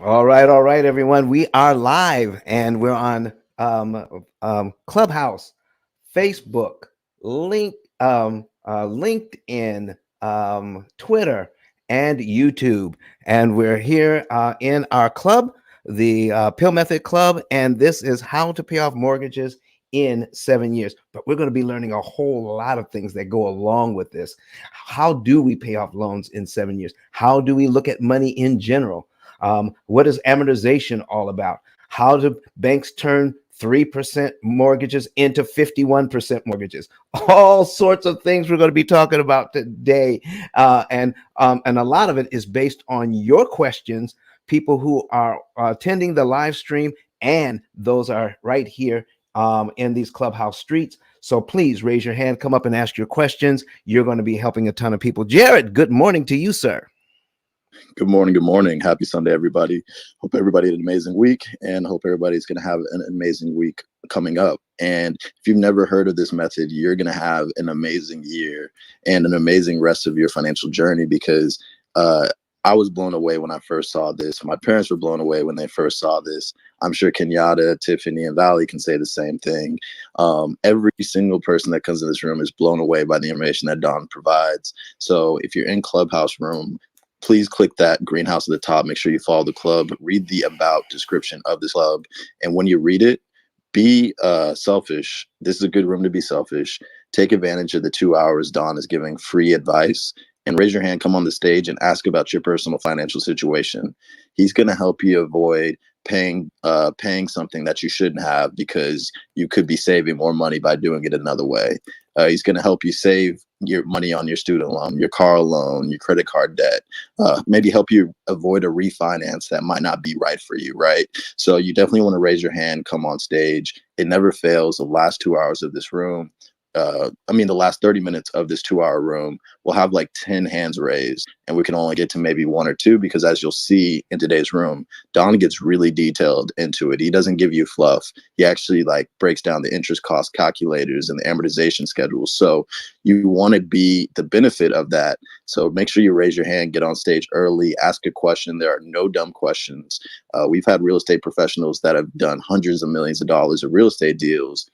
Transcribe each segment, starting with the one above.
All right, everyone. We are live and we're on Clubhouse, Facebook, LinkedIn, Twitter, and YouTube. And we're here in our club, the Pill Method Club, and this is how to pay off mortgages in 7 years. But we're going to be learning a whole lot of things that go along with this. How do we pay off loans in 7 years? How do we look at money in general? What is amortization all about? How do banks turn 3% mortgages into 51% mortgages? All sorts of things we're going to be talking about today. And a lot of it is based on your questions, people who are attending the live stream, and those are right here in these clubhouse streets. So please raise your hand, come up and ask your questions. You're going to be helping a ton of people. Jared, good morning to you, sir. Good morning. Good morning. Happy Sunday, everybody. Hope everybody had an amazing week and hope everybody's going to have an amazing week coming up. And if you've never heard of this method, you're going to have an amazing year and an amazing rest of your financial journey because I was blown away when I first saw this. My parents were blown away when they first saw this. I'm sure Kenyatta, Tiffany, and Valley can say the same thing. Every single person that comes in this room is blown away by the information that Don provides. So if you're in Clubhouse Room, please click that greenhouse at the top. Make sure you follow the club. Read the about description of this club. And when you read it, be selfish. This is a good room to be selfish. Take advantage of the 2 hours Don is giving free advice. And raise your hand, come on the stage and ask about your personal financial situation. He's going to help you avoid paying something that you shouldn't have because you could be saving more money by doing it another way. He's going to help you save your money on your student loan, your car loan, your credit card debt, maybe help you avoid a refinance that might not be right for you, right? So you definitely want to raise your hand, come on stage. It never fails. The last 2 hours of this room, the last 30 minutes of this 2 hour room, we'll have like 10 hands raised and we can only get to maybe one or two because as you'll see in today's room, Don gets really detailed into it. He doesn't give you fluff. He actually like breaks down the interest cost calculators and the amortization schedules. So you want to be the benefit of that. So make sure you raise your hand, get on stage early, ask a question. There are no dumb questions. We've had real estate professionals that have done hundreds of millions of dollars of real estate deals,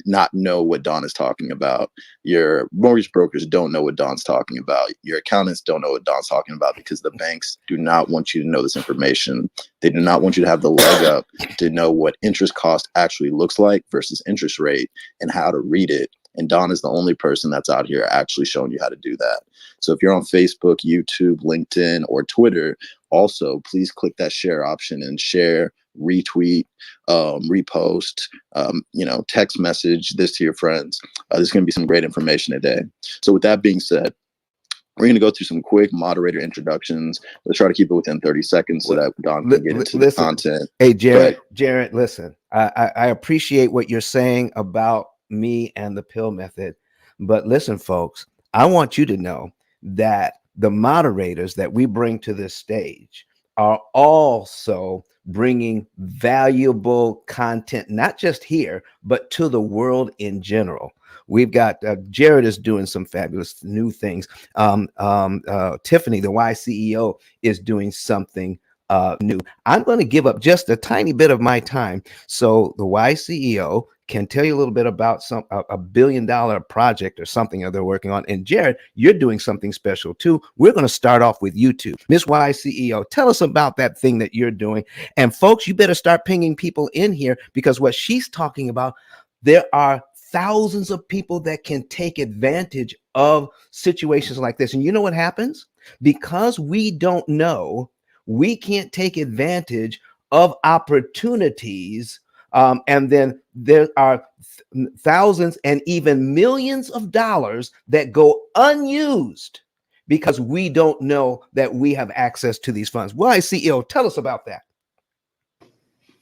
not know what Don is talking about. Your mortgage brokers don't know what Don's talking about. Your accountants don't know what Don's talking about because the banks do not want you to know this information. They do not want you to have the leg up to know what interest cost actually looks like versus interest rate and how to read it. And Don is the only person that's out here actually showing you how to do that. So if you're on Facebook, YouTube, LinkedIn, or Twitter, also please click that share option and share, retweet, repost, text message this to your friends. There's going to be some great information today. So with that being said, we're going to go through some quick moderator introductions. Let's try to keep it within 30 seconds so that Don can get into the content. Hey, Jared, listen, I appreciate what you're saying about me and the pill method. But listen, folks, I want you to know that the moderators that we bring to this stage are also bringing valuable content, not just here, but to the world in general. We've got Jared is doing some fabulous new things. Tiffany, the Y CEO, is doing something new. I'm going to give up just a tiny bit of my time so the Y CEO can tell you a little bit about a $1 billion project or something that they're working on. And Jared, you're doing something special too. We're going to start off with you two. Miss Y CEO, tell us about that thing that you're doing. And folks, you better start pinging people in here because what she's talking about, there are thousands of people that can take advantage of situations like this. And you know what happens? Because we don't know, we can't take advantage of opportunities. And then there are thousands and even millions of dollars that go unused because we don't know that we have access to these funds. Well, CEO, tell us about that.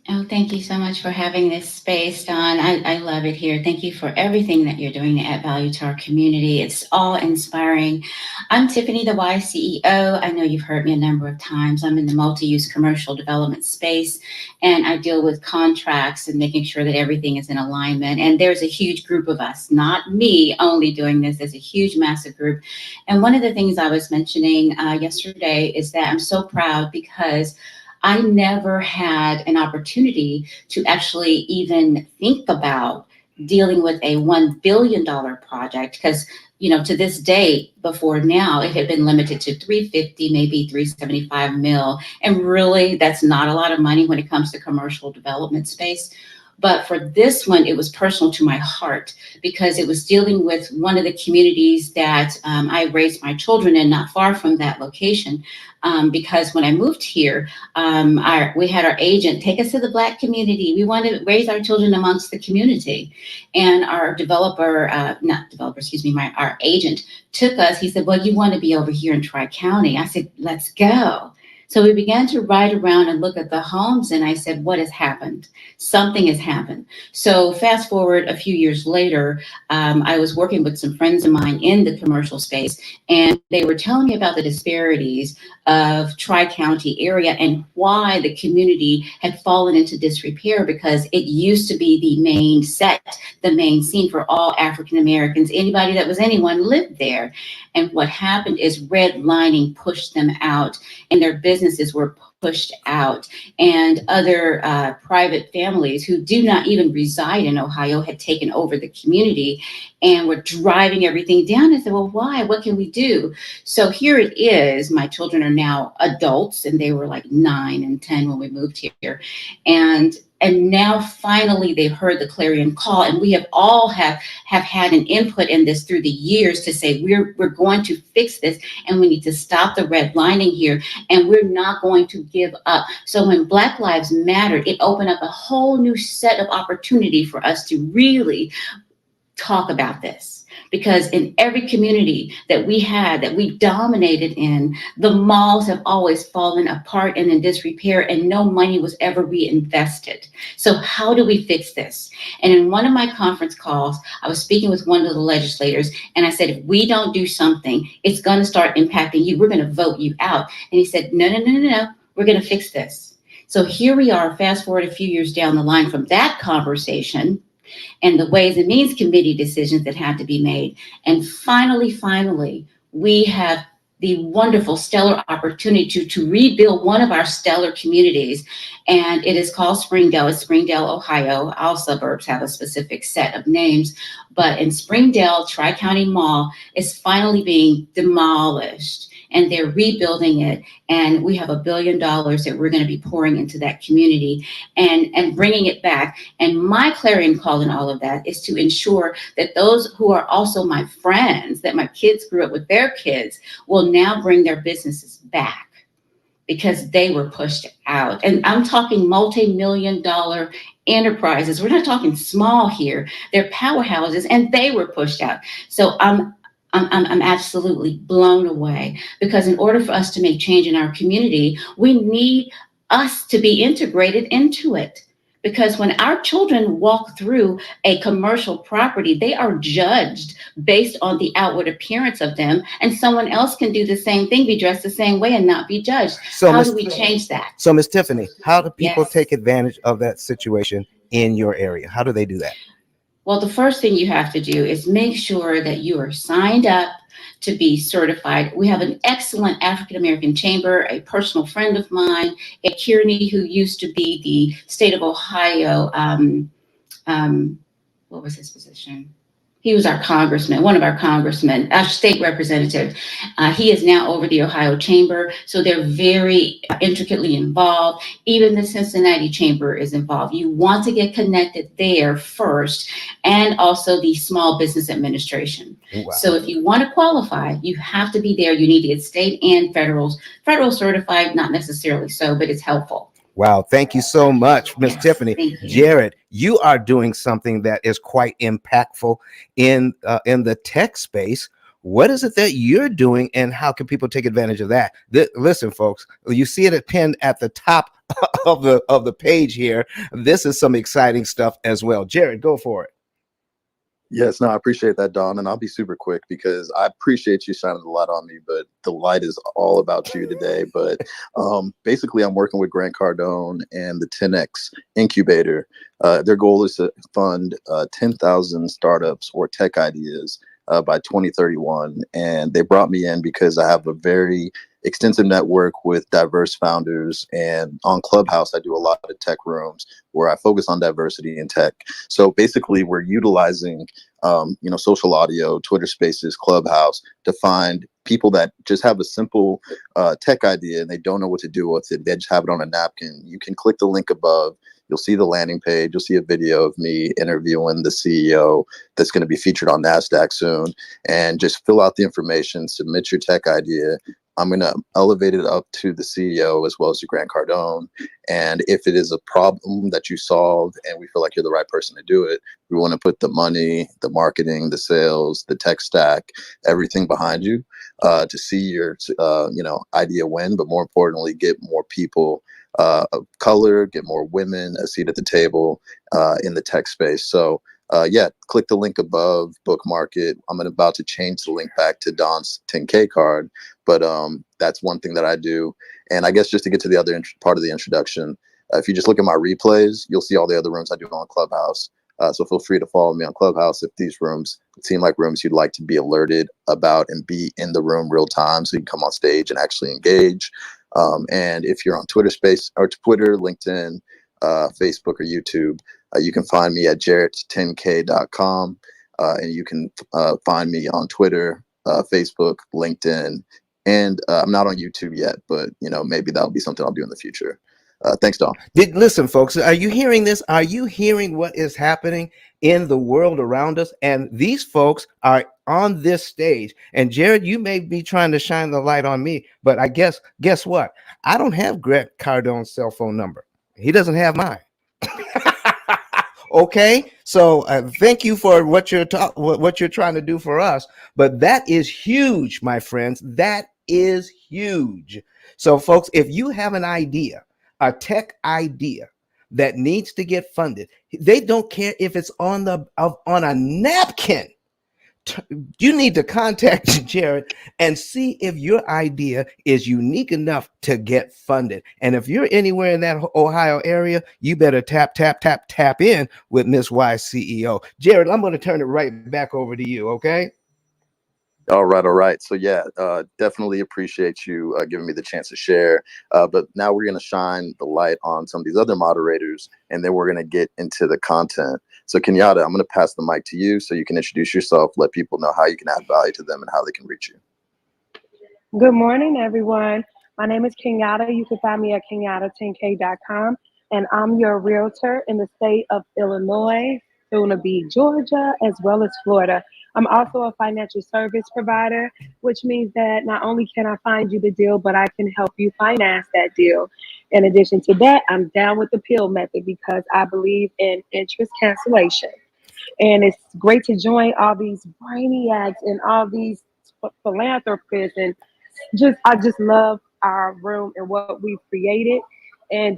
Oh, thank you so much for having this space, Don. I love it here. Thank you for everything that you're doing to add value to our community. It's all inspiring. I'm Tiffany, the Y CEO. I know you've heard me a number of times. I'm in the multi-use commercial development space, and I deal with contracts and making sure that everything is in alignment. And there's a huge group of us, not me only doing this. There's a huge, massive group. And one of the things I was mentioning yesterday is that I'm so proud because I never had an opportunity to actually even think about dealing with a $1 billion project because, to this day, before now, it had been limited to 350, maybe 375 mil. And really, that's not a lot of money when it comes to commercial development space. But for this one, it was personal to my heart because it was dealing with one of the communities that I raised my children in, not far from that location. Because when I moved here, we had our agent take us to the Black community. We wanted to raise our children amongst the community. And our not developer, excuse me, our agent took us. He said, well, you want to be over here in Tri-County. I said, let's go. So we began to ride around and look at the homes, and I said, what has happened? Something has happened. So fast forward a few years later, I was working with some friends of mine in the commercial space, and they were telling me about the disparities of Tri-County area and why the community had fallen into disrepair because it used to be the main set, the main scene for all African Americans. Anybody that was anyone lived there. And what happened is redlining pushed them out, and their businesses were pushed out, and other private families who do not even reside in Ohio had taken over the community and were driving everything down. I said, well, why? What can we do? So here it is. My children are now adults, and they were like 9 and 10 when we moved here. And now finally they've heard the clarion call, and we have all have had an input in this through the years to say we're going to fix this, and we need to stop the redlining here, and we're not going to give up. So when Black Lives Mattered, it opened up a whole new set of opportunity for us to really talk about this. Because in every community that we dominated in, the malls have always fallen apart and in disrepair, and no money was ever reinvested. So how do we fix this? And in one of my conference calls, I was speaking with one of the legislators, and I said, if we don't do something, it's going to start impacting you. We're going to vote you out. And he said, no, no, no, no, no. We're going to fix this. So here we are, fast forward a few years down the line from that conversation, and the Ways and Means Committee decisions that had to be made. And finally, we have the wonderful, stellar opportunity to rebuild one of our stellar communities. And it is called Springdale. It's Springdale, Ohio. All suburbs have a specific set of names. But in Springdale, Tri-County Mall is finally being demolished, and they're rebuilding it. And we have $1 billion that we're going to be pouring into that community and bringing it back. And my clarion call in all of that is to ensure that those who are also my friends, that my kids grew up with their kids, will now bring their businesses back because they were pushed out. And I'm talking multi-million-dollar enterprises. We're not talking small here. They're powerhouses, and they were pushed out. So I'm absolutely blown away, because in order for us to make change in our community, we need us to be integrated into it. Because when our children walk through a commercial property, they are judged based on the outward appearance of them, and someone else can do the same thing, be dressed the same way, and not be judged. So how do we change that? So Ms. Tiffany, how do people Yes. take advantage of that situation in your area? How do they do that? Well, the first thing you have to do is make sure that you are signed up to be certified. We have an excellent African American chamber, a personal friend of mine, Ed Kearney, who used to be the state of Ohio. What was his position? He was our congressman, one of our congressmen, our state representative. He is now over the Ohio Chamber, so they're very intricately involved. Even the Cincinnati Chamber is involved. You want to get connected there first, and also the Small Business Administration. Wow. So if you want to qualify, you have to be there. You need to get state and federal certified, not necessarily so, but it's helpful. Wow. Thank you so much, Ms. Yes, Tiffany. Jared, you are doing something that is quite impactful in the tech space. What is it that you're doing, and how can people take advantage of that? Listen, folks, you see it pinned at the top of the page here. This is some exciting stuff as well. Jared, go for it. Yes, no, I appreciate that, Don, and I'll be super quick because I appreciate you shining the light on me, but the light is all about you today. But basically, I'm working with Grant Cardone and the 10X Incubator. Their goal is to fund 10,000 startups or tech ideas by 2031. And they brought me in because I have a very extensive network with diverse founders. And on Clubhouse, I do a lot of tech rooms where I focus on diversity in tech. So basically, we're utilizing social audio, Twitter Spaces, Clubhouse to find people that just have a simple tech idea and they don't know what to do with it. They just have it on a napkin. You can click the link above. You'll see the landing page. You'll see a video of me interviewing the CEO that's going to be featured on NASDAQ soon. And just fill out the information, submit your tech idea. I'm going to elevate it up to the CEO as well as to Grant Cardone. And if it is a problem that you solve and we feel like you're the right person to do it, we want to put the money, the marketing, the sales, the tech stack, everything behind you to see your idea win, but more importantly, get more people of color, get more women a seat at the table in the tech space. So click the link above, bookmark it. I'm about to change the link back to Don's 10K card, but that's one thing that I do. And I guess just to get to the other part of the introduction, if you just look at my replays, you'll see all the other rooms I do on Clubhouse. So feel free to follow me on Clubhouse if these rooms seem like rooms you'd like to be alerted about and be in the room real time, so you can come on stage and actually engage. And if you're on Twitter Space or Twitter, LinkedIn, Facebook, or YouTube, you can find me at jarrett10k.com, and you can find me on Twitter, Facebook, LinkedIn, and I'm not on YouTube yet, but maybe that'll be something I'll do in the future. Thanks, Don. Listen, folks, are you hearing this? Are you hearing what is happening in the world around us? And these folks are on this stage. And Jared, you may be trying to shine the light on me, but guess what? I don't have Grant Cardone's cell phone number. He doesn't have mine. Okay, so thank you for what you're trying to do for us. But that is huge, my friends. That is huge. So, folks, if you have an idea, a tech idea that needs to get funded, they don't care if it's on a napkin. You need to contact Jared and see if your idea is unique enough to get funded. And if you're anywhere in that Ohio area, you better tap in with Miss Y CEO. Jared, I'm going to turn it right back over to you. Okay. All right. So definitely appreciate you giving me the chance to share. But now we're going to shine the light on some of these other moderators, and then we're going to get into the content. So Kenyatta, I'm going to pass the mic to you so you can introduce yourself, let people know how you can add value to them and how they can reach you. Good morning, everyone. My name is Kenyatta. You can find me at kenyatta10k.com, and I'm your realtor in the state of Illinois, soon to be Georgia, as well as Florida. I'm also a financial service provider, which means that not only can I find you the deal, but I can help you finance that deal. In addition to that, I'm down with the P.I.L.L method because I believe in interest cancellation. And it's great to join all these brainiacs and all these philanthropists, and I just love our room and what we've created. And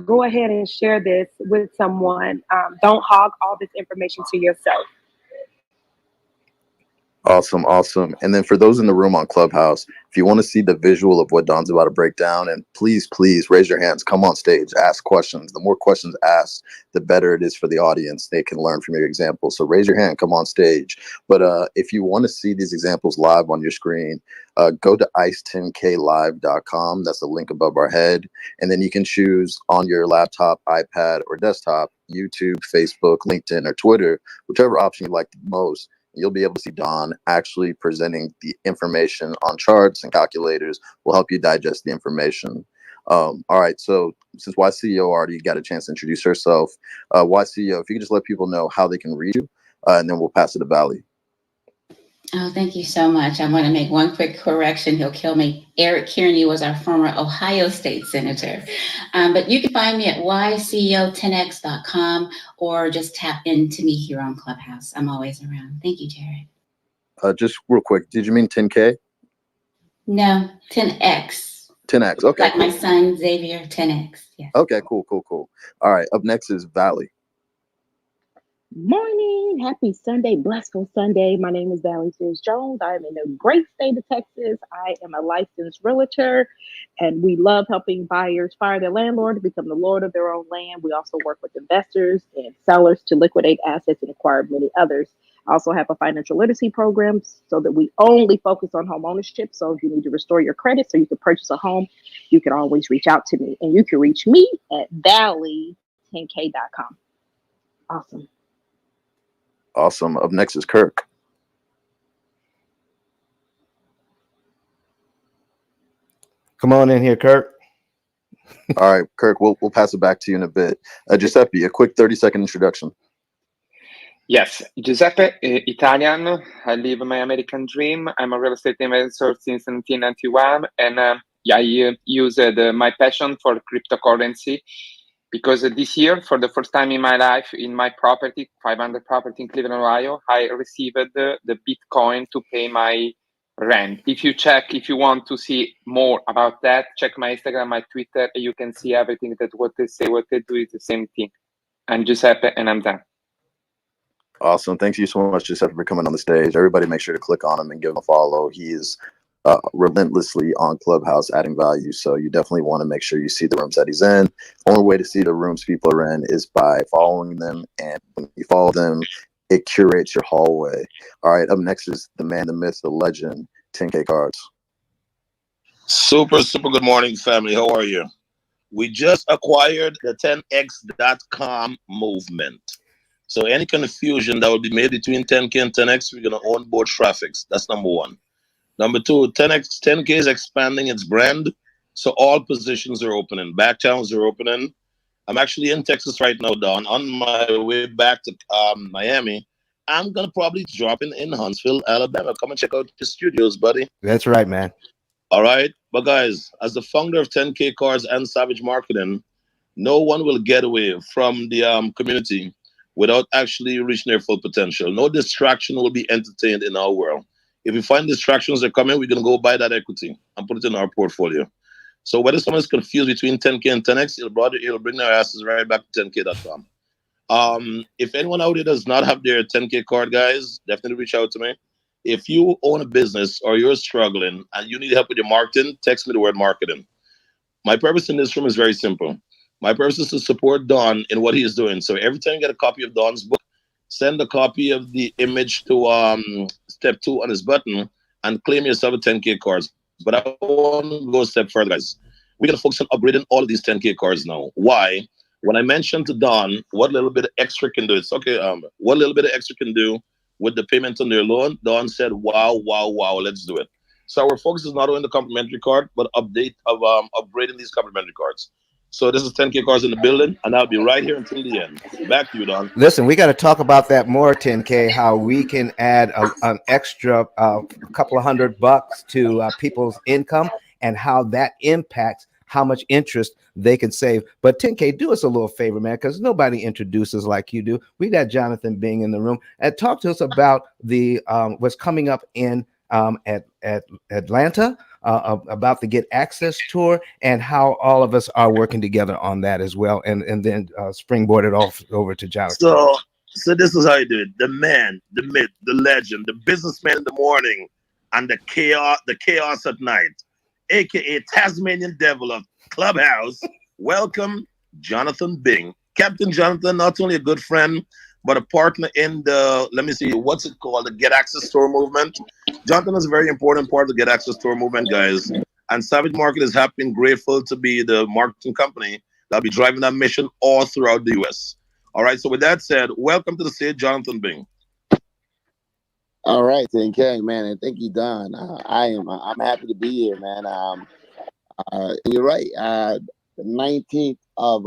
go ahead and share this with someone. Don't hog all this information to yourself. Awesome. And then for those in the room on Clubhouse, if you want to see the visual of what Don's about to break down, and please raise your hands, come on stage, ask questions. The more questions asked, the better it is for the audience. They can learn from your examples. So raise your hand, come on stage. But if you want to see these examples live on your screen, go to ice10klive.com. That's the link above our head. And then you can choose on your laptop, iPad, or desktop, YouTube, Facebook, LinkedIn, or Twitter, whichever option you like the most. You'll be able to see Don actually presenting the information on charts and calculators. Will help you digest the information. All right, so since YCEO already got a chance to introduce herself, YCEO, if you could just let people know how they can reach you, and then we'll pass it to Valley. Oh, thank you so much. I want to make one quick correction. He'll kill me. Eric Kearney was our former Ohio State Senator. But you can find me at yceo10x.com or just tap into me here on Clubhouse. I'm always around. Thank you, Jared. Just real quick, did you mean 10K? No, 10X. 10X, okay. Like cool. My son, Xavier, 10X. Yes. Okay, cool. All right, up next is Valley. Morning, happy Sunday, blessful Sunday. My name is Valley Sears Jones. I'm in the great state of Texas. I am a licensed realtor, and we love helping buyers fire their landlord to become the lord of their own land. We also work with investors and sellers to liquidate assets and acquire many others. I also have a financial literacy program so that we only focus on home ownership. So if you need to restore your credit so you can purchase a home, you can always reach out to me. And you can reach me at valley10k.com. Awesome. Awesome. Up next is Kirk. Come on in here, Kirk. All right, Kirk, we'll pass it back to you in a bit. Giuseppe, a quick 30-second introduction. Yes, Giuseppe, Italian. I live my American dream. I'm a real estate investor since 1991, and I used my passion for cryptocurrency because this year, for the first time in my life, in my property, 500 property in Cleveland, Ohio, I received the Bitcoin to pay my rent. If you want to see more about that, check my Instagram, my Twitter, and you can see everything that what they say, what they do is the same thing. I'm Giuseppe, and I'm done. Awesome. Thank you so much, Giuseppe, for coming on the stage. Everybody make sure to click on him and give him a follow. He is relentlessly on Clubhouse adding value. So you definitely want to make sure you see the rooms that he's in. Only way to see the rooms people are in is by following them. And when you follow them, it curates your hallway. All right. Up next is the man, the myth, the legend, 10K Cards. Super good morning, family. How are you? We just acquired the 10x.com movement. So any confusion that will be made between 10K and 10X, we're going to own both traffics. That's number one. Number two, 10K is expanding its brand. So all positions are opening. Back channels are opening. I'm actually in Texas right now, Don. On my way back to Miami, I'm going to probably drop in Huntsville, Alabama. Come and check out the studios, buddy. That's right, man. All right. But guys, as the founder of 10K Cards and Savage Marketing, no one will get away from the community without actually reaching their full potential. No distraction will be entertained in our world. If we find distractions are coming, we're going to go buy that equity and put it in our portfolio. So whether someone's confused between 10K and 10X, it'll bring their asses right back to 10K.com. If anyone out there does not have their 10K card, guys, definitely reach out to me. If you own a business or you're struggling and you need help with your marketing, text me the word marketing. My purpose in this room is very simple. My purpose is to support Don in what he is doing. So every time you get a copy of Don's book, send a copy of the image to step 2 on his button and claim yourself a 10K cards. But I want to go a step further, guys. We're going to focus on upgrading all of these 10K cards now. Why? When I mentioned to Don what little bit of extra can do, it's okay. What little bit of extra can do with the payment on their loan, Don said, wow, let's do it. So our focus is not only the complimentary card, but upgrading these complimentary cards. So this is 10K Cards in the building, and I'll be right here until the end. Back to you, Don. Listen, we got to talk about that more, 10K, how we can add an extra couple of $100 to people's income and how that impacts how much interest they can save. But 10K, do us a little favor, man, because nobody introduces like you do. We got Jonathan Bing in the room. And talk to us about the what's coming up in at Atlanta, about the Get Access tour and how all of us are working together on that as well. And then springboard it off over to Jonathan. So this is how you do it. The man, the myth, the legend, the businessman in the morning, and the chaos at night, aka Tasmanian Devil of Clubhouse. Welcome, Jonathan Bing. Captain Jonathan, not only a good friend, but a partner in the, let me see, what's it called? The Get Access Store movement. Jonathan is a very important part of the Get Access Store movement, guys. And Savage Market is happy and grateful to be the marketing company that'll be driving that mission all throughout the US. All right, so with that said, welcome to the stage, Jonathan Bing. All right, 10K, man, and thank you, Don. I'm happy to be here, man. You're right. The 19th of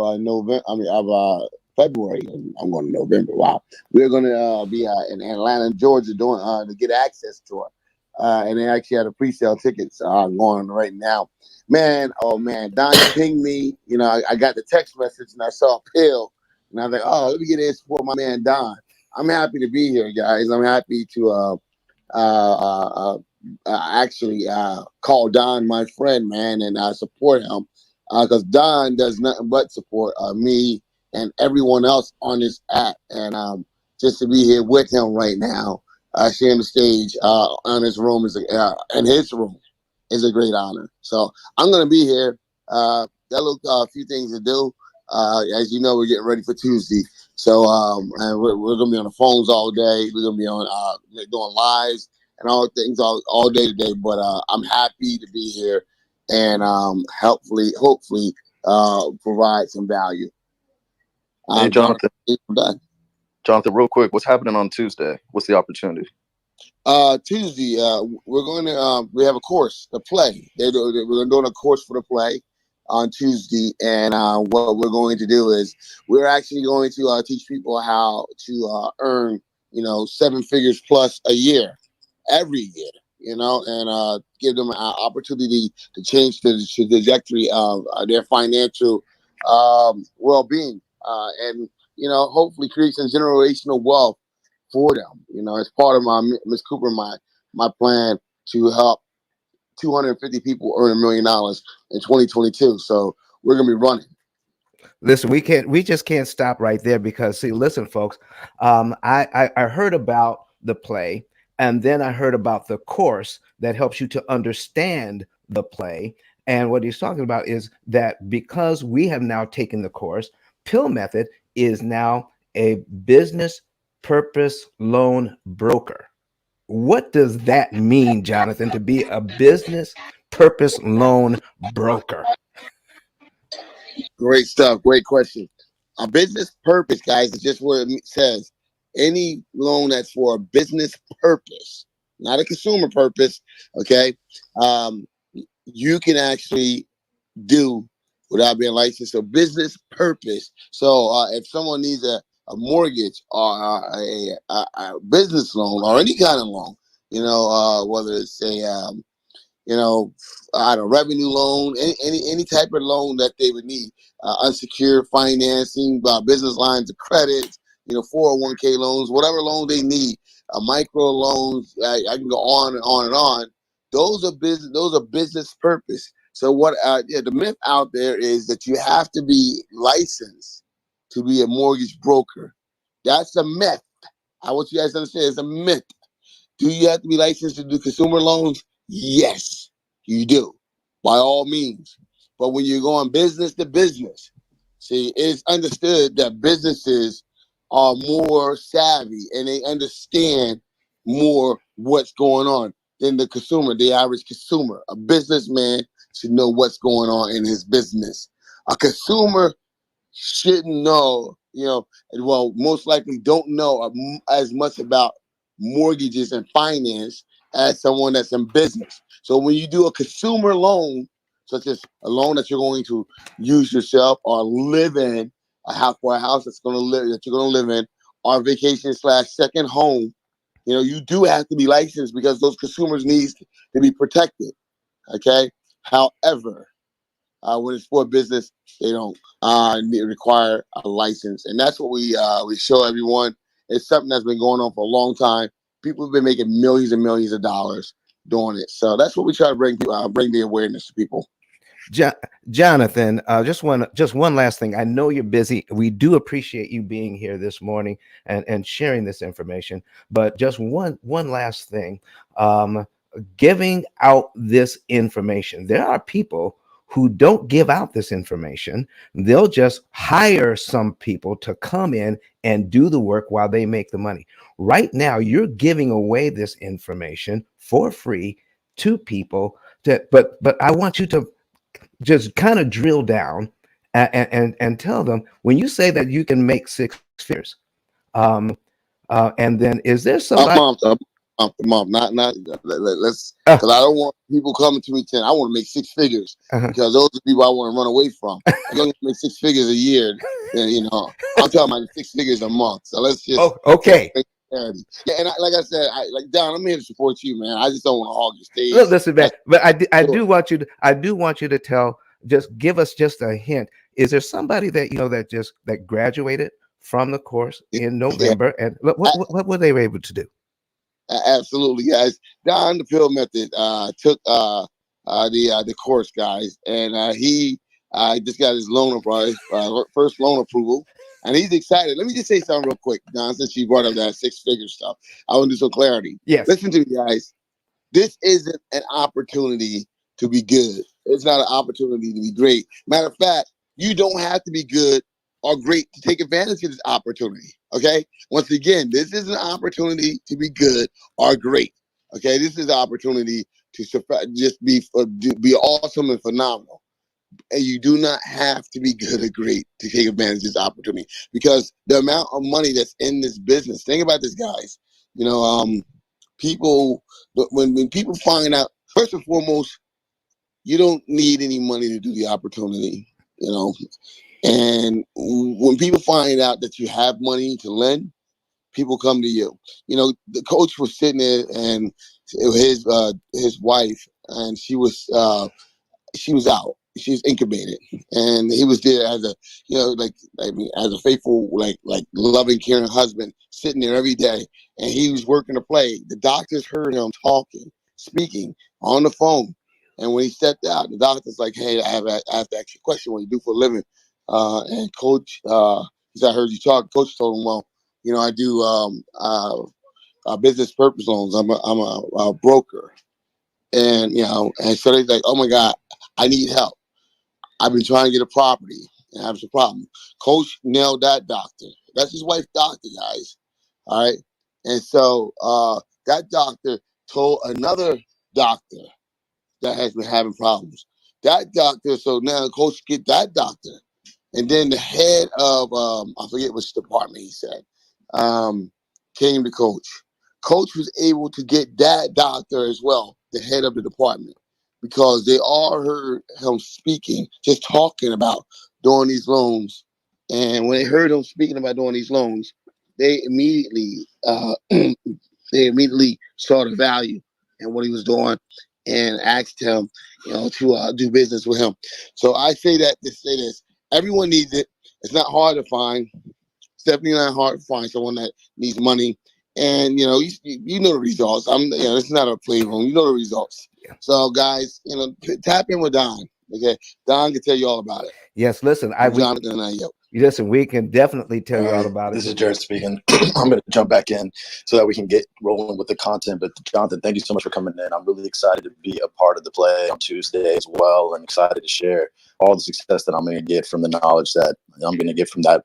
February. I'm going to November. Wow, we're going to be in Atlanta, Georgia, doing the Get Access tour, and they actually had a pre-sale tickets going right now. Man, oh man, Don pinged me. You know, I got the text message and I saw P.I.L.L, and I was like, oh, let me get in and support my man Don. I'm happy to be here, guys. I'm happy to actually call Don my friend, man, and I support him because Don does nothing but support me and everyone else on this app. And just to be here with him right now, sharing the stage on his room in his room is a great honor. So I'm gonna be here. Got a few things to do. As you know, we're getting ready for Tuesday. So and we're gonna be on the phones all day. We're gonna be on doing lives and all things all day today. But I'm happy to be here and hopefully provide some value. Hey, Jonathan. I'm done. Jonathan, real quick, what's happening on Tuesday? What's the opportunity? Tuesday, we're going to we have a course to play. We're doing a course for the play on Tuesday, and what we're going to do is we're actually going to teach people how to earn 7 figures plus a year, every year. And give them an opportunity to change the trajectory of their financial well-being, and hopefully create some generational wealth for them. It's part of my Miss Cooper, my plan to help 250 people earn $1 million in 2022. So we're gonna be running. Listen, we just can't stop right there because see, listen, folks, I heard about the play, and then I heard about the course that helps you to understand the play. And what he's talking about is that because we have now taken the course, Pill Method is now a business purpose loan broker. What does that mean, Jonathan, to be a business purpose loan broker? Great stuff. Great question. A business purpose, guys, is just what it says. Any loan that's for a business purpose, not a consumer purpose. Okay, you can actually do without being licensed. So business purpose. So if someone needs a mortgage or a business loan or any kind of loan, whether it's a I don't know, revenue loan, any type of loan that they would need, unsecured financing, business lines of credit, 401k loans, whatever loan they need, micro loans. I can go on and on and on. Those are business. Those are business purpose. So what? The myth out there is that you have to be licensed to be a mortgage broker. That's a myth. I want you guys to understand it's a myth. Do you have to be licensed to do consumer loans? Yes, you do, by all means. But when you're going business to business, see, it's understood that businesses are more savvy and they understand more what's going on than the consumer, the average consumer. A businessman should know what's going on in his business. A consumer shouldn't know, well, most likely don't know as much about mortgages and finance as someone that's in business. So when you do a consumer loan, such as a loan that you're going to use yourself or live in, a house that you're going to live in, or vacation / second home, you do have to be licensed because those consumers need to be protected. Okay. However, when it's for business, they don't require a license, and that's what we show everyone. It's something that's been going on for a long time. People have been making millions and millions of dollars doing it, so that's what we try to bring the awareness to people. Jonathan, just one last thing. I know you're busy. We do appreciate you being here this morning and sharing this information. But just one last thing, giving out this information. There are people who don't give out this information. They'll just hire some people to come in and do the work while they make the money. Right now, you're giving away this information for free to people. But I want you to just kind of drill down and tell them when you say that you can make 6 figures, and then is there somebody? Mom, not let's, Uh, because I don't want people coming to me saying I want to make 6 figures, because those are people I want to run away from. If I'm gonna make 6 figures a year, then I'm talking about 6 figures a month. So let's just okay. Yeah, and like I said, Don, I'm here to support you, man. I just don't want to hog your stage. Look, listen, man, but I do want you to tell. Just give us just a hint. Is there somebody that that graduated from the course in November, and what were they able to do? Absolutely, guys. Don, the P.I.L.L method, took the course, guys, and he just got his first loan approval, and he's excited. Let me just say something real quick, Don, since you brought up that 6-figure stuff. I want to do some clarity. Yes. Listen to me, guys. This isn't an opportunity to be good. It's not an opportunity to be great. Matter of fact, you don't have to be good are great to take advantage of this opportunity. Okay. Once again, this is an opportunity to be good or great. Okay. This is an opportunity to just be awesome and phenomenal. And you do not have to be good or great to take advantage of this opportunity, because the amount of money that's in this business. Think about this, guys. You know, people when people find out, first and foremost, you don't need any money to do the opportunity. You know, and when people find out that you have money to lend, people come to you. You know, the coach was sitting there and his wife, and she was out. She was incubated, and he was there as a, you know, like, I mean, as a faithful, like loving, caring husband, sitting there every day, and he was working to play. The doctors heard him talking, speaking on the phone, and when he stepped out, the doctor's like, "Hey, I have to ask you a question. What do you do for a living?" And coach, he said, "I heard you talk." Coach told him, "Well, you know, I do business purpose loans. I'm a broker." And you know, and so they're like, "Oh my God, I need help. I've been trying to get a property and I have some problem." Coach nailed that doctor. That's his wife's doctor, guys. All right. And so that doctor told another doctor that has been having problems. That doctor, so now coach get that doctor. And then the head of I forget which department he said, um, came to coach. Coach was able to get that doctor as well, the head of the department, because they all heard him speaking, just talking about doing these loans. And when they heard him speaking about doing these loans, they immediately they immediately saw the value in what he was doing and asked him, you know, to do business with him. So I say that to say this: everyone needs it. It's not hard to find. It's definitely not hard to find someone that needs money. And you know, you know the results. You know, it's not a playroom. You know the results. So guys, you know, tap in with Don. Okay, Don can tell you all about it. Yes, listen, I'm Jonathan, and I yep. listen, we can definitely tell All you all right, about it. this is Jared speaking. I'm going to jump back in so that we can get rolling with the content. But Jonathan, thank you so much for coming in. I'm really excited to be a part of the play on Tuesday as well, and excited to share all the success that I'm going to get from the knowledge that I'm going to get from that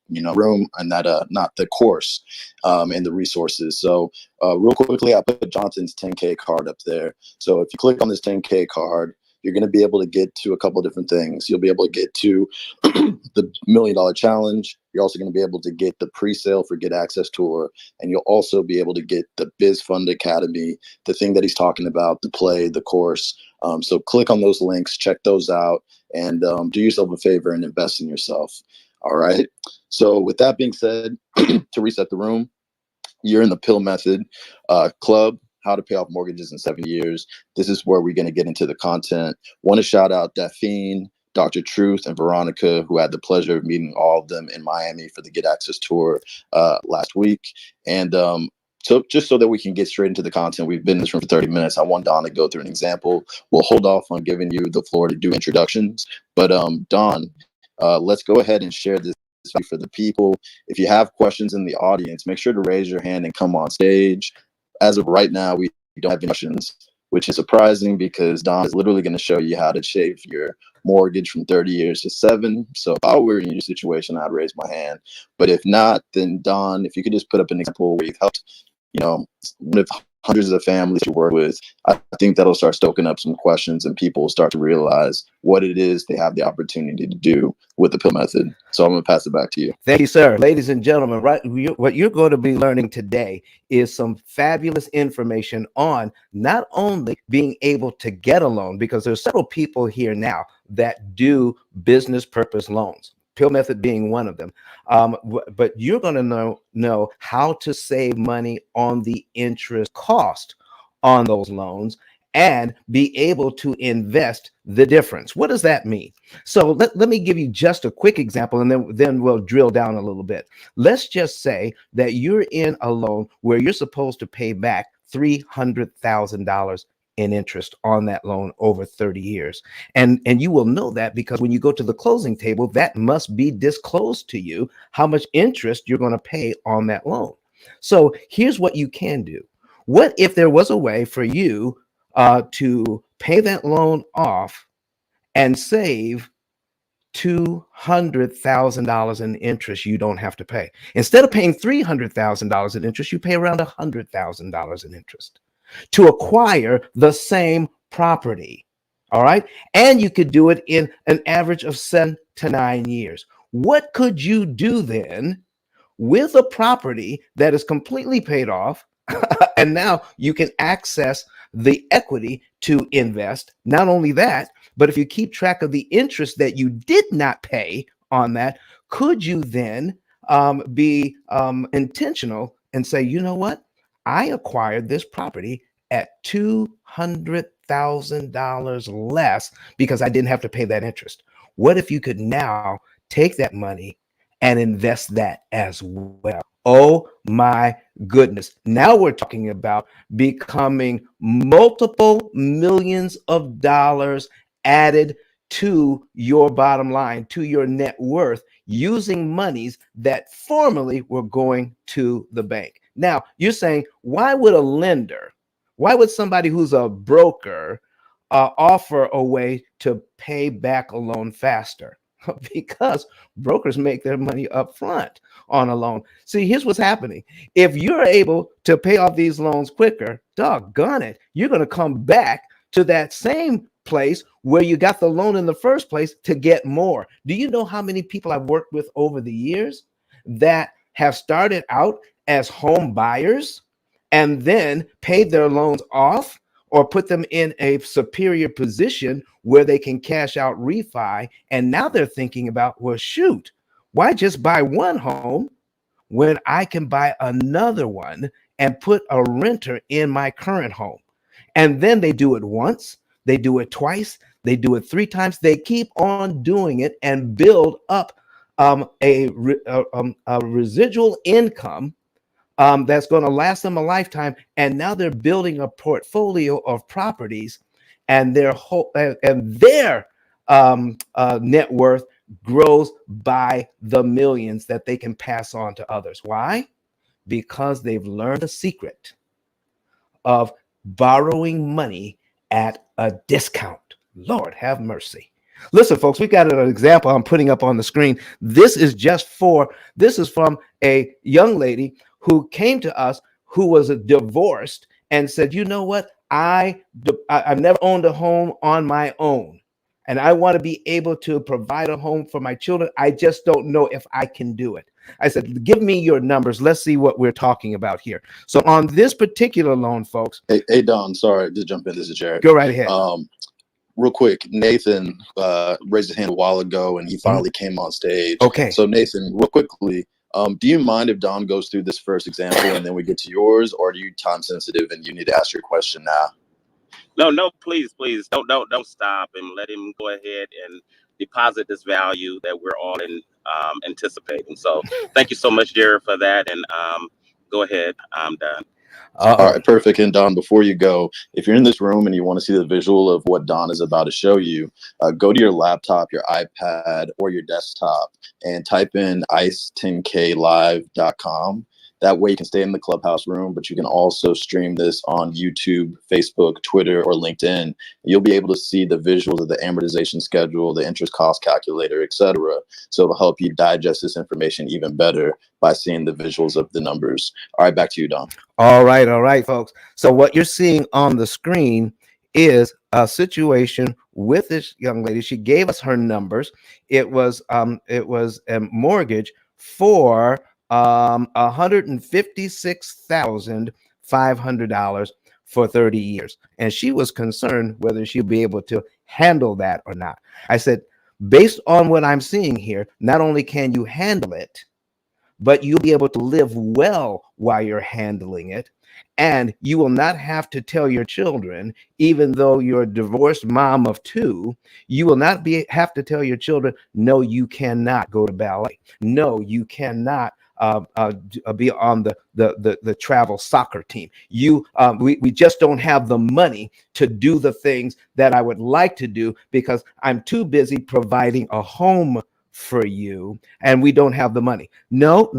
room, and that not the course, and the resources. So real quickly, I put Jonathan's 10K card up there. So if you click on this 10K card, you're going to be able to get to a couple of different things. You'll be able to get to the $1 Million Challenge. You're also going to be able to get the pre-sale for Get Access Tour, and you'll also be able to get the Biz Fund Academy, the thing that he's talking about, the play, the course. So click on those links, check those out, and do yourself a favor and invest in yourself. All right. So with that being said, to reset the room, you're in the P.I.L.L method club, how to pay off mortgages in 7 years. This is where we're going to get into the content. Want to shout out Daphne, Dr. Truth, and Veronica, who had the pleasure of meeting all of them in Miami for the Get Access Tour last week. And so just so that we can get straight into the content, we've been in this room for 30 minutes. I want Don to go through an example. We'll hold off on giving you the floor to do introductions. But Don, let's go ahead and share this for the people. If you have questions in the audience, make sure to raise your hand and come on stage. As of right now, we don't have any questions, which is surprising because Don is literally going to show you how to shave your mortgage from 30 years to 7. So if I were in your situation, I'd raise my hand. But if not, then Don, if you could just put up an example where you've helped, one of hundreds of families you work with, I think that'll start stoking up some questions, and people will start to realize what it is they have the opportunity to do with the P.I.L.L method. So I'm going to pass it back to you. Thank you, sir. Ladies and gentlemen, what you're going to be learning today is some fabulous information on not only being able to get a loan, because there's several people here now that do business purpose loans, P.I.L.L method being one of them. But you're going to know how to save money on the interest cost on those loans and be able to invest the difference. What does that mean? So let me give you just a quick example, and then we'll drill down a little bit. Let's just say that you're in a loan where you're supposed to pay back $300,000 in interest on that loan over 30 years. And you will know that because when you go to the closing table, that must be disclosed to you how much interest you're going to pay on that loan. So here's what you can do. What if there was a way for you to pay that loan off and save $200,000 in interest you don't have to pay. Instead of paying $300,000 in interest, you pay around $100,000 in interest to acquire the same property. All right. And you could do it in an average of 7 to 9 years. What could you do then with a property that is completely paid off? And now you can access the equity to invest. Not only that, but if you keep track of the interest that you did not pay on that, could you then be intentional and say, you know what? I acquired this property at $200,000 less because I didn't have to pay that interest. What if you could now take that money and invest that as well? Oh my goodness. Now we're talking about becoming multiple millions of dollars added to your bottom line, to your net worth, using monies that formerly were going to the bank. Now, you're saying, why would a lender, why would somebody who's a broker offer a way to pay back a loan faster? Because brokers make their money up front on a loan. See, here's what's happening. If you're able to pay off these loans quicker, doggone it, you're going to come back to that same place where you got the loan in the first place to get more. Do you know how many people I've worked with over the years that have started out as home buyers and then paid their loans off or put them in a superior position where they can cash out refi? And now they're thinking about, well, shoot, why just buy one home when I can buy another one and put a renter in my current home? And then they do it once, they do it twice, they do it 3 times. They keep on doing it and build up a residual income that's going to last them a lifetime. And now they're building a portfolio of properties, and their whole and their net worth grows by the millions that they can pass on to others. Why? Because they've learned the secret of borrowing money at a discount. Lord have mercy. Listen, folks, we got an example I'm putting up on the screen. This is from a young lady who came to us who was divorced and said, you know what? I've never owned a home on my own, and I want to be able to provide a home for my children. I just don't know if I can do it. I said, give me your numbers. Let's see what we're talking about here. So on this particular loan, folks. Hey Don, sorry to jump in. This is Jared. Go right ahead. Real quick, Nathan raised his hand a while ago, and he finally came on stage. Okay. So Nathan, real quickly, do you mind if Don goes through this first example and then we get to yours, or are you time sensitive and you need to ask your question now? No, please, don't stop, and let him go ahead and deposit this value that we're all anticipating. So thank you so much, Jared, for that. And go ahead. I'm done. All right, perfect. And Don, before you go, if you're in this room and you want to see the visual of what Don is about to show you, go to your laptop, your iPad, or your desktop and type in ice10klive.com. That way you can stay in the Clubhouse room, but you can also stream this on YouTube, Facebook, Twitter, or LinkedIn. You'll be able to see the visuals of the amortization schedule, the interest cost calculator, etc. So it'll help you digest this information even better by seeing the visuals of the numbers. All right, back to you, Don. All right, folks. So what you're seeing on the screen is a situation with this young lady. She gave us her numbers. It was a mortgage for $156,500 for 30 years. And she was concerned whether she'll be able to handle that or not. I said, based on what I'm seeing here, not only can you handle it, but you'll be able to live well while you're handling it. And you will not have to tell your children, even though you're a divorced mom of 2, you will not have to tell your children, no, you cannot go to ballet. No, you cannot be on the travel soccer team. We just don't have the money to do the things that I would like to do because I'm too busy providing a home for you, and we don't have the money. No,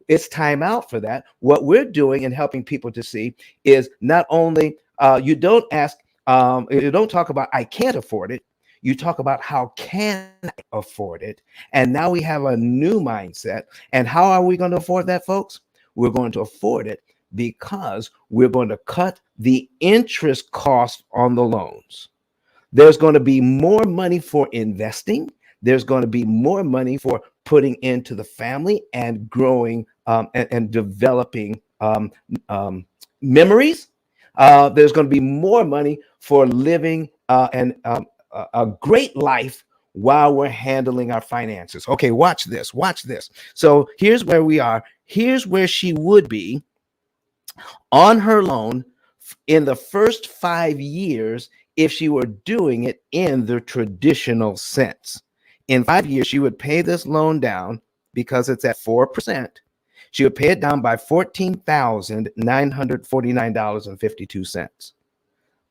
it's time out for that. What we're doing and helping people to see is not only you don't talk about I can't afford it. You talk about how can I afford it? And now we have a new mindset. And how are we going to afford that, folks? We're going to afford it because we're going to cut the interest cost on the loans. There's going to be more money for investing. There's going to be more money for putting into the family and growing and developing memories. There's going to be more money for living a great life while we're handling our finances. Okay, watch this. Watch this. So here's where we are. Here's where she would be on her loan in the first 5 years if she were doing it in the traditional sense. In 5 years, she would pay this loan down because it's at 4%. She would pay it down by $14,949.52.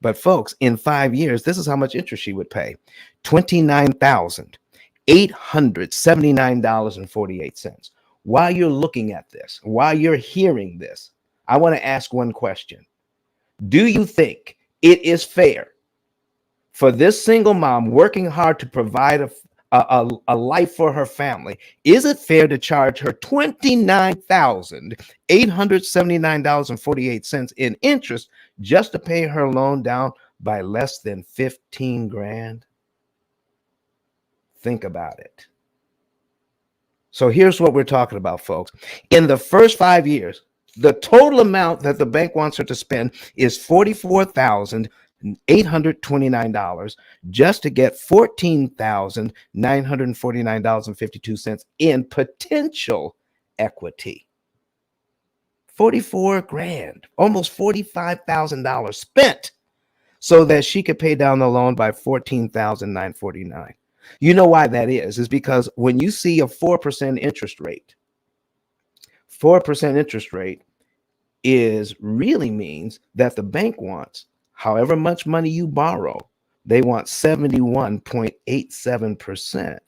But folks, in 5 years, this is how much interest she would pay: $29,879.48. While you're looking at this, while you're hearing this, I want to ask one question. Do you think it is fair for this single mom working hard to provide a life for her family? Is it fair to charge her $29,879.48 in interest just to pay her loan down by less than 15 grand? Think about it. So here's what we're talking about, folks. In the first 5 years, the total amount that the bank wants her to spend is $44,829 just to get $14,949.52 in potential equity. 44 grand, almost $45,000 spent so that she could pay down the loan by $14,949. You know why that is because when you see a 4% interest rate, 4% interest rate is really means that the bank wants, however much money you borrow, they want 71.87%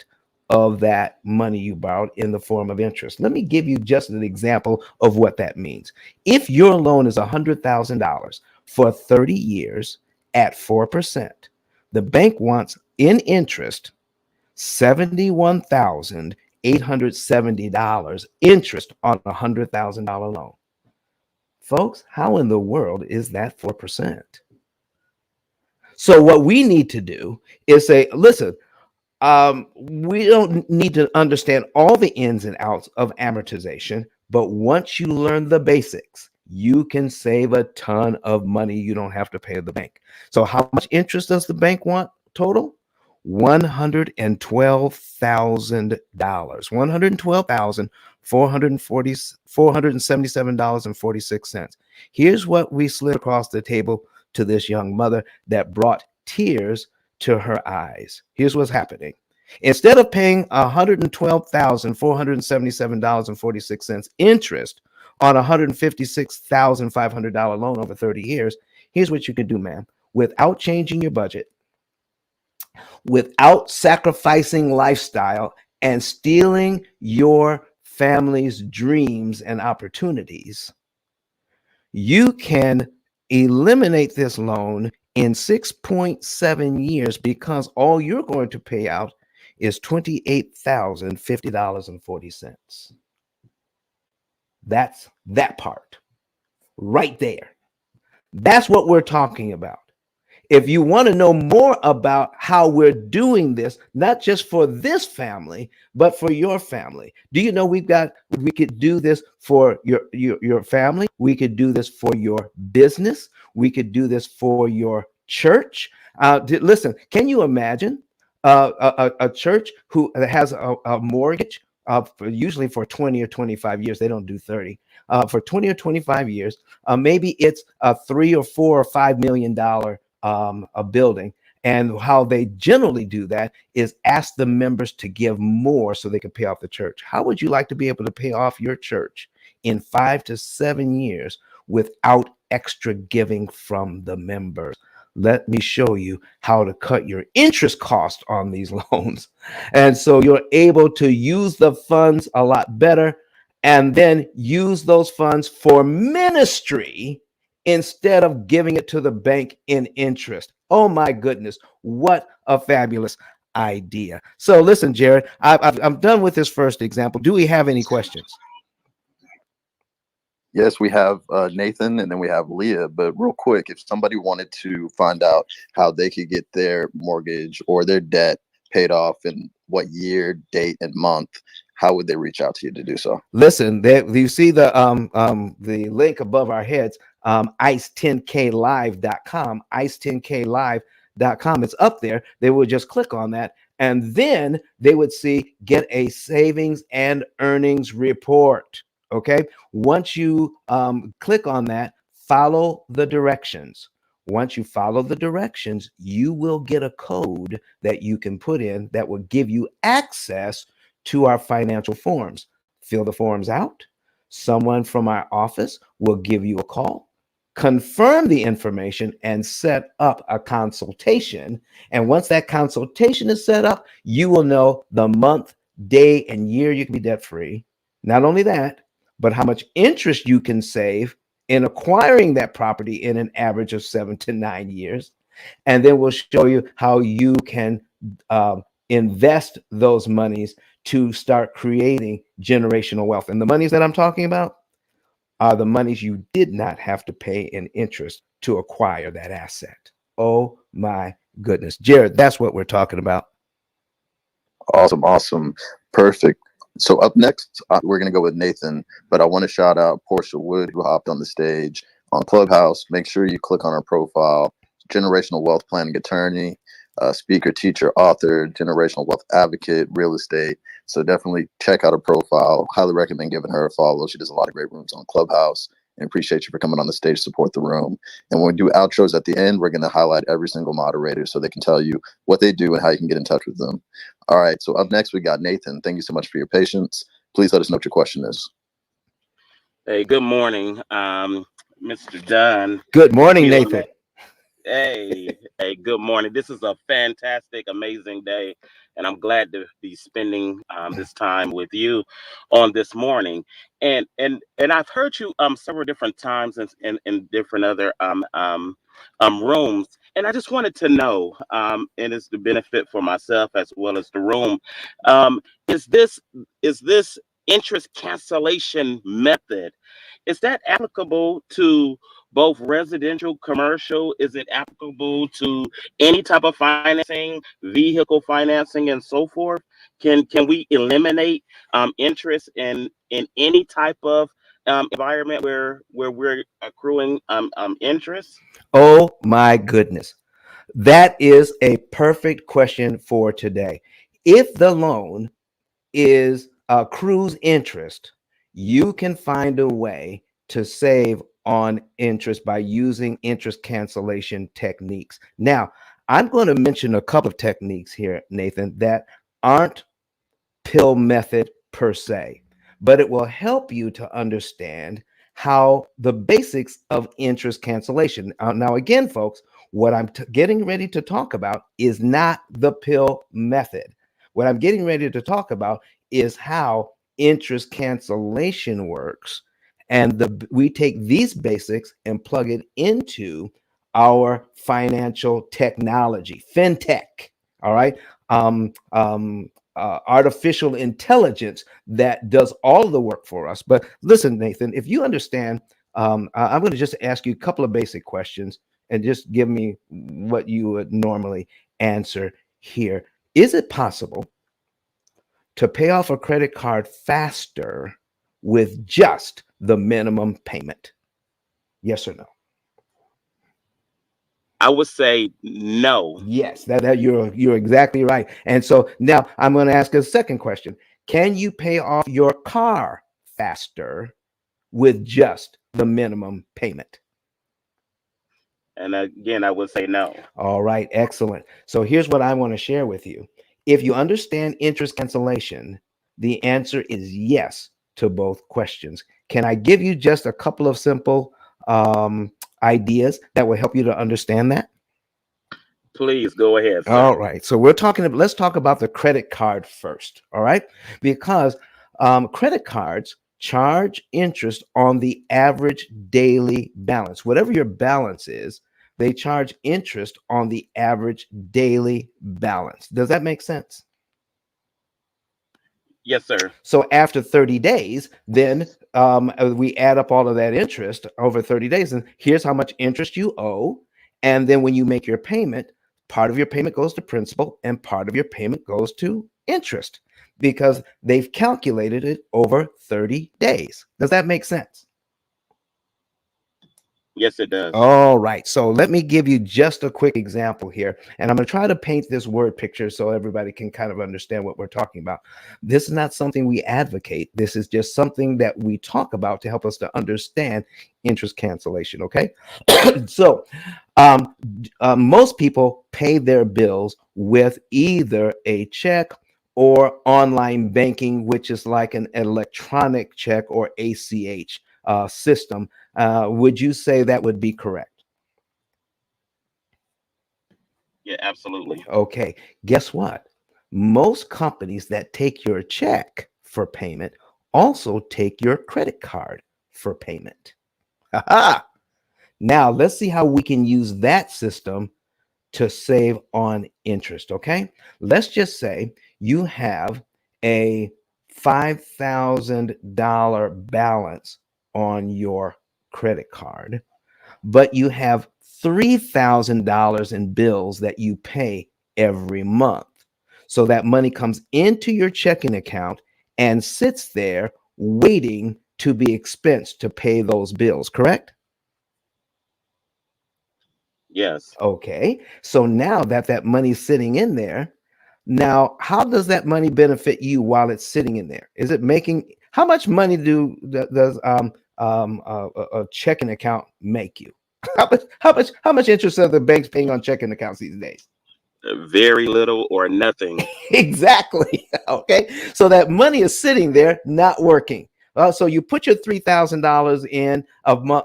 of that money you borrowed in the form of interest. Let me give you just an example of what that means. If your loan is $100,000 for 30 years at 4%, the bank wants in interest $71,870 interest on a $100,000 loan. Folks, how in the world is that 4%? So what we need to do is say, listen, we don't need to understand all the ins and outs of amortization, but once you learn the basics, you can save a ton of money. You don't have to pay the bank. So how much interest does the bank want total? $112,000, $477.46. Here's what we slid across the table to this young mother that brought tears to her eyes. Here's what's happening. Instead of paying $112,477.46 interest on a $156,500 loan over 30 years, here's what you can do, ma'am. Without changing your budget, without sacrificing lifestyle and stealing your family's dreams and opportunities, you can eliminate this loan in 6.7 years because all you're going to pay out is $28,050.40. That's that part right there. That's what we're talking about. If you want to know more about how we're doing this, not just for this family, but for your family, do you know we could do this for your family. We could do this for your business. We could do this for your church. Listen, can you imagine a church who has a mortgage usually for 20 or 25 years? They don't do 30. For 20 or 25 years, maybe it's a $3 or $4 or $5 million a building. And how they generally do that is ask the members to give more so they can pay off the church. How would you like to be able to pay off your church in 5 to 7 years without extra giving from the members? Let me show you how to cut your interest cost on these loans. And so you're able to use the funds a lot better and then use those funds for ministry instead of giving it to the bank in interest. Oh my goodness, what a fabulous idea. So listen, Jared, I'm done with this first example. Do we have any questions? Yes, we have Nathan, and then we have Leah. But real quick, if somebody wanted to find out how they could get their mortgage or their debt paid off in what year, date, and month, how would they reach out to you to do so? Listen, there you see the link above our heads, ice10klive.com, ice10klive.com. It's up there. They would just click on that, and then they would see get a savings and earnings report. Okay. Once you click on that, follow the directions. Once you follow the directions, you will get a code that you can put in that will give you access to our financial forms. Fill the forms out. Someone from our office will give you a call, confirm the information, and set up a consultation. And once that consultation is set up, you will know the month, day, and year you can be debt free. Not only that, but how much interest you can save in acquiring that property in an average of 7 to 9 years. And then we'll show you how you can invest those monies to start creating generational wealth. And the monies that I'm talking about are the monies you did not have to pay in interest to acquire that asset. Oh my goodness. Jared, that's what we're talking about. Awesome, awesome, perfect. So up next, we're gonna go with Nathan, but I want to shout out Portia Wood, who hopped on the stage on Clubhouse. Make sure you click on her profile. Generational wealth planning attorney, speaker, teacher, author, generational wealth advocate, real estate. So definitely check out her profile. Highly recommend giving her a follow. She does a lot of great rooms on Clubhouse. And appreciate you for coming on the stage to support the room. And when we do outros at the end, we're going to highlight every single moderator so they can tell you what they do and how you can get in touch with them. All right. So up next, we got Nathan. Thank you so much for your patience. Please let us know what your question is. Hey, good morning, Mr. Dunn. Good morning, Nathan. Hey, good morning. This is a fantastic, amazing day, and I'm glad to be spending this time with you on this morning. And I've heard you several different times in different other rooms, and I just wanted to know, and it's the benefit for myself as well as the room, is this interest cancellation method, is that applicable to both residential, commercial? Is it applicable to any type of financing, vehicle financing, and so forth? Can we eliminate interest in any type of environment where we're accruing interest? Oh my goodness. That is a perfect question for today. If the loan is accrues interest, you can find a way to save on interest by using interest cancellation techniques. Now, I'm going to mention a couple of techniques here, Nathan, that aren't P.I.L.L method per se, but it will help you to understand how the basics of interest cancellation. Now, again, folks, what I'm getting ready to talk about is not the P.I.L.L method. What I'm getting ready to talk about is how interest cancellation works. And we take these basics and plug it into our financial technology, fintech. All right. Artificial intelligence that does all the work for us. But listen, Nathan, if you understand, I'm going to just ask you a couple of basic questions and just give me what you would normally answer here. Is it possible to pay off a credit card faster with just the minimum payment? Yes or no? I would say no. Yes, that you're exactly right. And so now I'm going to ask a second question. Can you pay off your car faster with just the minimum payment? And again, I would say no. All right, excellent. So here's what I want to share with you. If you understand interest cancellation, the answer is yes to both questions. Can I give you just a couple of simple ideas that will help you to understand that? Please go ahead, sir. All right. So let's talk about the credit card first. All right. Because credit cards charge interest on the average daily balance. Whatever your balance is, they charge interest on the average daily balance. Does that make sense? Yes, sir. So after 30 days, then we add up all of that interest over 30 days, and here's how much interest you owe. And then when you make your payment, part of your payment goes to principal and part of your payment goes to interest because they've calculated it over 30 days. Does that make sense? Yes, it does. All right. So let me give you just a quick example here. And I'm going to try to paint this word picture so everybody can kind of understand what we're talking about. This is not something we advocate. This is just something that we talk about to help us to understand interest cancellation. Okay. So most people pay their bills with either a check or online banking, which is like an electronic check or ACH system. Would you say that would be correct? Yeah, absolutely. Okay. Guess what? Most companies that take your check for payment also take your credit card for payment. Aha! Now let's see how we can use that system to save on interest. Okay. Let's just say you have a $5,000 balance on your credit card, but you have $3,000 in bills that you pay every month. So that money comes into your checking account and sits there waiting to be expensed to pay those bills, correct? Yes. Okay. So now that that money's sitting in there, now how does that money benefit you while it's sitting in there? Is it making how much money does a checking account make you? How much interest are the banks paying on checking accounts these days? Very little or nothing. Exactly. Okay. So that money is sitting there not working. So you put your $3,000 in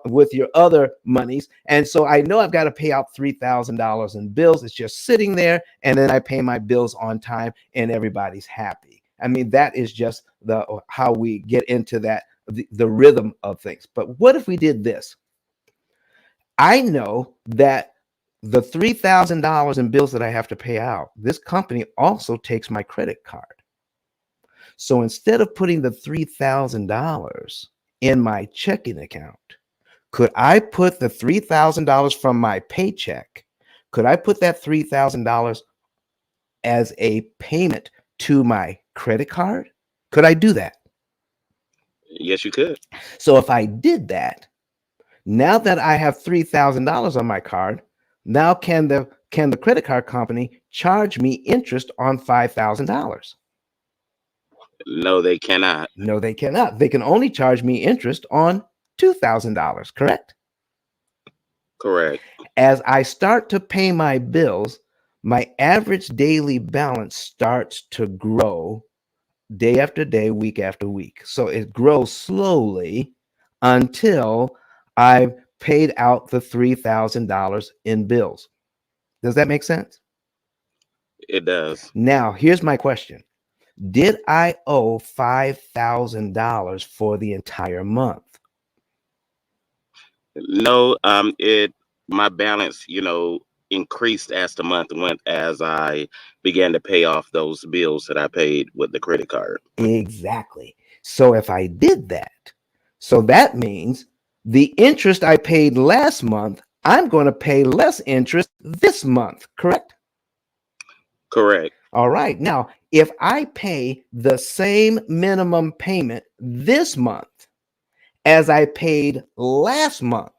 with your other monies. And so I know I've got to pay out $3,000 in bills. It's just sitting there. And then I pay my bills on time and everybody's happy. I mean, that is just how we get into that, the rhythm of things. But what if we did this? I know that the $3,000 in bills that I have to pay out, this company also takes my credit card. So instead of putting the $3,000 in my checking account, could I put the $3,000 from my paycheck? Could I put that $3,000 as a payment to my credit card? Could I do that? Yes, you could. So if I did that, now that I have $3,000 on my card, now can the credit card company charge me interest on $5,000? No, they cannot. No, they cannot. They can only charge me interest on $2,000, correct? Correct. As I start to pay my bills, my average daily balance starts to grow day after day, week after week. So it grows slowly until I've paid out the $3,000 in bills. Does that make sense? It does. Now, here's my question. Did I owe $5,000 for the entire month? No, my balance, increased as the month went as I began to pay off those bills that I paid with the credit card. Exactly. So if I did that, so that means the interest I paid last month, I'm going to pay less interest this month, correct? Correct. All right. Now, if I pay the same minimum payment this month as I paid last month,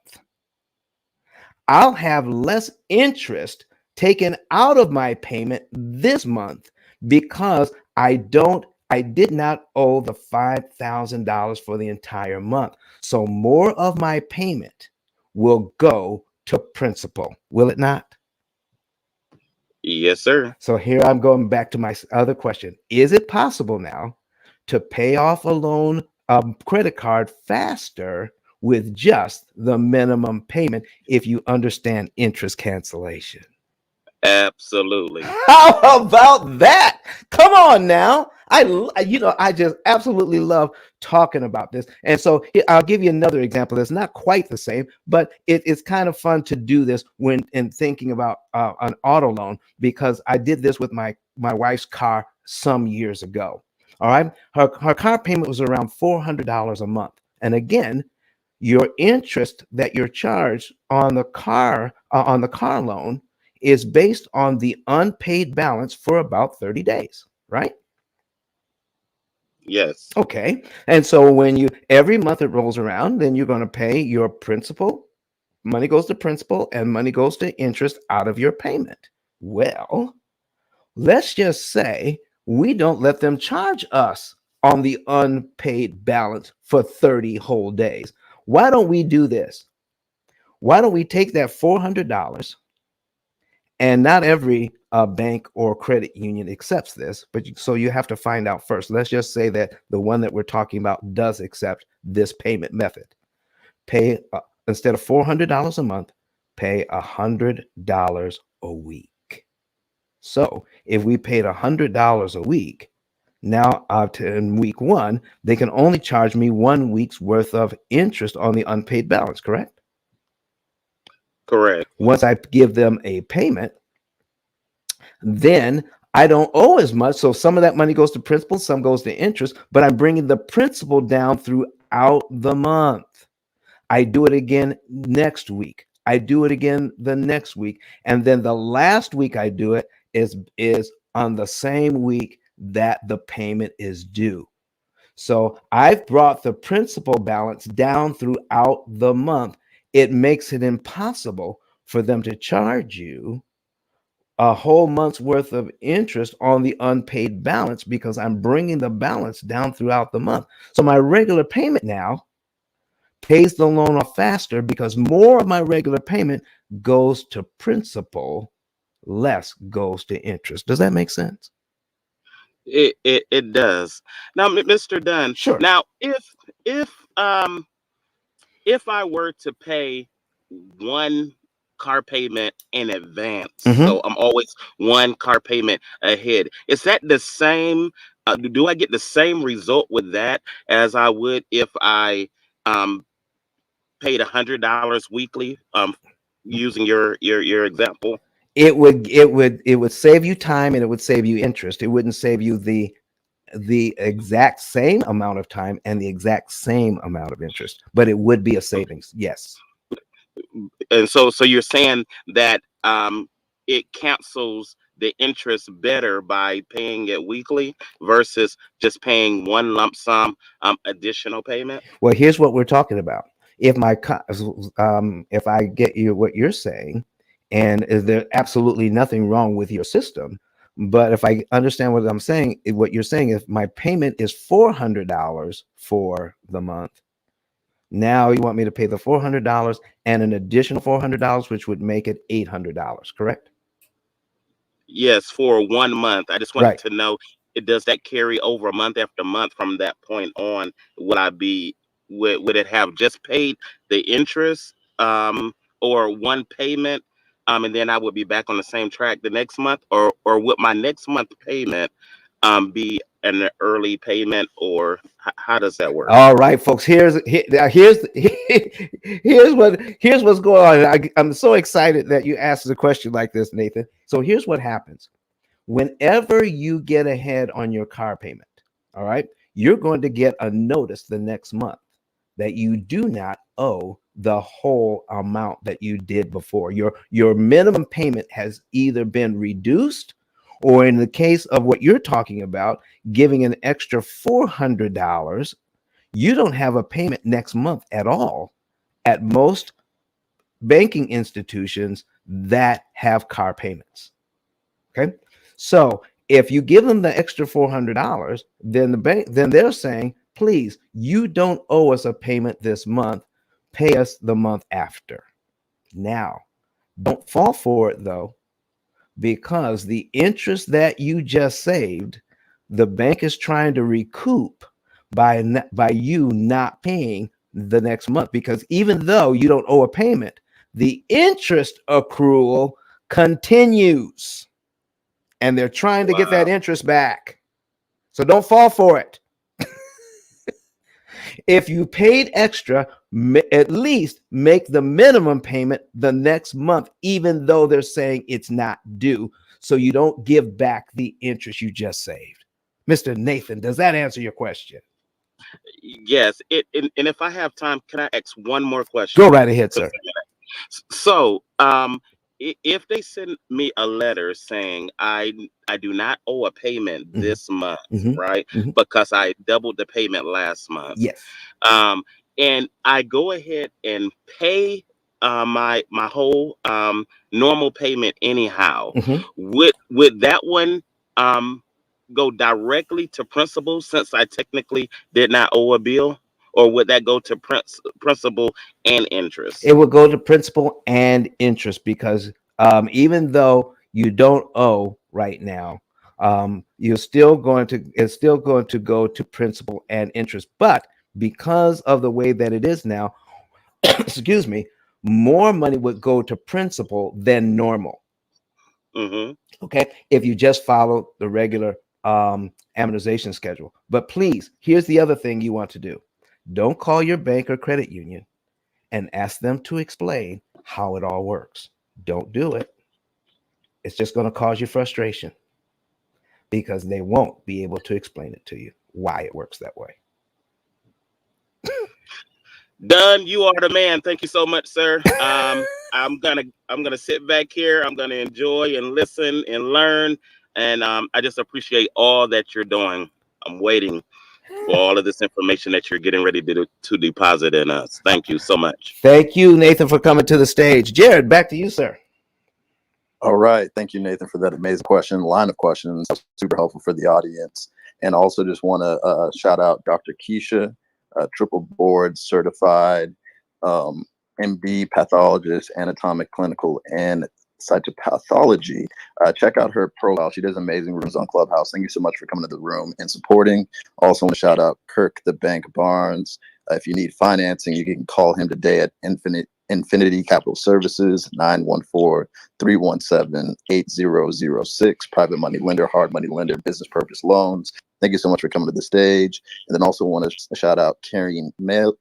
I'll have less interest taken out of my payment this month because I did not owe the $5,000 for the entire month. So more of my payment will go to principal, will it not? Yes, sir. So here I'm going back to my other question. Is it possible now to pay off a loan, credit card faster with just the minimum payment if you understand interest cancellation? Absolutely. How about that? Come on now. I just absolutely love talking about this. And so I'll give you another example that's not quite the same, but it's kind of fun to do this when in thinking about an auto loan, because I did this with my wife's car some years ago. All right. Her car payment was around $400 a month. And again, your interest that you're charged on the car loan is based on the unpaid balance for about 30 days, right? Yes. Okay. And so when every month it rolls around, then you're going to pay your principal. Money goes to principal and money goes to interest out of your payment. Well, let's just say we don't let them charge us on the unpaid balance for 30 whole days. Why don't we do this? Why don't we take that $400, and not every bank or credit union accepts this, so you have to find out first. Let's just say that the one that we're talking about does accept this payment method. Pay instead of $400 a month, pay $100 a week. So if we paid $100 a week, now in week one, they can only charge me 1 week's worth of interest on the unpaid balance, correct? Correct. Once I give them a payment, then I don't owe as much. So some of that money goes to principal, some goes to interest, but I'm bringing the principal down throughout the month. I do it again next week. I do it again the next week. And then the last week I do it is on the same week that the payment is due. So I've brought the principal balance down throughout the month. It makes it impossible for them to charge you a whole month's worth of interest on the unpaid balance, because I'm bringing the balance down throughout the month. So my regular payment now pays the loan off faster, because more of my regular payment goes to principal, less goes to interest. Does that make sense? It does. Now, Mr. Dunn. Sure. Now, if I were to pay one car payment in advance, so I'm always one car payment ahead, is that the same? Do I get the same result with that as I would if I paid $100 weekly? Using your example. It would save you time, and it would save you interest. It wouldn't save you the exact same amount of time and the exact same amount of interest, but it would be a savings. Yes. And so you're saying that it cancels the interest better by paying it weekly versus just paying one lump sum additional payment? Well, here's what we're talking about. If I get you what you're saying, and is there absolutely nothing wrong with your system, but if I understand what I'm saying, what you're saying, if my payment is $400 for the month, now you want me to pay the $400 and an additional $400, which would make it $800, correct? Yes, for 1 month. I just wanted Right. to know, does that carry over month after month from that point on? Would it have just paid the interest or one payment, and then I would be back on the same track the next month, or would my next month payment be an early payment, or how does that work? All right, folks. Here's what's going on. I'm so excited that you asked a question like this, Nathan. So here's what happens. Whenever you get ahead on your car payment, all right, you're going to get a notice the next month that you do not owe the whole amount that you did before. Your minimum payment has either been reduced, or in the case of what you're talking about, giving an extra $400, you don't have a payment next month at all at most banking institutions that have car payments. Okay. So if you give them the extra $400, then they're saying, please, you don't owe us a payment this month. Pay us the month after. Now, don't fall for it though, because the interest that you just saved, the bank is trying to recoup by you not paying the next month, because even though you don't owe a payment, the interest accrual continues, and they're trying to get that interest back. So don't fall for it. If you paid extra, at least make the minimum payment the next month, even though they're saying it's not due, so you don't give back the interest you just saved. Mr. Nathan, does that answer your question? Yes. And if I have time, can I ask one more question? Go right ahead, sir. So, if they send me a letter saying I do not owe a payment this month, right? Because I doubled the payment last month. Yes. And I go ahead and pay my whole normal payment anyhow. Would that one go directly to principal since I technically did not owe a bill, or would that go to principal and interest? It will go to principal and interest because even though you don't owe right now, it's still going to go to principal and interest. But because of the way that it is now, excuse me, more money would go to principal than normal. Okay, if you just follow the regular amortization schedule. But please, here's the other thing you want to do: don't call your bank or credit union and ask them to explain how it all works. Don't do it. It's just going to cause you frustration because they won't be able to explain it to you why it works that way. Don, you are the man. Thank you so much, sir. I'm gonna sit back here. I'm gonna enjoy and listen and learn, and I just appreciate all that you're doing. I'm waiting for all of this information that you're getting ready to deposit in us. Thank you so much. Thank you, Nathan, for coming to the stage. Jared, back to you, sir. All right. Thank you, Nathan, for that amazing line of questions. Super helpful for the audience. And also just want to shout out Dr. Keisha, triple board certified MD pathologist, anatomic clinical and cytopathology. Check out her profile. She does amazing rooms on Clubhouse. Thank you so much for coming to the room and supporting. Also want to shout out Kirk the Bank Barnes. If you need financing, you can call him today at Infinity Capital Services, 914-317-8006. Private money lender, hard money lender, business purpose loans. Thank you so much for coming to the stage. And then also want to shout out Carrie Mills.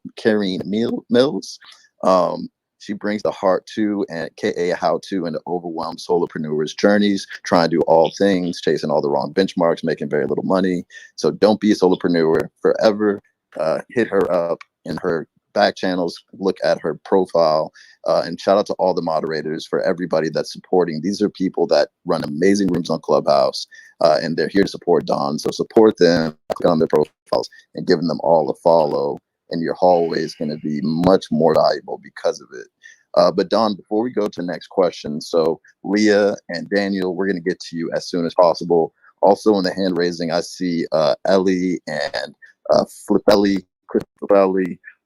She brings the heart to and KA how to and overwhelmed solopreneurs journeys, trying to do all things, chasing all the wrong benchmarks, making very little money. So don't be a solopreneur forever. Hit her up in her back channels, look at her profile, and shout out to all the moderators for everybody that's supporting. These are people that run amazing rooms on Clubhouse, and they're here to support Dawn. So support them, click on their profiles, and giving them all a follow. And your hallway is going to be much more valuable because of it. But Dawn, before we go to the next question, so Leah and Daniel, we're going to get to you as soon as possible. Also in the hand raising, I see Ellie and Christopelli.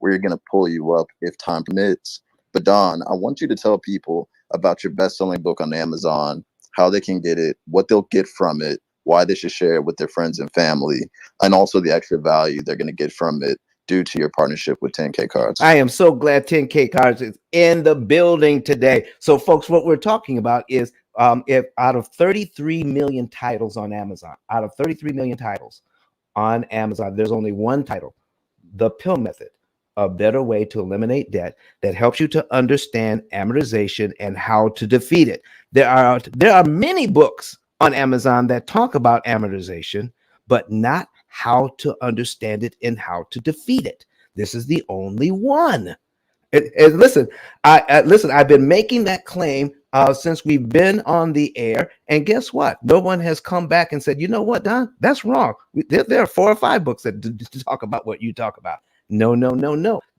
We're going to pull you up if time permits. But Dawn, I want you to tell people about your best-selling book on Amazon, how they can get it, what they'll get from it, why they should share it with their friends and family, and also the extra value they're going to get from it due to your partnership with 10K Cards. I am so glad 10K Cards is in the building today. So, folks, what we're talking about is if out of 33 million titles on Amazon, there's only one title, The P.I.L.L Method, a better way to eliminate debt, that helps you to understand amortization and how to defeat it. There are many books on Amazon that talk about amortization, but not how to understand it and how to defeat it. This is the only one. Listen, I've been making that claim since we've been on the air, and guess what? No one has come back and said, you know what, Don, that's wrong. There are 4 or 5 books that talk about what you talk about. No,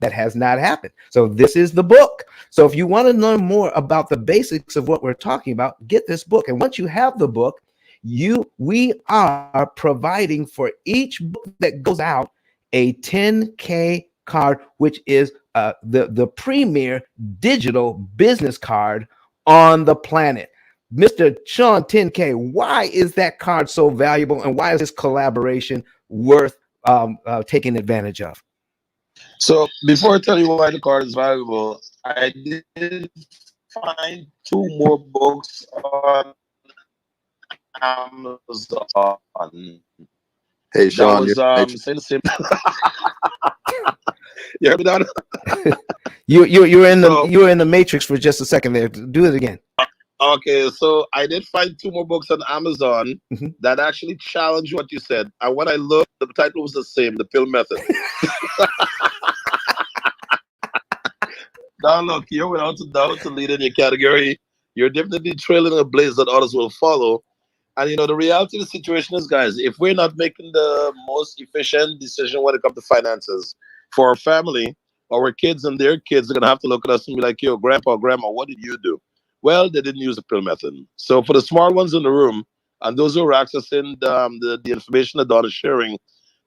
that has not happened. So this is the book. So if you want to know more about the basics of what we're talking about, get this book. And once you have the book, we are providing for each book that goes out a 10K card, which is the premier digital business card on the planet. Mr. Sean 10K, why is that card so valuable, and why is this collaboration worth taking advantage of? So before I tell you why the card is valuable, I did find 2 more books on Amazon. Hey, that Sean, was you're saying the same. You heard me, Don? So you were in the matrix for just a second there. Do it again. okay, so I did find two more books on Amazon Mhm. that actually challenge what you said. And when I looked, the title was the same, The Pill Method. Now look, you're without a doubt to lead in your category. You're definitely trailing a blaze that others will follow. And you know, the reality of the situation is, guys, if we're not making the most efficient decision when it comes to finances for our family, our kids and their kids are gonna have to look at us and be like, yo, grandpa, grandma, what did you do? Well, they didn't use the pill method. So for the smart ones in the room and those who are accessing the information that Don is sharing,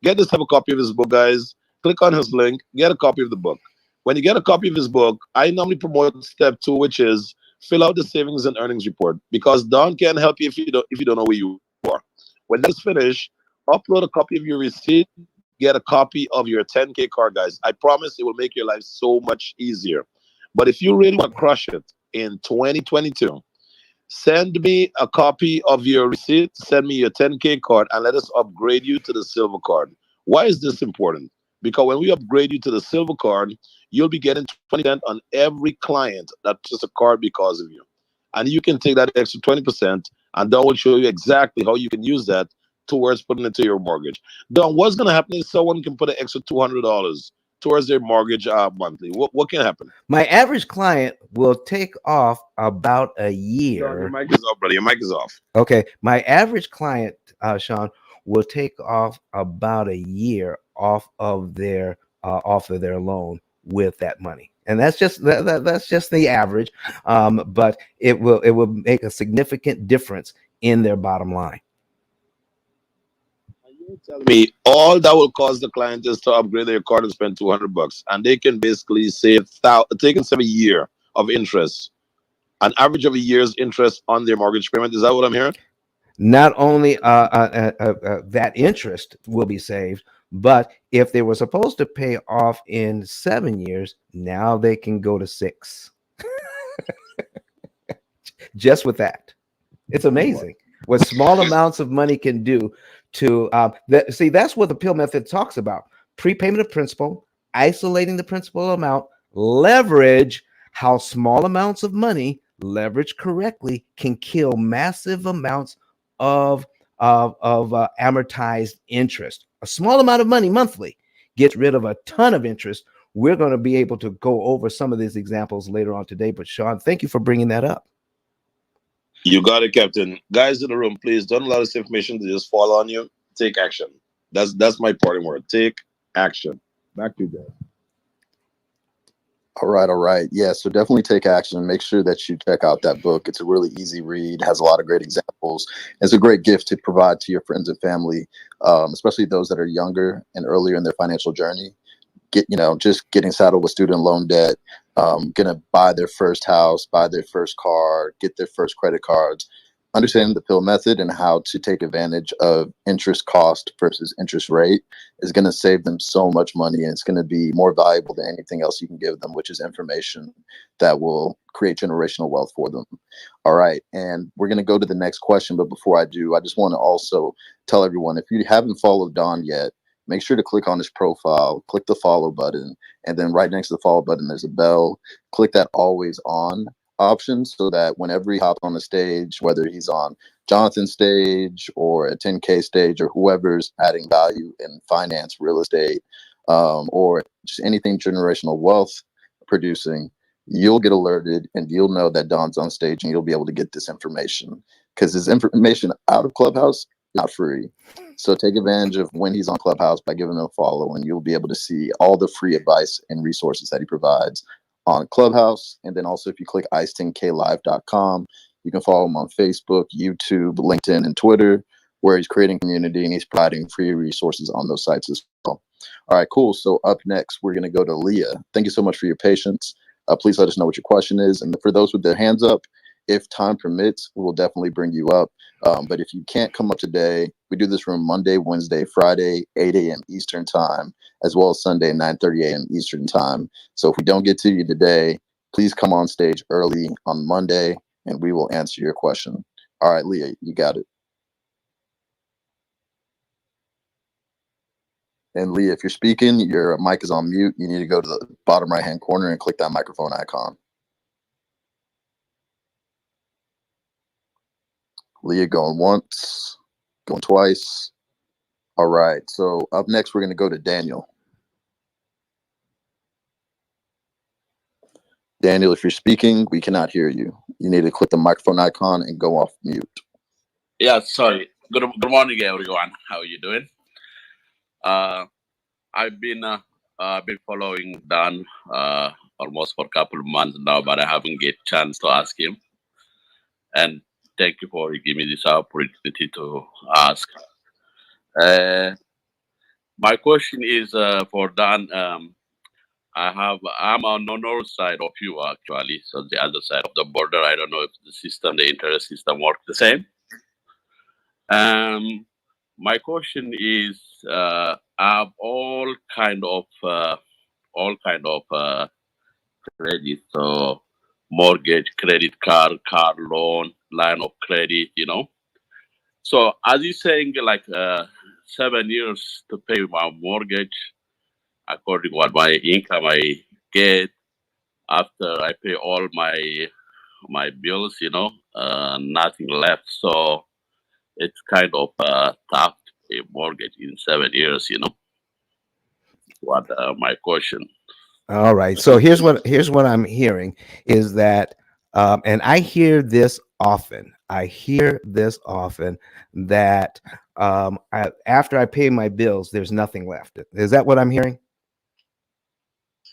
get this, have a copy of his book, guys. Click on his link, get a copy of the book. When you get a copy of his book, I normally promote step two, which is fill out the savings and earnings report, because Don can't help you if you don't know where you are. When that is finished, upload a copy of your receipt, get a copy of your 10K card, guys. I promise it will make your life so much easier. But if you really want to crush it in 2022, send me a copy of your receipt, send me your 10K card, and let us upgrade you to the silver card. Why is this important? Because when we upgrade you to the silver card, you'll be getting 20% on every client that purchases a card because of you. And you can take that extra 20%, and Don will show you exactly how you can use that towards putting into your mortgage. Don, what's going to happen if someone can put an extra $200 towards their mortgage monthly? What can happen? My average client will take off about a Don, your year. mic is off, brother. Your mic is off. Okay, my average client, Sean, will take off about a year off of their loan with that money, and that's just the average. But it will make a significant difference in their bottom line. And you're telling me all that will cost the client is to upgrade their card and spend $200, and they can basically save they can save a year of interest, an average of a year's interest on their mortgage payment. Is that what I'm hearing? Not only that interest will be saved, but if they were supposed to pay off in 7 years, now they can go to 6. Just with that, it's amazing what small amounts of money can do to see. That's what the pill method talks about: prepayment of principal, isolating the principal amount, leverage. How small amounts of money leveraged correctly can kill massive amounts of amortized interest. A small amount of money monthly gets rid of a ton of interest. We're going to be able to go over some of these examples later on today, but Sean, thank you for bringing that up. You got it, Captain. Guys in the room, please don't allow this information to just fall on you. Take action. That's my parting word. Take action. Back to you guys. All right, all right. Yeah, so definitely take action. Make sure that you check out that book. It's a really easy read, has a lot of great examples. It's a great gift to provide to your friends and family, especially those that are younger and earlier in their financial journey. Just getting saddled with student loan debt, gonna buy their first house, buy their first car, get their first credit cards. Understanding the pill method and how to take advantage of interest cost versus interest rate is going to save them so much money, and it's going to be more valuable than anything else you can give them, which is information that will create generational wealth for them. All right, and we're going to go to the next question, but before I do, I just want to also tell everyone, if you haven't followed Don yet, make sure to click on his profile, click the follow button, and then right next to the follow button, there's a bell. Click that always on option so that whenever he hops on the stage, whether he's on Jonathan's stage or a 10K stage or whoever's adding value in finance, real estate, or just anything generational wealth producing, you'll get alerted and you'll know that Don's on stage and you'll be able to get this information, because his information out of Clubhouse is not free. So take advantage of when he's on Clubhouse by giving him a follow, and you'll be able to see all the free advice and resources that he provides on Clubhouse. And then also, if you click ice10klive.com, you can follow him on Facebook, YouTube, LinkedIn, and Twitter, where he's creating community and he's providing free resources on those sites as well. All right, cool. So up next, we're going to go to Leah. Thank you so much for your patience. Please let us know what your question is. And for those with their hands up, if time permits, we will definitely bring you up. But if you can't come up today, we do this room Monday, Wednesday, Friday, 8 a.m. Eastern time, as well as Sunday, 9:30 a.m. Eastern time. So if we don't get to you today, please come on stage early on Monday and we will answer your question. All right, Leah, you got it. And Leah, if you're speaking, your mic is on mute. You need to go to the bottom right-hand corner and click that microphone icon. Leah going once, going twice. All right. So up next, we're going to go to Daniel. Daniel, if you're speaking, we cannot hear you. You need to click the microphone icon and go off mute. Yeah, sorry. Good morning, everyone. How are you doing? I've been following Dan almost for a couple of months now, but I haven't get chance to ask him. And thank you for giving me this opportunity to ask. My question is for Dan. I'm on the north side of you actually, so the other side of the border. I don't know if the interest system work the same. My question is, I have all kind of credit, so mortgage, credit card, car loan, line of credit, So as you saying, like 7 years to pay my mortgage, according to what my income I get after I pay all my bills, nothing left. So it's kind of tough to pay mortgage in 7 years, What my question. All right. So here's what I'm hearing is that, and I hear this often. That after I pay my bills, there's nothing left. Is that what I'm hearing?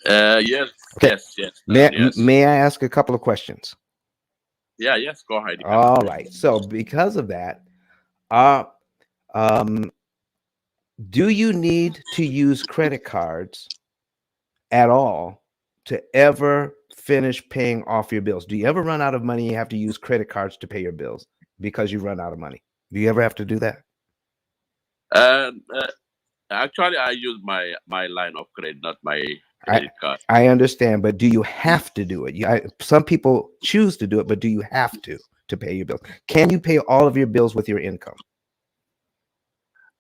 Yes. Okay. Yes. May I ask a couple of questions? Yeah. Yes. Go ahead. All right. So because of that, do you need to use credit cards at all to ever finish paying off your bills? Do you ever run out of money? You have to use credit cards to pay your bills because you run out of money. Do you ever have to do that? Actually, I use my line of credit, not my credit card. I understand, but do you have to do it? Some people choose to do it, but do you have to pay your bills? Can you pay all of your bills with your income?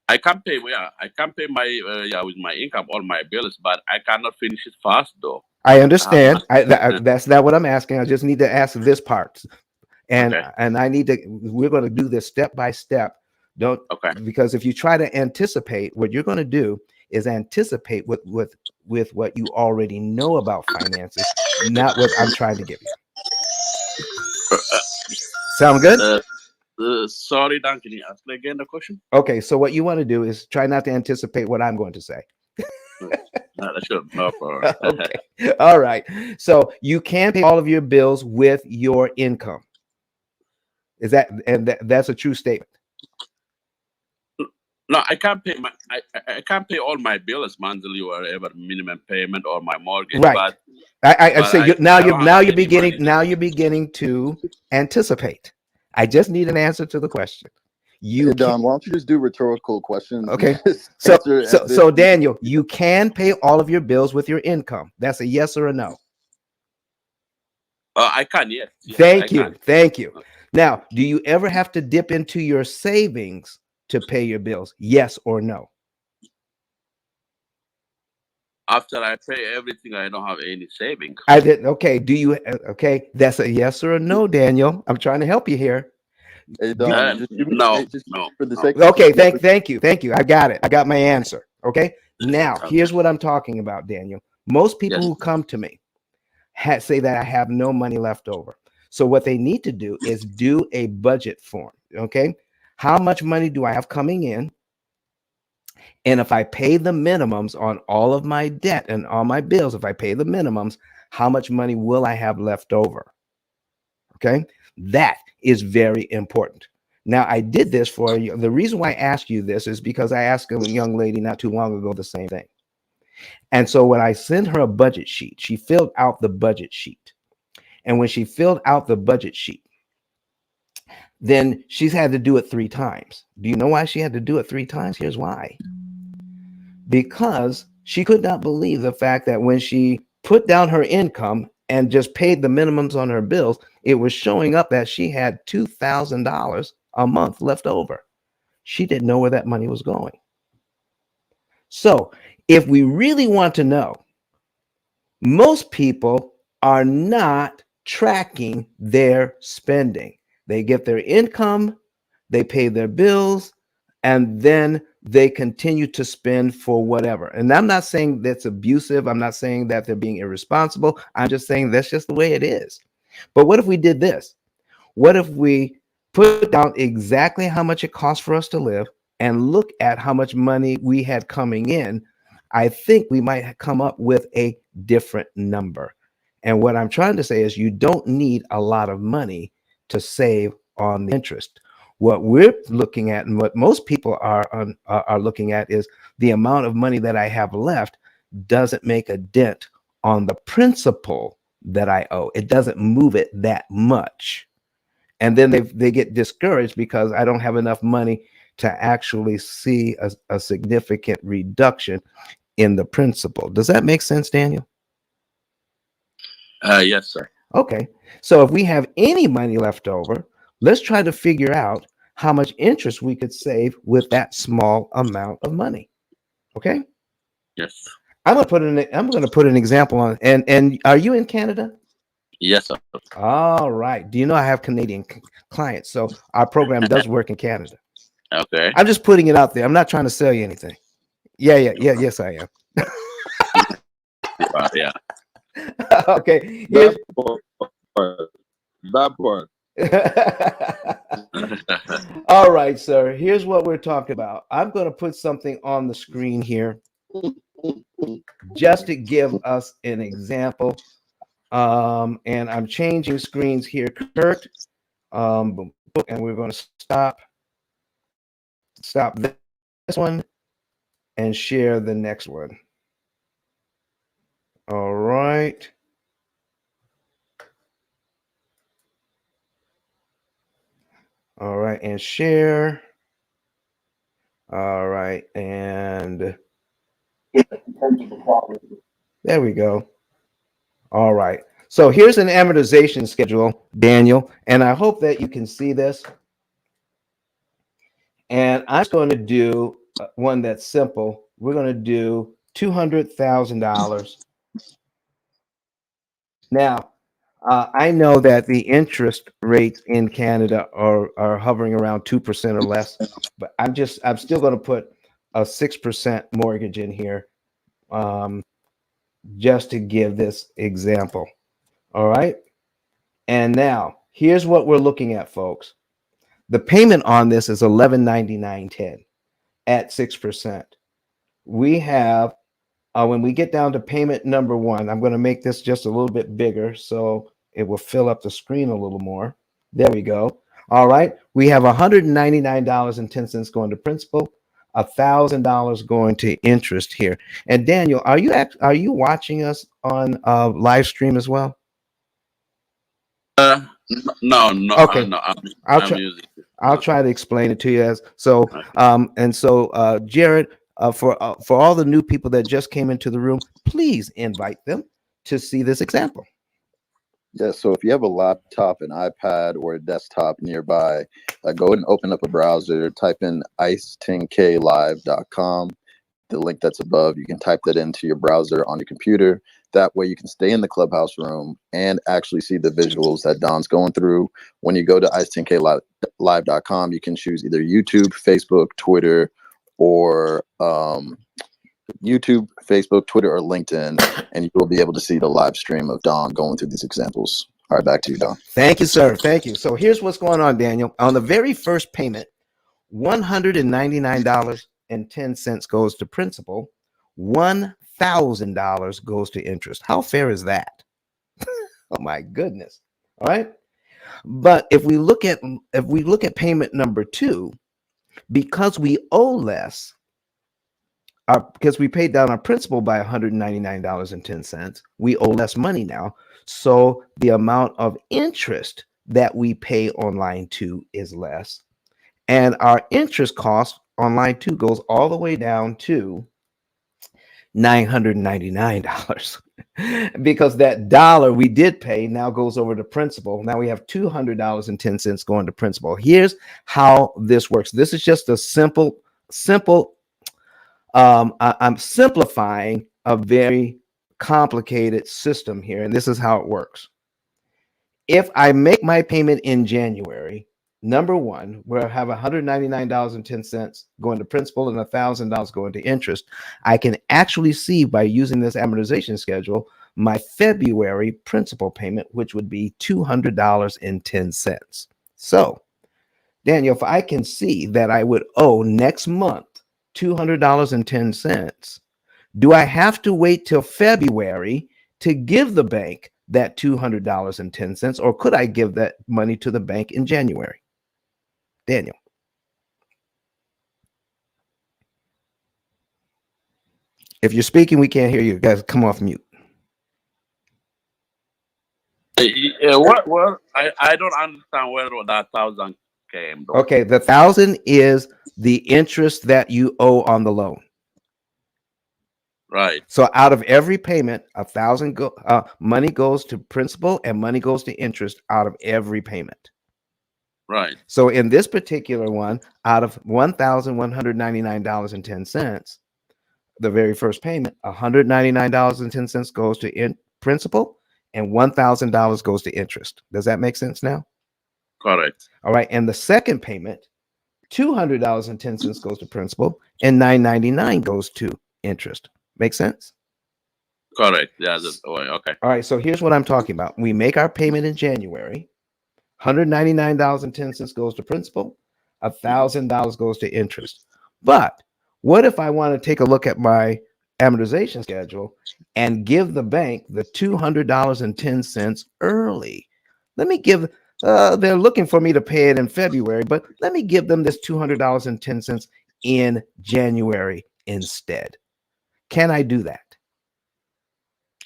I can pay. Yeah, I can pay my with my income all my bills, but I cannot finish it fast though. I understand. That's not what I'm asking. I just need to ask this part, and Okay. and I need to. We're going to do this step by step. Because if you try to anticipate, what you're going to do is anticipate with what you already know about finances, not what I'm trying to give you. Sound good? Sorry, Dan, can you ask me again the question? Okay, so what you want to do is try not to anticipate what I'm going to say. Sure, no problem. Okay, all right. So you can pay all of your bills with your income. Is that, and that's a true statement? No, I can't pay I can't pay all my bills monthly or whatever minimum payment or my mortgage. Right. But I say now you're beginning to anticipate. I just need an answer to the question. Hey, Don, why don't you just do rhetorical questions? Okay. So Daniel, you can pay all of your bills with your income. That's a yes or a no. I can, yes. Thank you. Now, do you ever have to dip into your savings to pay your bills? Yes or no? After I pay everything, I don't have any savings. I didn't. Okay. Do you? Okay. That's a yes or a no, Daniel. I'm trying to help you here. Hey, Don, no. For the sake. Okay. Thank you. I got it. I got my answer. Okay. Now, here's what I'm talking about, Daniel. Most people who come to me say that I have no money left over. So what they need to do is do a budget form. Okay. How much money do I have coming in? And if I pay the minimums on all of my debt and all my bills, if I pay the minimums, how much money will I have left over? Okay. That is very important. Now, I did this for you. The reason why I asked you this is because I asked a young lady not too long ago the same thing. And so when I sent her a budget sheet, she filled out the budget sheet. And when she filled out the budget sheet, then she's had to do it 3 times. Do you know why she had to do it 3 times? Here's why. Because she could not believe the fact that when she put down her income and just paid the minimums on her bills, it was showing up that she had $2,000 a month left over. She didn't know where that money was going. So if we really want to know, most people are not tracking their spending. They get their income, they pay their bills, and then they continue to spend for whatever. And I'm not saying that's abusive. I'm not saying that they're being irresponsible. I'm just saying that's just the way it is. But what if we did this? What if we put down exactly how much it costs for us to live and look at how much money we had coming in? I think we might come up with a different number. And what I'm trying to say is you don't need a lot of money to save on the interest. What we're looking at and what most people are looking at is the amount of money that I have left doesn't make a dent on the principal that I owe. It doesn't move it that much. And then they get discouraged because I don't have enough money to actually see a significant reduction in the principal. Does that make sense, Daniel? Yes, sir. Okay. So if we have any money left over, let's try to figure out how much interest we could save with that small amount of money. Okay. Yes. I'm gonna put an example on. And are you in Canada? Yes, sir. All right. Do you know I have Canadian clients? So our program does work in Canada. Okay. I'm just putting it out there. I'm not trying to sell you anything. Yeah. Yes, I am. Yeah. Okay. That part. All right, sir. Here's what we're talking about. I'm going to put something on the screen here just to give us an example. And I'm changing screens here, Kurt. And we're going to stop this one and share the next one. All right. All right, and share. All right, and there we go. All right. So here's an amortization schedule, Daniel, and I hope that you can see this. And I'm going to do one that's simple. We're going to do $200,000. Now, I know that the interest rates in Canada are hovering around 2% or less, but I'm still going to put a 6% mortgage in here, just to give this example. All right. And now here's what we're looking at, folks. The payment on this is $11.99.10 at 6%. We have, when we get down to payment number one, I'm going to make this just a little bit bigger so it will fill up the screen a little more. There we go. All right. We have $199.10 going to principal, $1,000 going to interest here. And Daniel, are you watching us on live stream as well? No. Okay. No, I'm using it. I'll try to explain it to you as so. Jared, for all the new people that just came into the room, please invite them to see this example. Yeah, so if you have a laptop, an iPad, or a desktop nearby, go ahead and open up a browser, type in ice10klive.com. The link that's above, you can type that into your browser on your computer. That way you can stay in the clubhouse room and actually see the visuals that Don's going through. When you go to ice10klive.com, you can choose either YouTube, Facebook, Twitter, or YouTube, Facebook, Twitter, or LinkedIn, and you will be able to see the live stream of Don going through these examples. All right, back to you, Don. Thank you, sir. Thank you. So here's what's going on, Daniel. On the very first payment, $199.10 goes to principal, $1,000 goes to interest. How fair is that? Oh my goodness. All right. But if we look at payment number two, because we owe less, because we paid down our principal by $199.10, we owe less money now. So the amount of interest that we pay on line two is less. And our interest cost on line two goes all the way down to $999 because that dollar we did pay now goes over to principal. Now we have $200.10 going to principal. Here's how this works. This is just a simple I'm simplifying a very complicated system here, and this is how it works. If I make my payment in January, number one, where I have $199.10 going to principal and $1,000 going to interest, I can actually see by using this amortization schedule my February principal payment, which would be $200.10. So, Daniel, if I can see that I would owe next month $200.10, do I have to wait till February to give the bank that $200.10, or could I give that money to the bank in January? Daniel. If you're speaking, we can't hear you. Guys, come off mute. What? I don't understand where that thousand came, though. Okay, the 1,000 is the interest that you owe on the loan. Right. So out of every payment, 1,000 money goes to principal and money goes to interest out of every payment. Right. So in this particular one, out of $1,199.10, the very first payment, $199.10 goes to principal and $1,000 goes to interest. Does that make sense now? Correct. All right. And the second payment, $200.10 goes to principal and $999 goes to interest. Make sense? Correct. Yeah. Okay. All right. So here's what I'm talking about. We make our payment in January. $199.10 goes to principal. $1,000 goes to interest. But what if I want to take a look at my amortization schedule and give the bank the $200.10 early? Let me give. They're looking for me to pay it in February, but let me give them this $200.10 in January instead. Can I do that?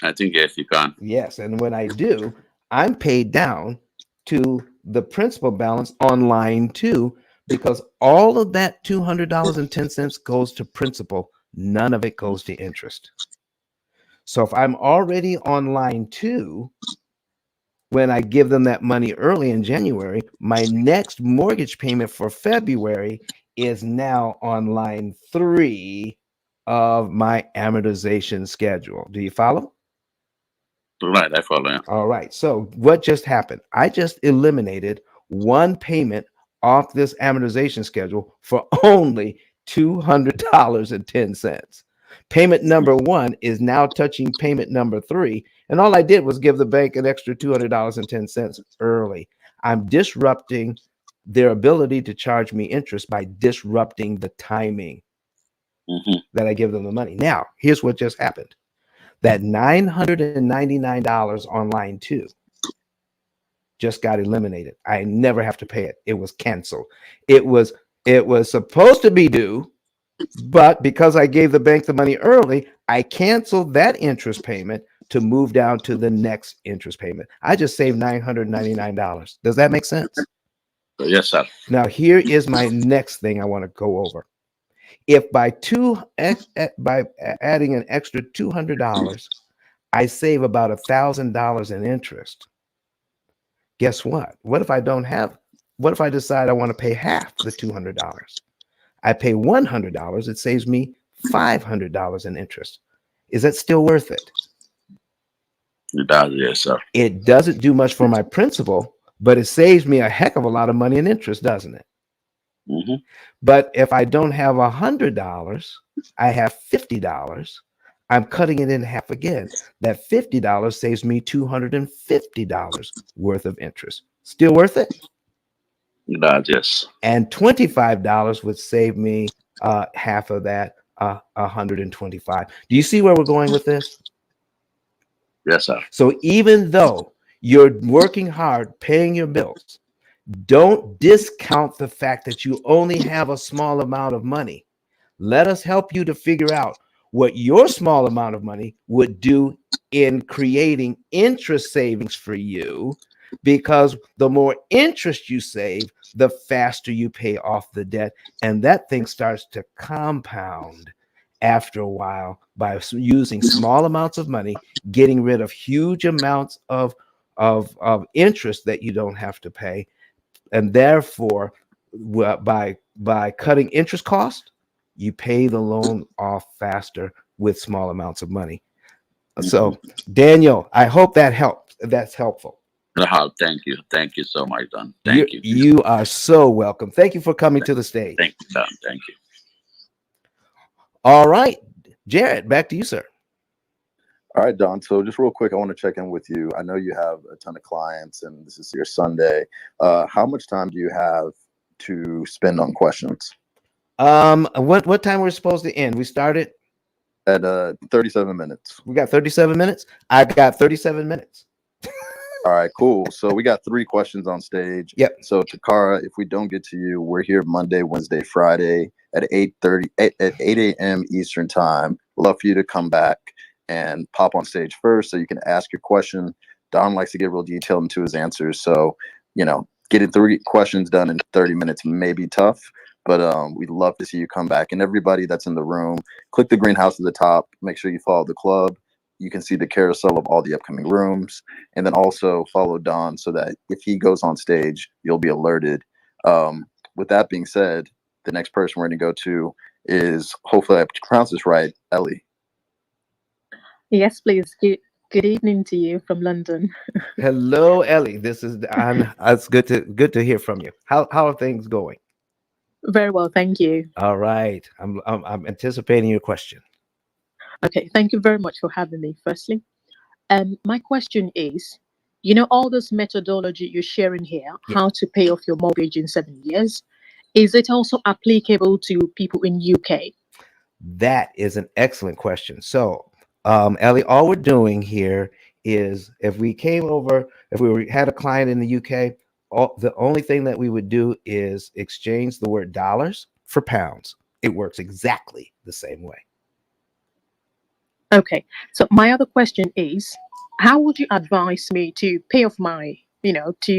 I think yes, you can. Yes, and when I do, I'm paid down to the principal balance on line 2 because all of that $200.10 goes to principal. None of it goes to interest. So if I'm already on line 2, when I give them that money early in January, my next mortgage payment for February is now on line 3 of my amortization schedule. Do you follow? Right, I follow. Yeah. All right. So what just happened? I just eliminated one payment off this amortization schedule for only $200.10. Payment number 1 is now touching payment number 3. And all I did was give the bank an extra $200.10 early. I'm disrupting their ability to charge me interest by disrupting the timing that I give them the money. Now, here's what just happened. That $999 on line 2 just got eliminated. I never have to pay it. It was canceled. It was supposed to be due, but because I gave the bank the money early, I canceled that interest payment to move down to the next interest payment. I just saved $999. Does that make sense? Yes, sir. Now, here is my next thing I want to go over. If by adding an extra $200, I save about $1,000 in interest, guess what? What if I decide I want to pay half the $200? I pay $100, it saves me $500 in interest. Is that still worth it? It does, yes, sir. It doesn't do much for my principal, but it saves me a heck of a lot of money in interest, doesn't it? But if I don't have $100, I have $50. I'm cutting it in half again. That $50 saves me $250 worth of interest. Still worth it? It does, yes. And $25 would save me half of that, $125. Do you see where we're going with this? Yes, sir. So even though you're working hard, paying your bills, don't discount the fact that you only have a small amount of money. Let us help you to figure out what your small amount of money would do in creating interest savings for you, because the more interest you save, the faster you pay off the debt. And that thing starts to compound after a while by using small amounts of money, getting rid of huge amounts of interest that you don't have to pay. And therefore, by cutting interest cost, you pay the loan off faster with small amounts of money. So, Daniel, I hope that helps. That's helpful. Thank you so much, Don. You Thank you. you are so welcome. Thank you for coming to the stage. Thank you, Don. Thank you. All right, Jared, back to you, sir. All right, Don. So just real quick, I want to check in with you. I know you have a ton of clients and this is your Sunday. How much time do you have to spend on questions? What time we're supposed to end? We started At 37 minutes. We got 37 minutes. I got 37 minutes. All right, cool. So we got 3 questions on stage. Yep. So Takara, if we don't get to you, we're here Monday, Wednesday, Friday at 8:30 at 8 a.m. Eastern time. Love for you to come back and pop on stage first so you can ask your question. Don likes to get real detailed into his answers. So, getting 3 questions done in 30 minutes may be tough, but we'd love to see you come back. And everybody that's in the room, click the greenhouse at the top. Make sure you follow the club. You can see the carousel of all the upcoming rooms, and then also follow Don so that if he goes on stage, you'll be alerted. With that being said, the next person we're going to go to is, hopefully I pronounce this right, Ellie. Yes, please. Good evening to you from London. Hello, Ellie. It's good to hear from you. How are things going? Very well, thank you. All right. I'm anticipating your question. Okay, thank you very much for having me, firstly. My question is, all this methodology you're sharing here, Yeah. how to pay off your mortgage in 7 years, is it also applicable to people in UK? That is an excellent question. So, Ellie, all we're doing here is if we had a client in the UK, the only thing that we would do is exchange the word dollars for pounds. It works exactly the same way. Okay, so my other question is, how would you advise me to pay off to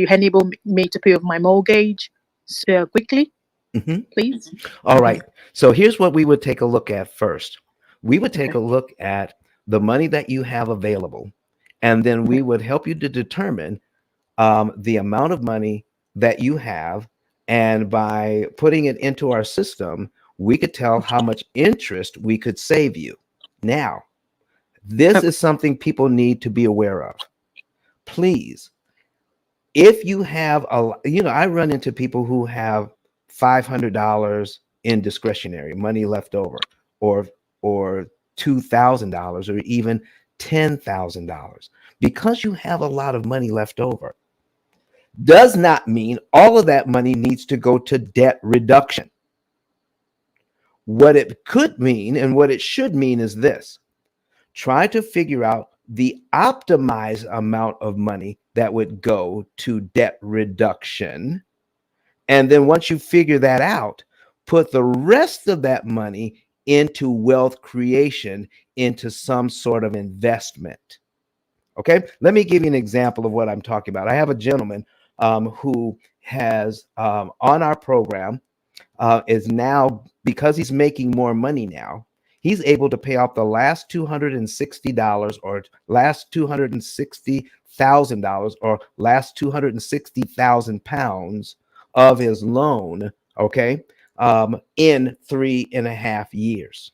enable me to pay off my mortgage quickly, Mhm. please? All right. So here's what we would take a look at first. We would take Okay. a look at the money that you have available, and then we would help you to determine the amount of money that you have. And by putting it into our system, we could tell how much interest we could save you. Now, this is something people need to be aware of. Please, if you have I run into people who have $500 in discretionary money left over, or $2,000, or even $10,000. Because you have a lot of money left over does not mean all of that money needs to go to debt reduction. What it could mean and what it should mean is this: try to figure out the optimized amount of money that would go to debt reduction. And then once you figure that out, put the rest of that money into wealth creation, into some sort of investment. Okay, let me give you an example of what I'm talking about. I have a gentleman who has on our program, is now, because he's making more money now, he's able to pay off the last $260 or last $260,000 or last 260,000 pounds of his loan, okay, in 3.5 years.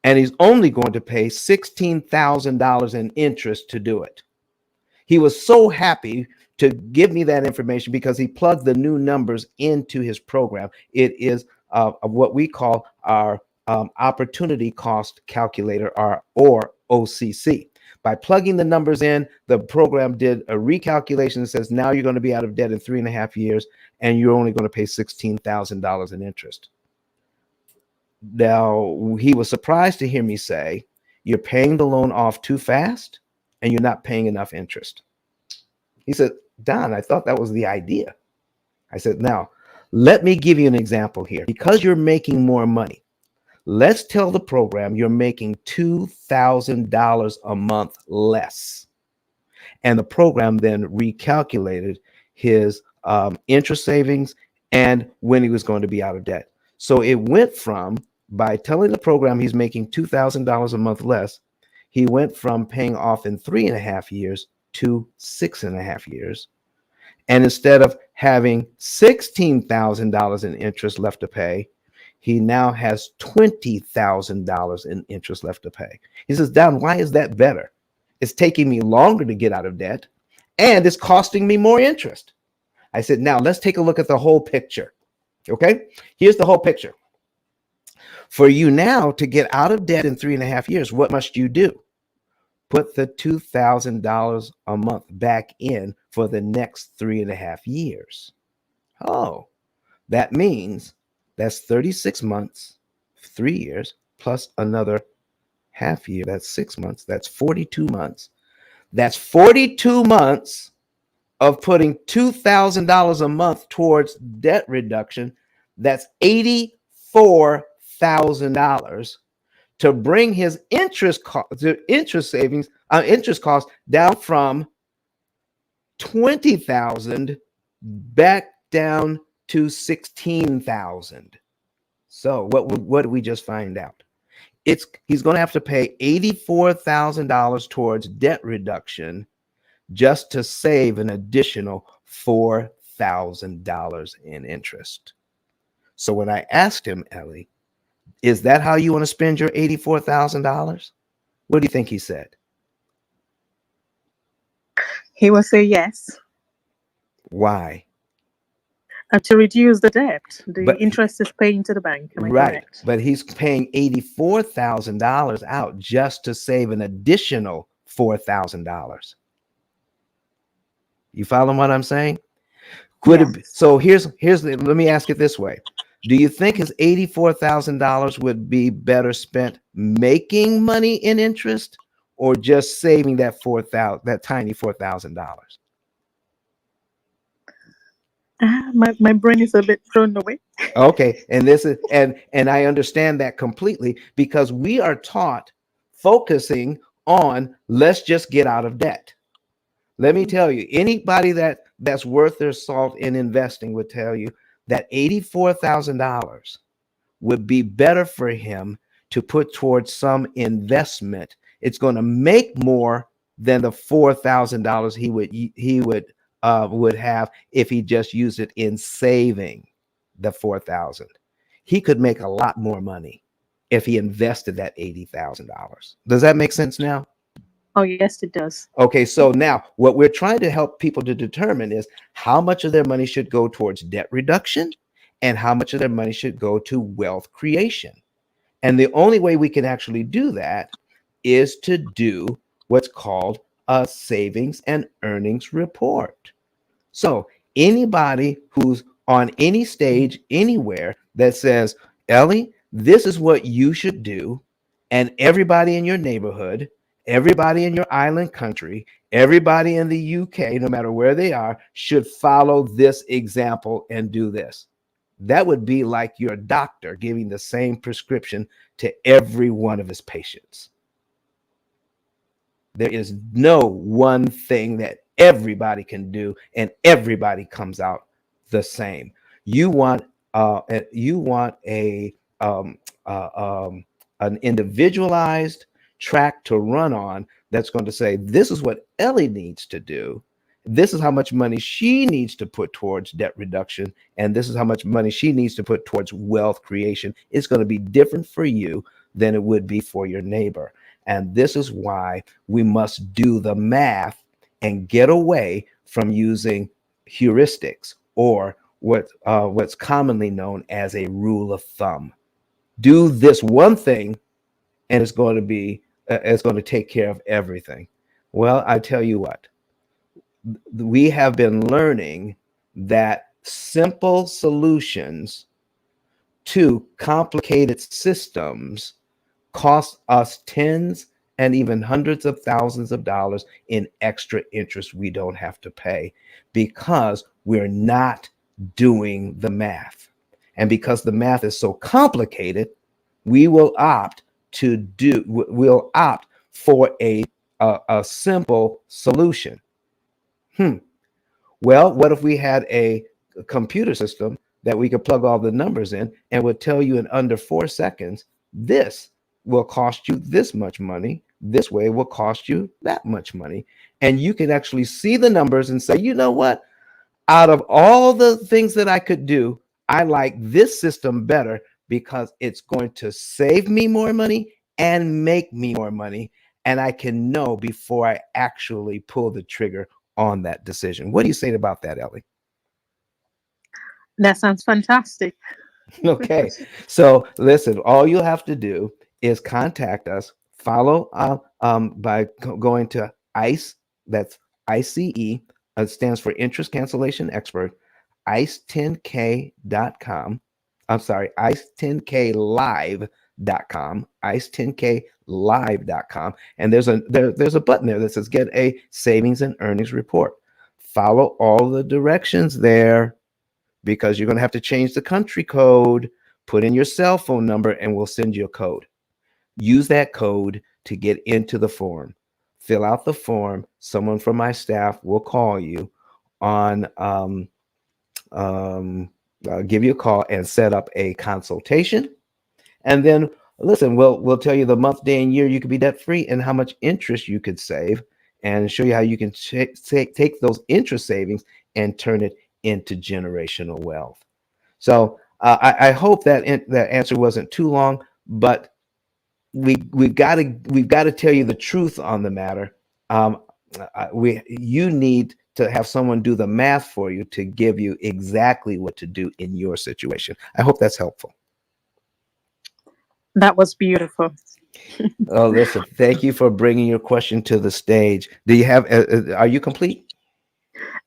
And he's only going to pay $16,000 in interest to do it. He was so happy to give me that information because he plugged the new numbers into his program. It is what we call our opportunity cost calculator, or OCC. By plugging the numbers in, the program did a recalculation and says, now you're going to be out of debt in 3.5 years, and you're only going to pay $16,000 in interest. Now, he was surprised to hear me say, you're paying the loan off too fast and you're not paying enough interest. He said, Don, I thought that was the idea. I said, now, let me give you an example here. Because you're making more money, let's tell the program you're making $2,000 a month less. And the program then recalculated his interest savings and when he was going to be out of debt. So it went from, by telling the program he's making $2,000 a month less, he went from paying off in 3.5 years to 6.5 years. And instead of having $16,000 in interest left to pay, he now has $20,000 in interest left to pay. He says, Don, why is that better? It's taking me longer to get out of debt, and it's costing me more interest. I said, now let's take a look at the whole picture. Okay, here's the whole picture. For you now to get out of debt in 3.5 years, what must you do? Put the $2,000 a month back in for the next 3.5 years. Oh, that means that's 36 months, 3 years, plus another half year. That's 6 months. That's 42 months. That's 42 months of putting $2,000 a month towards debt reduction. That's $84,000 to bring his interest cost down from 20,000 back down to 16,000. So what did we just find out? He's going to have to pay $84,000 towards debt reduction just to save an additional $4,000 in interest. So when I asked him, Ellie, is that how you want to spend your $84,000? What do you think he said? He will say yes. Why? To reduce the debt. The interest is paying to the bank. Am I correct? But he's paying $84,000 out just to save an additional $4,000. You follow what I'm saying? So let me ask it this way. Do you think his $84,000 would be better spent making money in interest or just saving that tiny $4,000? My brain is a bit thrown away. Okay, and this is and I understand that completely, because we are taught focusing on let's just get out of debt. Let me tell you, anybody that's worth their salt in investing would tell you that $84,000 would be better for him to put towards some investment. It's going to make more than the $4,000 he would have if he just used it in saving the $4,000. He could make a lot more money if he invested that $80,000. Does that make sense now? Oh, yes, it does. Okay, so now what we're trying to help people to determine is how much of their money should go towards debt reduction and how much of their money should go to wealth creation. And the only way we can actually do that is to do what's called a savings and earnings report. So anybody who's on any stage, anywhere, that says, Ellie, this is what you should do, and everybody in your neighborhood, everybody in your island country, everybody in the UK, no matter where they are, should follow this example and do this. That would be like your doctor giving the same prescription to every one of his patients. There is no one thing that everybody can do and everybody comes out the same. You want an individualized track to run on that's going to say, this is what Ellie needs to do. This is how much money she needs to put towards debt reduction. And this is how much money she needs to put towards wealth creation. It's going to be different for you than it would be for your neighbor. And this is why we must do the math and get away from using heuristics or what's commonly known as a rule of thumb. Do this one thing and it's going to take care of everything. Well, I tell you what, we have been learning that simple solutions to complicated systems cost us tens and even hundreds of thousands of dollars in extra interest we don't have to pay because we're not doing the math. And because the math is so complicated, we'll opt for a simple solution. Well, what if we had a computer system that we could plug all the numbers in and would tell you in under 4 seconds, this will cost you this much money, this way will cost you that much money. And you can actually see the numbers and say, you know what? Out of all the things that I could do, I like this system better because it's going to save me more money and make me more money. And I can know before I actually pull the trigger on that decision. What do you say about that, Ellie? That sounds fantastic. Okay. So listen, all you'll have to do is contact us, follow by going to ICE, that's ICE, it stands for Interest Cancellation Expert, ice10k.com. I'm sorry, ice10klive.com, ice10klive.com. And there's a button there that says get a savings and earnings report. Follow all the directions there, because you're going to have to change the country code, put in your cell phone number, and we'll send you a code. Use that code to get into the form. Fill out the form. Someone from my staff will call you on, give you a call and set up a consultation. And then listen, we'll tell you the month, day, and year you could be debt free and how much interest you could save, and show you how you can take those interest savings and turn it into generational wealth. So I hope that that answer wasn't too long, but we've got to tell you the truth on the matter. You need to have someone do the math for you to give you exactly what to do in your situation. I hope that's helpful. That was beautiful. Oh, listen, thank you for bringing your question to the stage. Do you have, are you complete?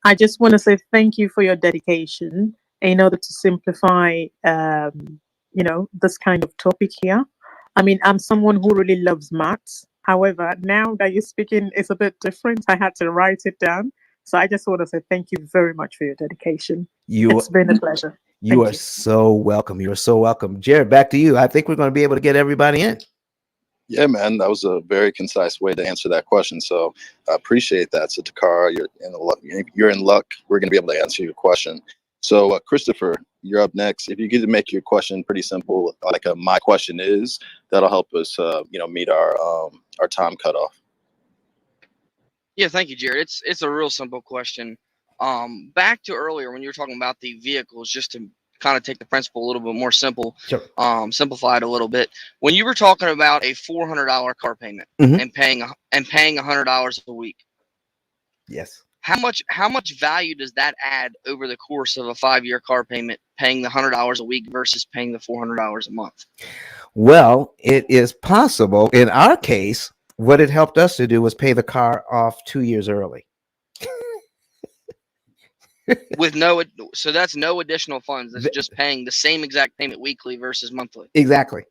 I just want to say thank you for your dedication in order to simplify, this kind of topic here. I mean, I'm someone who really loves maths. However, now that you're speaking, it's a bit different. I had to write it down. So I just want to say thank you very much for your dedication. It's been a pleasure. You are so welcome. You are so welcome. Jared, back to you. I think we're going to be able to get everybody in. Yeah, man, that was a very concise way to answer that question. So I appreciate that. So Takara, you're in luck. We're going to be able to answer your question. So Christopher, you're up next. If you could make your question pretty simple, like my question is, that'll help us, meet our time cutoff. Yeah, thank you, Jared. It's a real simple question. Back to earlier when you were talking about the vehicles, just to kind of take the principle a little bit more simple, Sure. Simplify it a little bit. When you were talking about a $400 car payment and paying $100 a week. Yes. How much value does that add over the course of a 5-year car payment, paying the $100 a week versus paying the $400 a month? Well, it is possible. In our case, what it helped us to do was pay the car off 2 years early. So that's no additional funds. That's just paying the same exact payment weekly versus monthly. Exactly.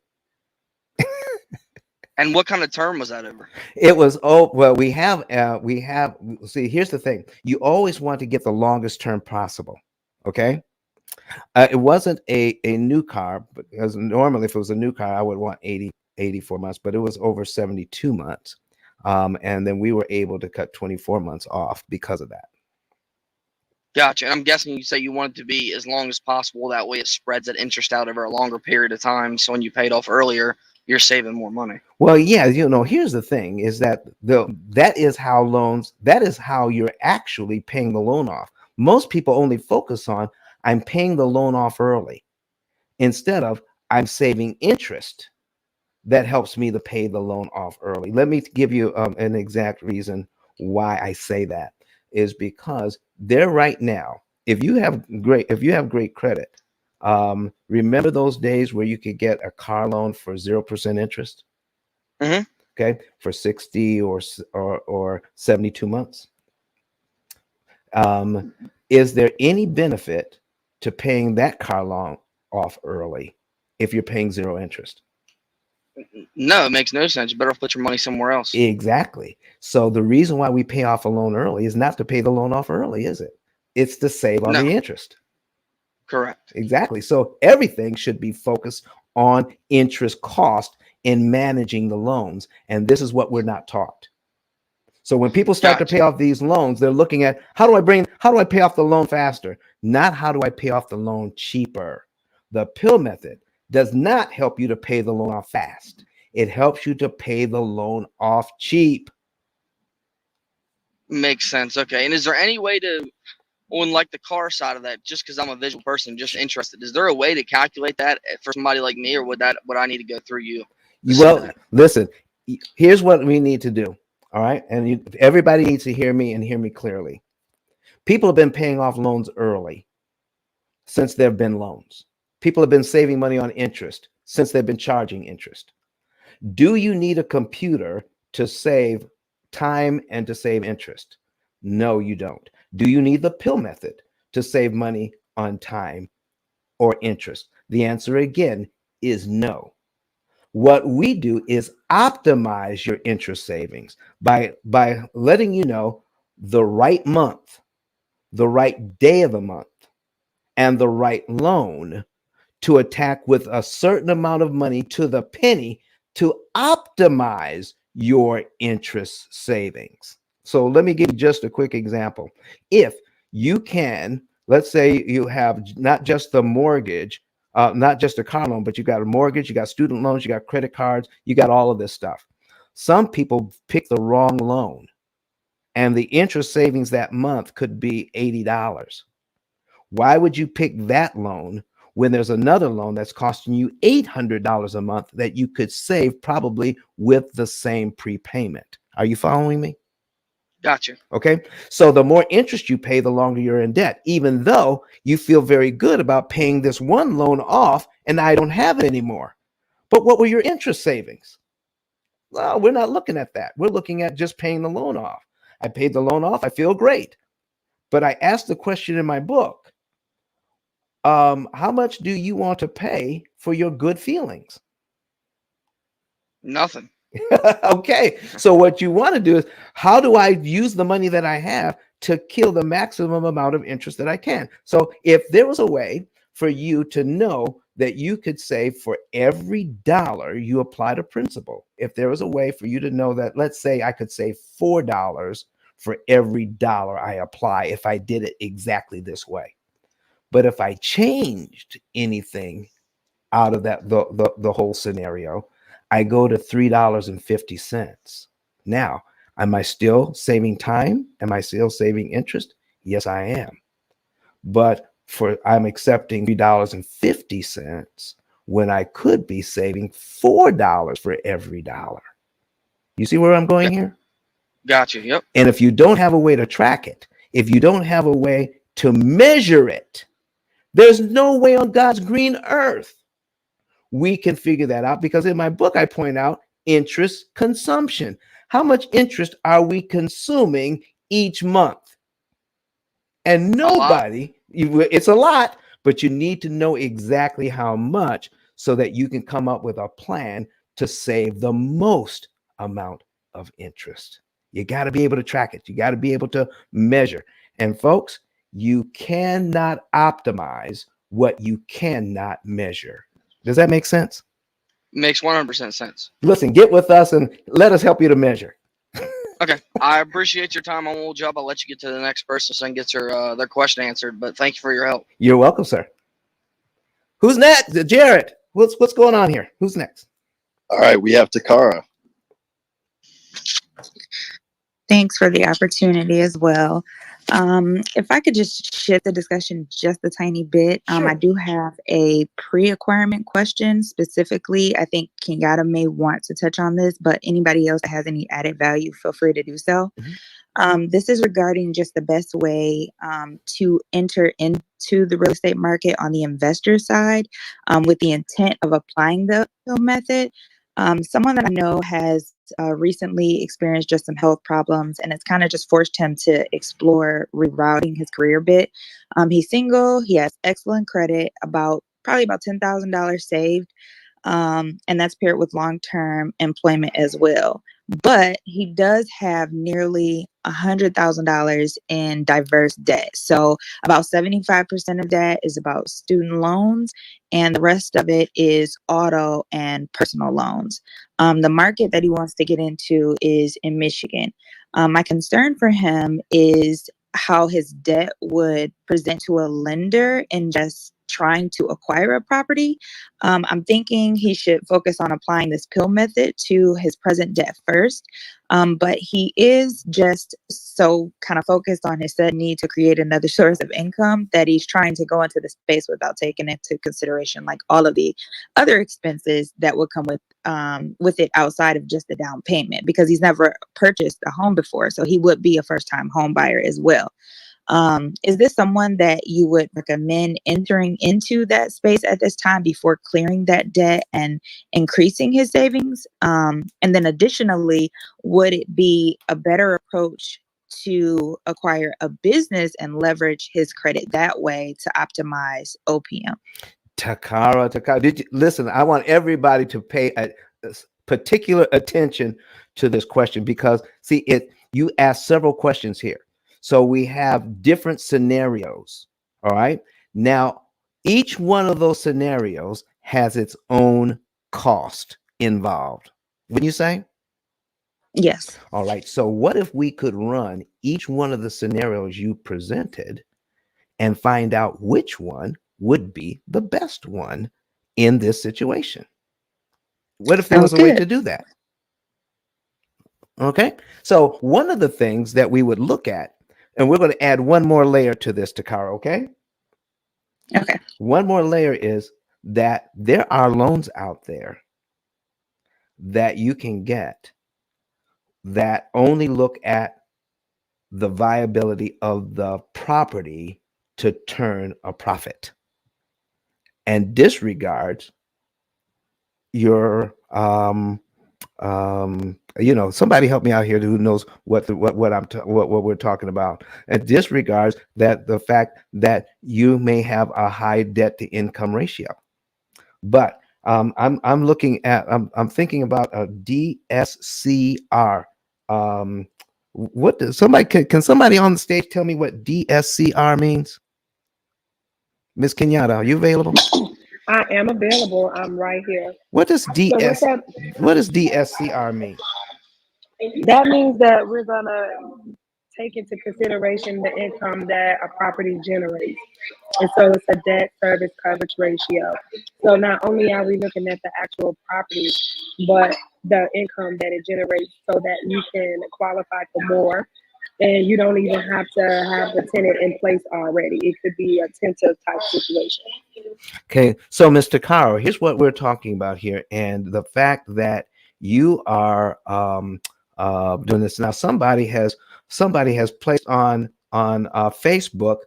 And what kind of term was that over? It was, we have, see, here's the thing. You always want to get the longest term possible. Okay. It wasn't a new car, because normally if it was a new car, I would want 84 months, but it was over 72 months. And then we were able to cut 24 months off because of that. Gotcha. And I'm guessing you say you want it to be as long as possible. That way it spreads that interest out over a longer period of time. So when you paid off earlier, you're saving more money. Well, yeah, here's the thing is that that is how you're actually paying the loan off. Most people only focus on I'm paying the loan off early instead of I'm saving interest that helps me to pay the loan off early. Let me give you an exact reason why I say that is because there right now, if you have great credit, remember those days where you could get a car loan for 0% interest? Mm-hmm. Okay, for 60 or 72 months. Is there any benefit to paying that car loan off early if you're paying 0 interest? No, it makes no sense. You better put your money somewhere else. Exactly. So the reason why we pay off a loan early is not to pay the loan off early, is it? It's to save on the interest. Correct. Exactly. So everything should be focused on interest cost in managing the loans. And this is what we're not taught. So when people start to pay off these loans, they're looking at how do I pay off the loan faster? Not how do I pay off the loan cheaper? The P.I.L.L method does not help you to pay the loan off fast. It helps you to pay the loan off cheap. Makes sense. Okay. And is there any way to on like the car side of that, just because I'm a visual person, just interested, is there a way to calculate that for somebody like me, or would I need to go through you? Well, listen, here's what we need to do. All right. And everybody needs to hear me and hear me clearly. People have been paying off loans early since there have been loans. People have been saving money on interest since they've been charging interest. Do you need a computer to save time and to save interest? No, you don't. Do you need the P.I.L.L method to save money on time or interest? The answer again is no. What we do is optimize your interest savings by letting you know the right month, the right day of the month, and the right loan to attack with a certain amount of money to the penny to optimize your interest savings. So let me give you just a quick example. If you can, let's say you have not just the mortgage, not just a car loan, but you got a mortgage, you got student loans, you got credit cards, you got all of this stuff. Some people pick the wrong loan, and the interest savings that month could be $80. Why would you pick that loan when there's another loan that's costing you $800 a month that you could save probably with the same prepayment? Are you following me? Gotcha. Okay. So the more interest you pay, the longer you're in debt, even though you feel very good about paying this one loan off and I don't have it anymore. But what were your interest savings? Well, we're not looking at that. We're looking at just paying the loan off. I paid the loan off. I feel great. But I asked the question in my book, how much do you want to pay for your good feelings? Nothing. Okay. So what you want to do is, how do I use the money that I have to kill the maximum amount of interest that I can? So if there was a way for you to know that you could save for every dollar you apply to principal, if there was a way for you to know that, let's say I could save $4 for every dollar I apply if I did it exactly this way. But if I changed anything out of that, the whole scenario, I go to $3.50. Now, am I still saving time? Am I still saving interest? Yes, I am. But I'm accepting $3.50 when I could be saving $4 for every dollar. You see where I'm going here? Gotcha. Yep. And if you don't have a way to track it, if you don't have a way to measure it, there's no way on God's green earth we can figure that out, because in my book, I point out interest consumption. How much interest are we consuming each month? And nobody, it's a lot, but you need to know exactly how much so that you can come up with a plan to save the most amount of interest. You got to be able to track it. You got to be able to measure. And folks, you cannot optimize what you cannot measure. Does that make sense? Makes 100% sense. Listen, get with us and let us help you to measure. Okay. I appreciate your time on Old Job. I'll let you get to the next person so I can get their question answered. But thank you for your help. You're welcome, sir. Who's next? Jared. What's going on here? Who's next? All right, we have Takara. Thanks for the opportunity as well. If I could just shift the discussion just a tiny bit, Sure. I do have a pre-acquirement question specifically. I think Kenyatta may want to touch on this, but anybody else that has any added value, feel free to do so. This is regarding just the best way to enter into the real estate market on the investor side with the intent of applying the P.I.L.L method. Someone that I know has recently experienced just some health problems, and it's kind of just forced him to explore rerouting his career a bit. He's single, he has excellent credit, probably about $10,000 saved, and that's paired with long-term employment as well. But he does have nearly $100,000 in diverse debt. So about 75% of that is about student loans, and the rest of it is auto and personal loans. The market that he wants to get into is in Michigan. My concern for him is how his debt would present to a lender in just trying to acquire a property, I'm thinking he should focus on applying this P.I.L.L method to his present debt first. But he is just so kind of focused on his said need to create another source of income that he's trying to go into the space without taking into consideration like all of the other expenses that would come with it outside of just the down payment, because he's never purchased a home before. So he would be a first-time home buyer as well. Is this someone that you would recommend entering into that space at this time before clearing that debt and increasing his savings? And then additionally, would it be a better approach to acquire a business and leverage his credit that way to optimize OPM? Takara, did you listen? I want everybody to pay a particular attention to this question, because see, you asked several questions here. So we have different scenarios. All right. Now, each one of those scenarios has its own cost involved. Wouldn't you say? Yes. All right. So what if we could run each one of the scenarios you presented and find out which one would be the best one in this situation? What if there was a way to do that? Okay. So one of the things that we would look at, and we're going to add one more layer to this, Takara, okay? Okay. One more layer is that there are loans out there that you can get that only look at the viability of the property to turn a profit and disregards your somebody help me out here who knows what we're talking about, and disregards that the fact that you may have a high debt to income ratio. But I'm looking at I'm thinking about a DSCR. What does somebody can somebody on the stage tell me what DSCR means? Miss Kenyatta, are you available? I am available. I'm right here. What does So what does DSCR mean? that means that we're gonna take into consideration the income that a property generates. And so it's a debt service coverage ratio. So not only are we looking at the actual property, but the income that it generates so that you can qualify for more. And you don't even have to have the tenant in place already. It could be a tentative type situation. Okay, so Mr. Caro, here's what we're talking about here, and the fact that you are doing this now. Somebody has placed on Facebook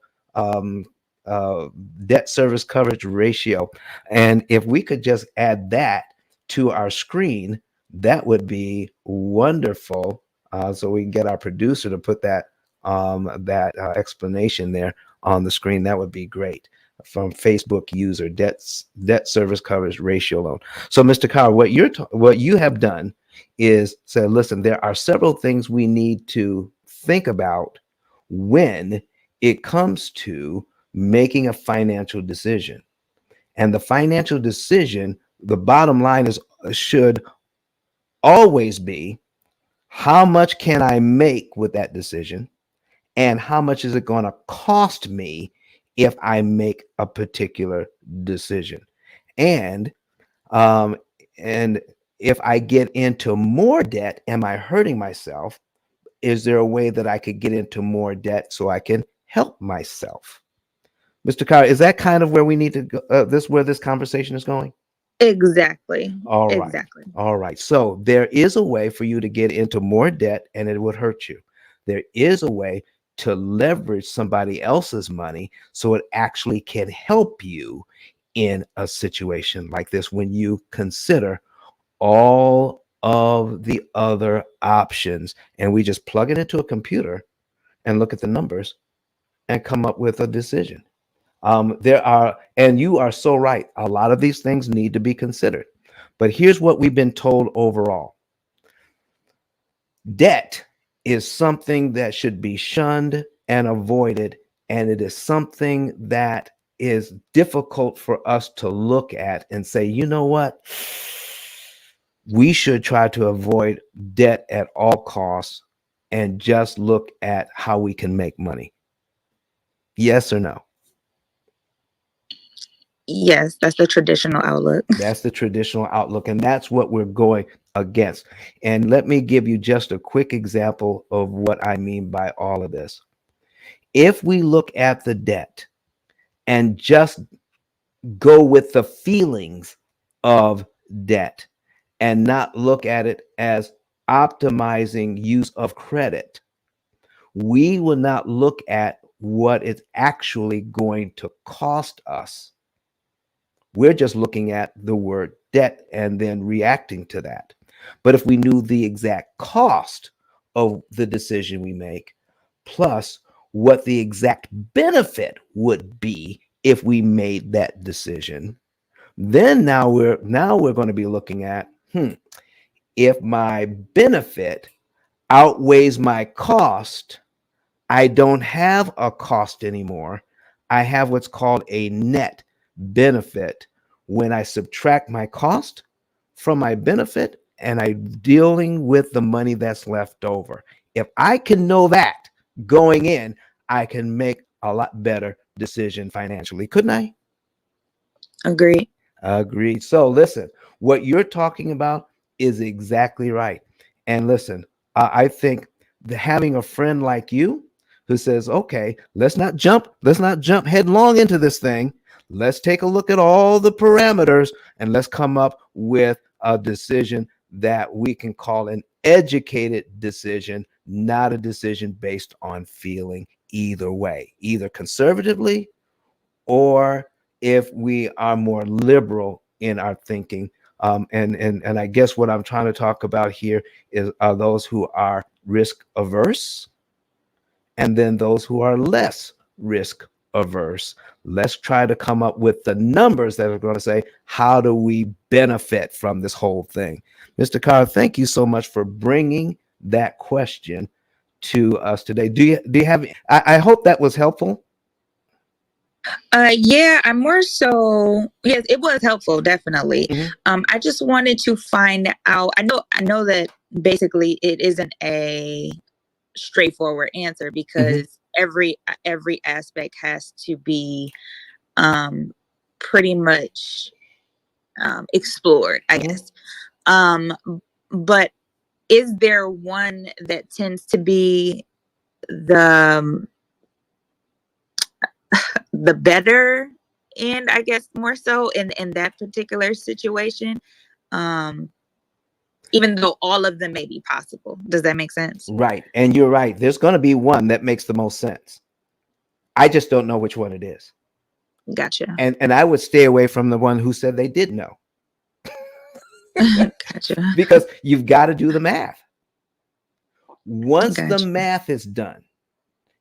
debt service coverage ratio, and if we could just add that to our screen, that would be wonderful. So we can get our producer to put that explanation there on the screen. That would be great. From Facebook user debt service coverage ratio loan. So, Mr. Carr, what you have done is said, listen, there are several things we need to think about when it comes to making a financial decision. And the financial decision, the bottom line is should always be, how much can I make with that decision? And how much is it going to cost me if I make a particular decision? And if I get into more debt, am I hurting myself? Is there a way that I could get into more debt so I can help myself? Mr. Carr, is that kind of where we need to go? Where this conversation is going? Exactly. All right. Exactly. All right. So there is a way for you to get into more debt and it would hurt you. There is a way to leverage somebody else's money so it actually can help you in a situation like this when you consider all of the other options. And we just plug it into a computer and look at the numbers and come up with a decision. And you are so right. A lot of these things need to be considered. But here's what we've been told overall. Debt is something that should be shunned and avoided, and it is something that is difficult for us to look at and say, you know what? We should try to avoid debt at all costs and just look at how we can make money. Yes or no? Yes, that's the traditional outlook. That's the traditional outlook, and that's what we're going against. And let me give you just a quick example of what I mean by all of this. If we look at the debt and just go with the feelings of debt and not look at it as optimizing use of credit, we will not look at what it's actually going to cost us. We're just looking at the word debt and then reacting to that. But if we knew the exact cost of the decision we make, plus what the exact benefit would be if we made that decision, then now we're going to be looking at if my benefit outweighs my cost, I don't have a cost anymore. I have what's called a net benefit when I subtract my cost from my benefit and I'm dealing with the money that's left over. If I can know that going in, I can make a lot better decision financially, couldn't I? Agreed. Agreed. So listen, what you're talking about is exactly right. And listen, I think having a friend like you who says, okay, let's not jump headlong into this thing. Let's take a look at all the parameters and let's come up with a decision that we can call an educated decision, not a decision based on feeling either way, either conservatively or if we are more liberal in our thinking. And I guess what I'm trying to talk about here are those who are risk averse and then those who are less risk averse. Let's try to come up with the numbers that are going to say, how do we benefit from this whole thing? Mr. Carr, thank you so much for bringing that question to us today. Do you have, I hope that was helpful. Yeah, I'm more so, yes, it was helpful, definitely. I just wanted to find out, I know that basically it isn't a straightforward answer because every aspect has to be pretty much explored, I guess. But is there one that tends to be the better end, I guess, more so in that particular situation? Even though all of them may be possible. Does that make sense? Right. And you're right. There's going to be one that makes the most sense. I just don't know which one it is. Gotcha. And I would stay away from the one who said they did know. Gotcha. Because you've got to do the math. Once the Gotcha. math is done,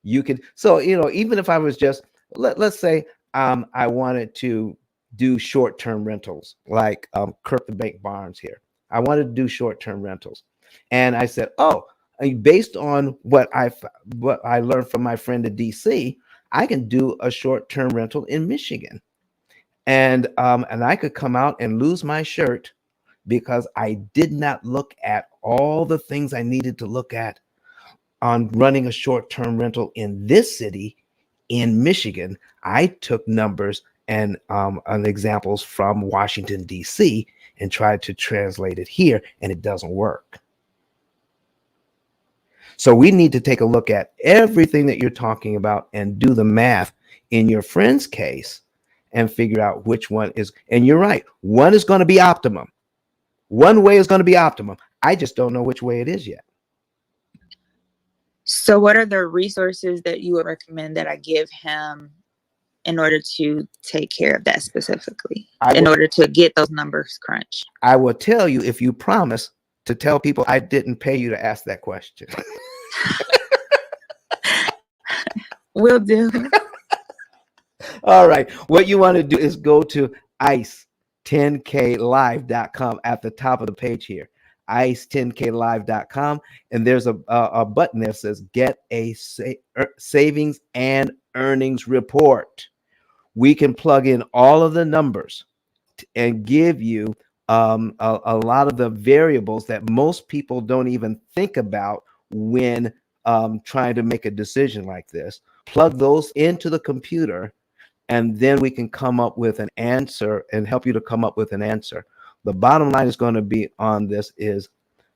you can, so, even if I was just, let's say I wanted to do short-term rentals like Kirk the Bank Barnes here. I wanted to do short-term rentals. And I said, based on what I learned from my friend in DC, I can do a short-term rental in Michigan. And I could come out and lose my shirt because I did not look at all the things I needed to look at on running a short-term rental in this city in Michigan. I took numbers and examples from Washington, D.C. and tried to translate it here, and it doesn't work. So we need to take a look at everything that you're talking about and do the math in your friend's case and figure out which one is. And you're right, one is going to be optimum. One way is going to be optimum. I just don't know which way it is yet. So what are the resources that you would recommend that I give him in order to take care of that specifically, in order to get those numbers crunched? I will tell you if you promise to tell people I didn't pay you to ask that question. Will do. All right. What you want to do is go to ice10klive.com at the top of the page here. ice10klive.com, and there's a button that says get a savings and earnings report. We can plug in all of the numbers and give you a lot of the variables that most people don't even think about when trying to make a decision like this. Plug those into the computer and then we can come up with an answer and help you to come up with an answer. The bottom line is going to be on this is,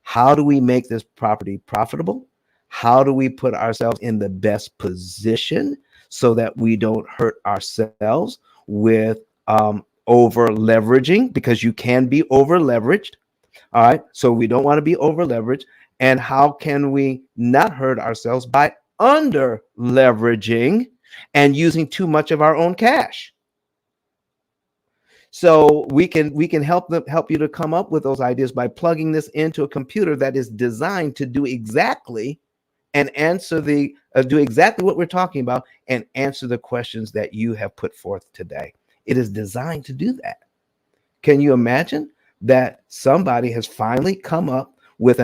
how do we make this property profitable? How do we put ourselves in the best position so that we don't hurt ourselves with over leveraging, because you can be over leveraged. All right. So we don't want to be over leveraged. And how can we not hurt ourselves by under leveraging and using too much of our own cash? So we can help you to come up with those ideas by plugging this into a computer that is designed to do exactly and answer the do exactly what we're talking about and answer the questions that you have put forth today. It is designed to do that. Can you imagine that somebody has finally come up with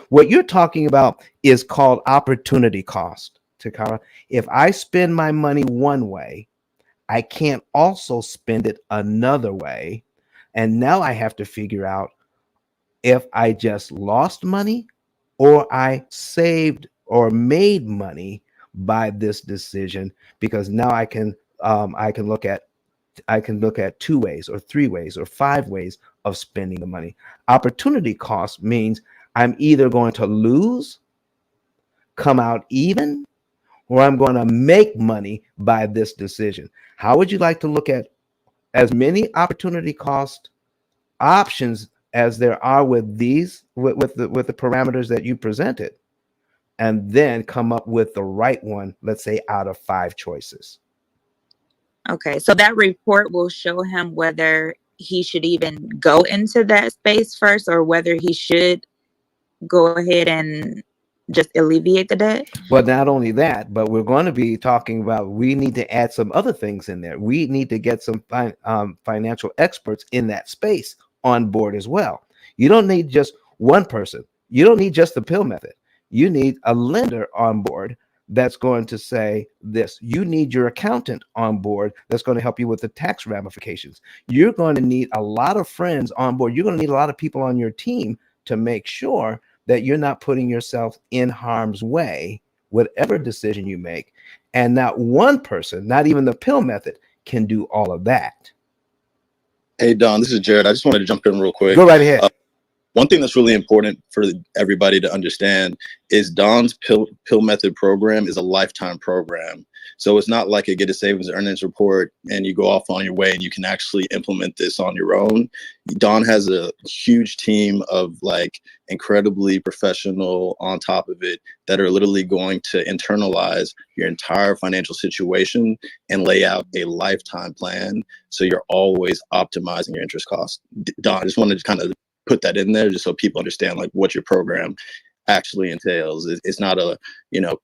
what you're talking about is called opportunity cost, Takara. If I spend my money one way, I can't also spend it another way. And now I have to figure out if I just lost money or I saved or made money by this decision, because now I can look at two ways or three ways or five ways of spending the money. Opportunity cost means I'm either going to lose, come out even, or I'm going to make money by this decision. How would you like to look at as many opportunity cost options as there are with the parameters that you presented, and then come up with the right one, let's say out of 5 choices? Okay, so that report will show him whether he should even go into that space first or whether he should go ahead and just alleviate the debt. Well, not only that, but we're going to be talking about, we need to add some other things in there. We need to get some financial experts in that space on board as well. You don't need just one person. You don't need just the pill method. You need a lender on board that's going to say this. You need your accountant on board that's going to help you with the tax ramifications. You're going to need a lot of friends on board. You're going to need a lot of people on your team to make sure that you're not putting yourself in harm's way, whatever decision you make. And not one person, not even the pill method, can do all of that. Hey, Don, this is Jared. I just wanted to jump in real quick. Go right ahead. One thing that's really important for everybody to understand is Don's pill method program is a lifetime program. So it's not like a get a savings earnings report and you go off on your way and you can actually implement this on your own. Don has a huge team of like incredibly professional on top of it that are literally going to internalize your entire financial situation and lay out a lifetime plan. So you're always optimizing your interest costs. Don, I just wanted to kind of put that in there just so people understand like what your program actually entails. It's not a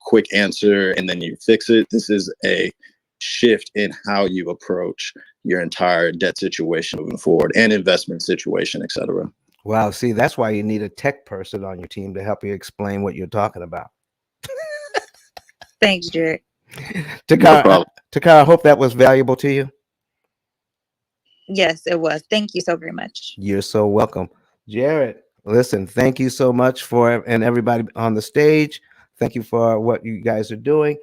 quick answer and then you fix it. This is a shift in how you approach your entire debt situation moving forward and investment situation, etc. Wow, see, that's why you need a tech person on your team to help you explain what you're talking about. Thanks, Jared. Takara, I hope that was valuable to you. Yes, it was. Thank you so very much. You're so welcome. Jared, listen, thank you so much and everybody on the stage. Thank you for what you guys are doing.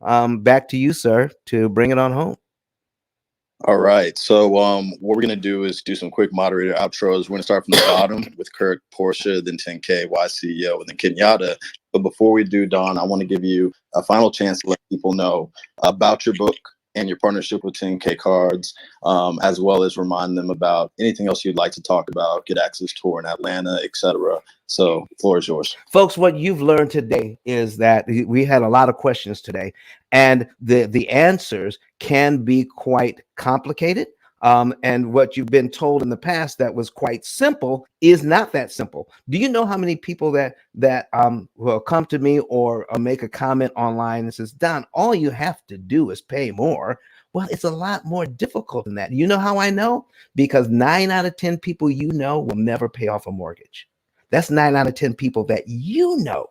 Back to you, sir, to bring it on home. All right. So what we're going to do is do some quick moderator outros. We're going to start from the bottom with Kirk, Portia, then 10K, YCEO, and then Kenyatta. But before we do, Don, I want to give you a final chance to let people know about your book and your partnership with 10K Cards, as well as remind them about anything else you'd like to talk about, get access tour in Atlanta, etc. So the floor is yours. Folks, what you've learned today is that we had a lot of questions today, and the answers can be quite complicated. And what you've been told in the past that was quite simple is not that simple. Do you know how many people that will come to me or make a comment online and says, Don, all you have to do is pay more? Well, it's a lot more difficult than that. You know how I know? Because 9 out of 10 people you know will never pay off a mortgage. That's 9 out of 10 people that you know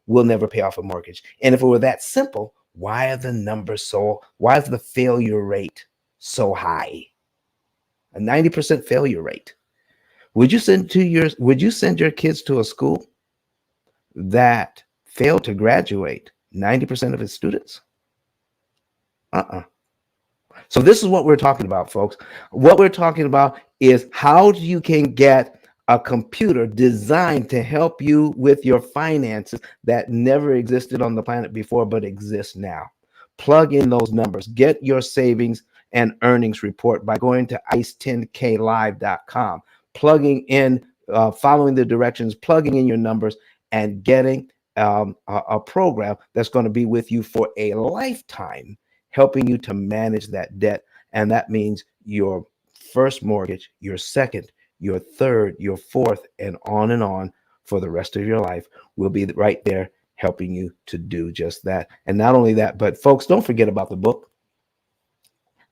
will never pay off a mortgage. And if it were that simple, why is the failure rate so high? A 90% failure rate. Would you send your kids to a school that failed to graduate 90% of its students? So this is what we're talking about, folks. What we're talking about is how you can get a computer designed to help you with your finances that never existed on the planet before, but exists now. Plug in those numbers. Get your savings and earnings report by going to ice10klive.com, plugging in, following the directions, plugging in your numbers, and getting a program that's going to be with you for a lifetime, helping you to manage that debt. And that means your first mortgage, your second, your third, your fourth, and on for the rest of your life. We'll be right there helping you to do just that. And not only that, but folks, don't forget about the book.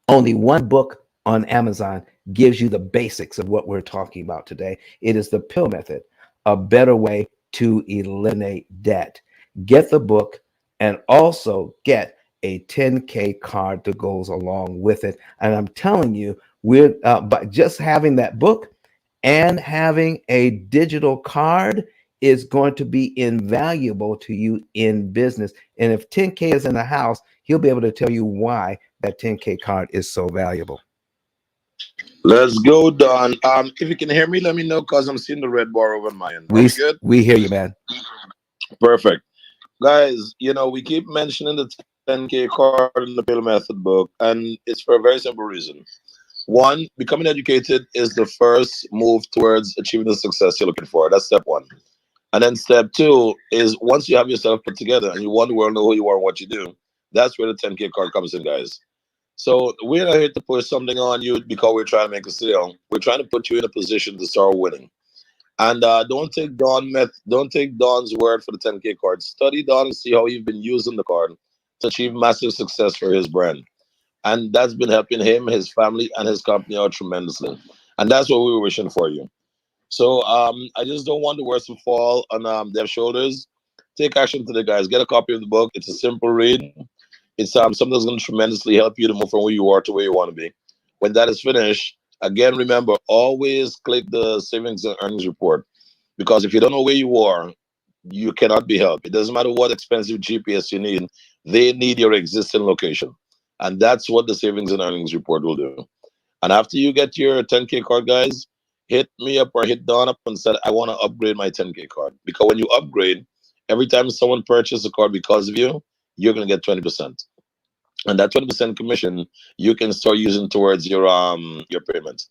Only one book on Amazon gives you the basics of what we're talking about today. It is the P.I.L.L method, a better way to eliminate debt. Get the book and also get a 10K card that goes along with it. And I'm telling you, we're by just having that book and having a digital card is going to be invaluable to you in business. And if 10K is in the house, he'll be able to tell you why that 10K card is so valuable. Let's go, Don. If you can hear me, let me know because I'm seeing the red bar over on my end. Are we good? We hear you, man. Perfect. Guys, you know, we keep mentioning the 10K card in the P.I.L.L method book, and it's for a very simple reason. One, becoming educated is the first move towards achieving the success you're looking for. That's step one. And then step two is once you have yourself put together and you want the world to know who you are and what you do, that's where the 10K card comes in, guys. So we're not here to push something on you because we're trying to make a sale. We're trying to put you in a position to start winning. And don't take Don's word for the 10K card. Study Don and see how you've been using the card to achieve massive success for his brand. And that's been helping him, his family, and his company out tremendously. And that's what we were wishing for you. So I just don't want the worst to fall on their shoulders. Take action today, guys. Get a copy of the book. It's a simple read. It's something that's going to tremendously help you to move from where you are to where you want to be. When that is finished, again, remember, always click the savings and earnings report. Because if you don't know where you are, you cannot be helped. It doesn't matter what expensive GPS you need. They need your existing location. And that's what the savings and earnings report will do. And after you get your 10K card, guys, hit me up or hit Don up and said, I want to upgrade my 10K card. Because when you upgrade, every time someone purchases a card because of you, you're going to get 20%. And that 20% commission, you can start using towards your payment.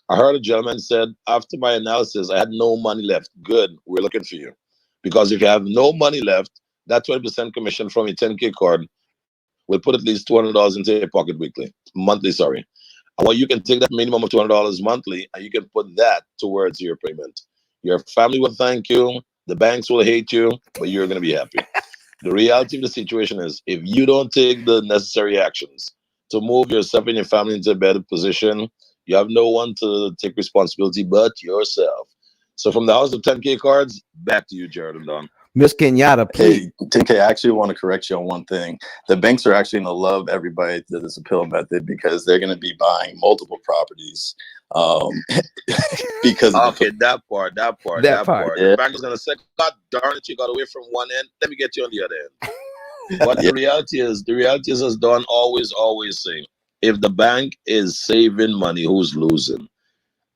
I heard a gentleman said, after my analysis, I had no money left. Good, we're looking for you. Because if you have no money left, that 20% commission from your 10K card will put at least $200 into your pocket monthly, sorry. And what you can take that minimum of $200 monthly and you can put that towards your payment. Your family will thank you, the banks will hate you, but you're going to be happy. The reality of the situation is if you don't take the necessary actions to move yourself and your family into a better position, you have no one to take responsibility but yourself. So from the house of 10K cards, back to you, Jared and Don. Miss Kenyatta, please. Hey, 10K, I actually want to correct you on one thing. The banks are actually going to love everybody that is a P.I.L.L method because they're going to be buying multiple properties. Because okay, that part. Yeah. The bank is going to say, God darn it, you got away from one end. Let me get you on the other end. But the reality is, as Don always say, if the bank is saving money, who's losing?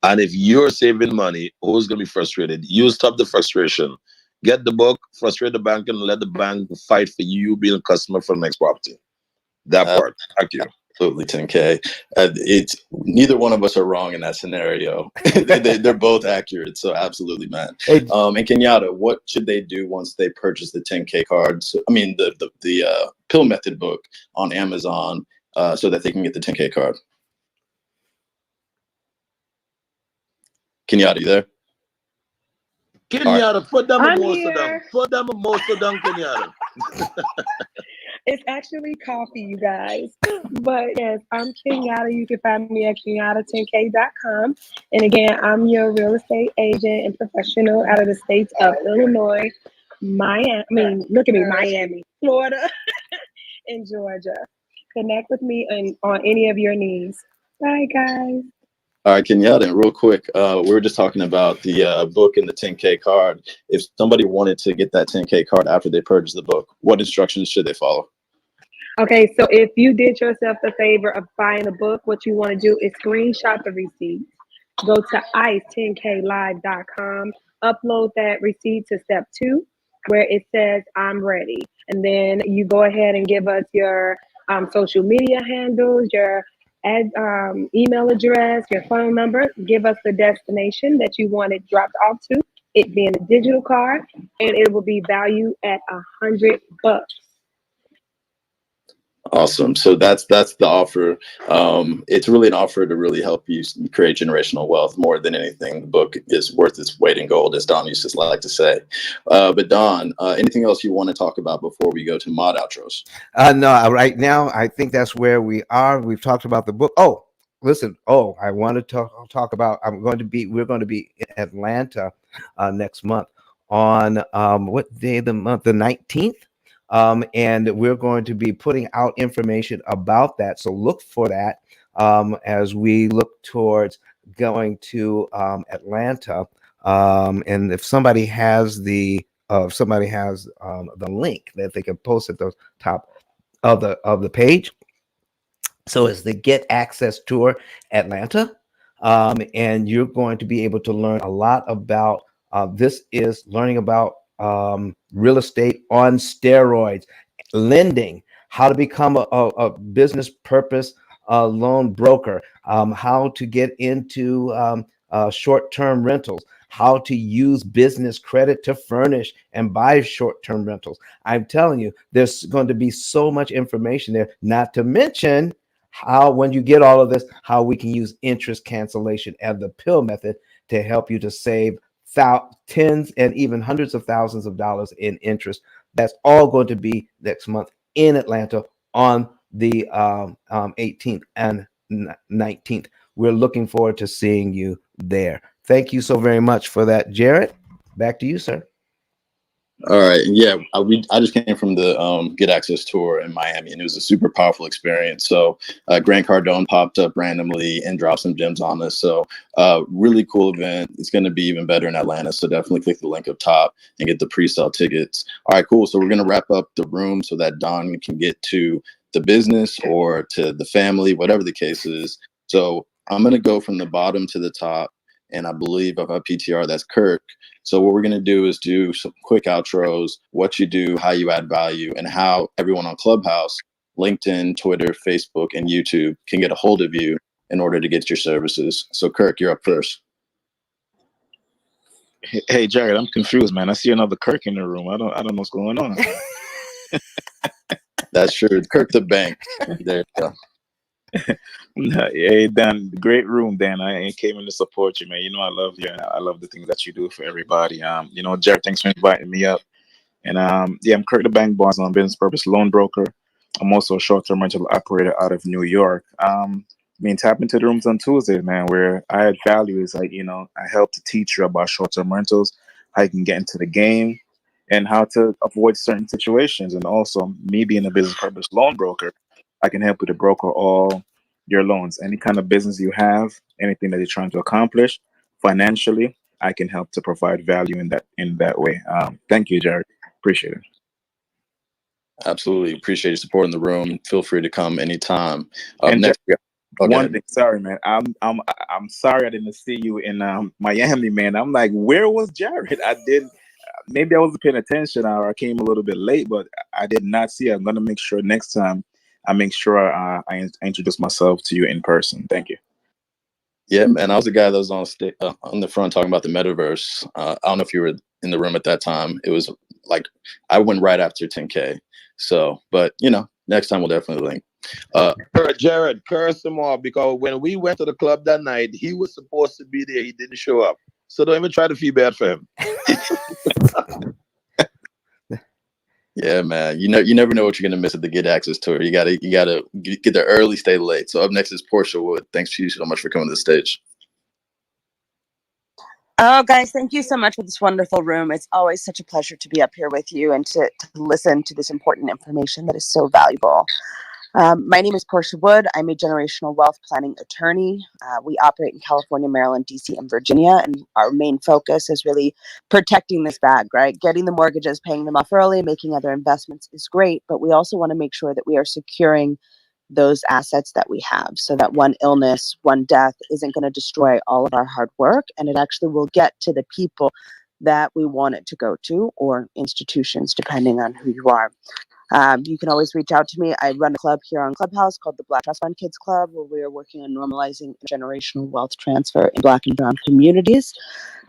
And if you're saving money, who's going to be frustrated? You stop the frustration. Get the book, frustrate the bank, and let the bank fight for you being a customer for the next property. That part. Thank you. Absolutely, 10K. It's neither one of us are wrong in that scenario. They're both accurate. So absolutely, man. Hey, and Kenyatta, what should they do once they purchase the 10K card? So, I mean, the P.I.L.L method book on Amazon, so that they can get the 10K card. Kenyatta, you there? Kenyatta, put them a I'm most of them. here. Put them a most of them, Kenyatta. It's actually coffee, you guys. But yes, I'm Kenyatta. You can find me at kenyatta10k.com. And again, I'm your real estate agent and professional out of the states of Illinois, Miami, Florida, and Georgia. Connect with me on any of your needs. Bye, guys. All right, Kenyatta, real quick, we were just talking about the book and the 10K card. If somebody wanted to get that 10K card after they purchase the book, what instructions should they follow? Okay, so if you did yourself the favor of buying a book, what you want to do is screenshot the receipt. Go to ice10klive.com, upload that receipt to step 2, where it says I'm ready. And then you go ahead and give us your social media handles, your email address, your phone number. Give us the destination that you want it dropped off to, it being a digital card, and it will be valued at $100. Awesome. So that's the offer. It's really an offer to really help you create generational wealth more than anything. The book is worth its weight in gold, as Don used to like to say. But Don, anything else you want to talk about before we go to mod outros? No, right now I think that's where we are. We've talked about the book. Oh, listen. Oh, I want to talk about. We're going to be in Atlanta next month on what day of the month? The 19th. And we're going to be putting out information about that. So look for that as we look towards going to Atlanta. And if somebody has the link that they can post at the top of the page. So it's the Get Access Tour Atlanta. And you're going to be able to learn a lot about this is learning about real estate on steroids, lending, how to become a business purpose loan broker, how to get into short-term rentals, how to use business credit to furnish and buy short-term rentals. I'm telling you, there's going to be so much information there, not to mention how, when you get all of this, how we can use interest cancellation and the P.I.L.L method to help you to save tens and even hundreds of thousands of dollars in interest. That's all going to be next month in Atlanta on the 18th and 19th. We're looking forward to seeing you there. Thank you so very much for that, Jared. Back to you, sir. All right. Yeah, I just came from the Get Access tour in Miami, and it was a super powerful experience. So Grant Cardone popped up randomly and dropped some gems on us. So really cool event. It's going to be even better in Atlanta. So definitely click the link up top and get the pre-sale tickets. All right, cool. So we're going to wrap up the room so that Don can get to the business or to the family, whatever the case is. So I'm going to go from the bottom to the top. And I believe of our PTR, that's Kirk. So what we're going to do is do some quick outros, what you do, how you add value, and how everyone on Clubhouse, LinkedIn, Twitter, Facebook, and YouTube can get a hold of you in order to get your services. So Kirk, you're up first. Hey Jared, I'm confused, man. I see another Kirk in the room. I don't know what's going on. That's true. Kirk the bank. There you go. Hey Dan, great room, Dan. I came in to support you, man. You know I love you. I love the things that you do for everybody. Jared, thanks for inviting me up. And yeah, I'm Kirk the Bank Boss. I'm a business purpose loan broker. I'm also a short-term rental operator out of New York. Tap into the rooms on Tuesdays, man, where I add value is I help to teach you about short-term rentals, how you can get into the game, and how to avoid certain situations. And also, me being a business purpose loan broker, I can help you to broker all your loans. Any kind of business you have, anything that you're trying to accomplish financially, I can help to provide value in that way. Thank you, Jared. Appreciate it. Absolutely. Appreciate your support in the room. Feel free to come anytime. And Next, one thing, sorry, man. I'm sorry I didn't see you in Miami, man. I'm like, where was Jared? Maybe I wasn't paying attention or I came a little bit late, but I did not see it. I'm gonna make sure next time I make sure I introduce myself to you in person. Thank you. Yeah, man. I was the guy that was on the front talking about the metaverse. I don't know if you were in the room at that time. It was like I went right after 10K. So, but next time we'll definitely link. Jared, curse him off because when we went to the club that night, he was supposed to be there. He didn't show up. So don't even try to feel bad for him. Yeah, man. You never know what you're gonna miss at the Get Access tour. You gotta get there early, stay late. So up next is Portia Wood. Thanks to you so much for coming to the stage. Oh, guys, thank you so much for this wonderful room. It's always such a pleasure to be up here with you and to listen to this important information that is so valuable. My name is Portia Wood. I'm a generational wealth planning attorney. We operate in California, Maryland, DC, and Virginia, and our main focus is really protecting this bag, right? Getting the mortgages, paying them off early, making other investments is great, but we also want to make sure that we are securing those assets that we have so that one illness, one death isn't going to destroy all of our hard work, and it actually will get to the people that we want it to go to, or institutions, depending on who you are. You can always reach out to me. I run a club here on Clubhouse called the Black Trust Fund Kids Club, where we are working on normalizing generational wealth transfer in Black and Brown communities.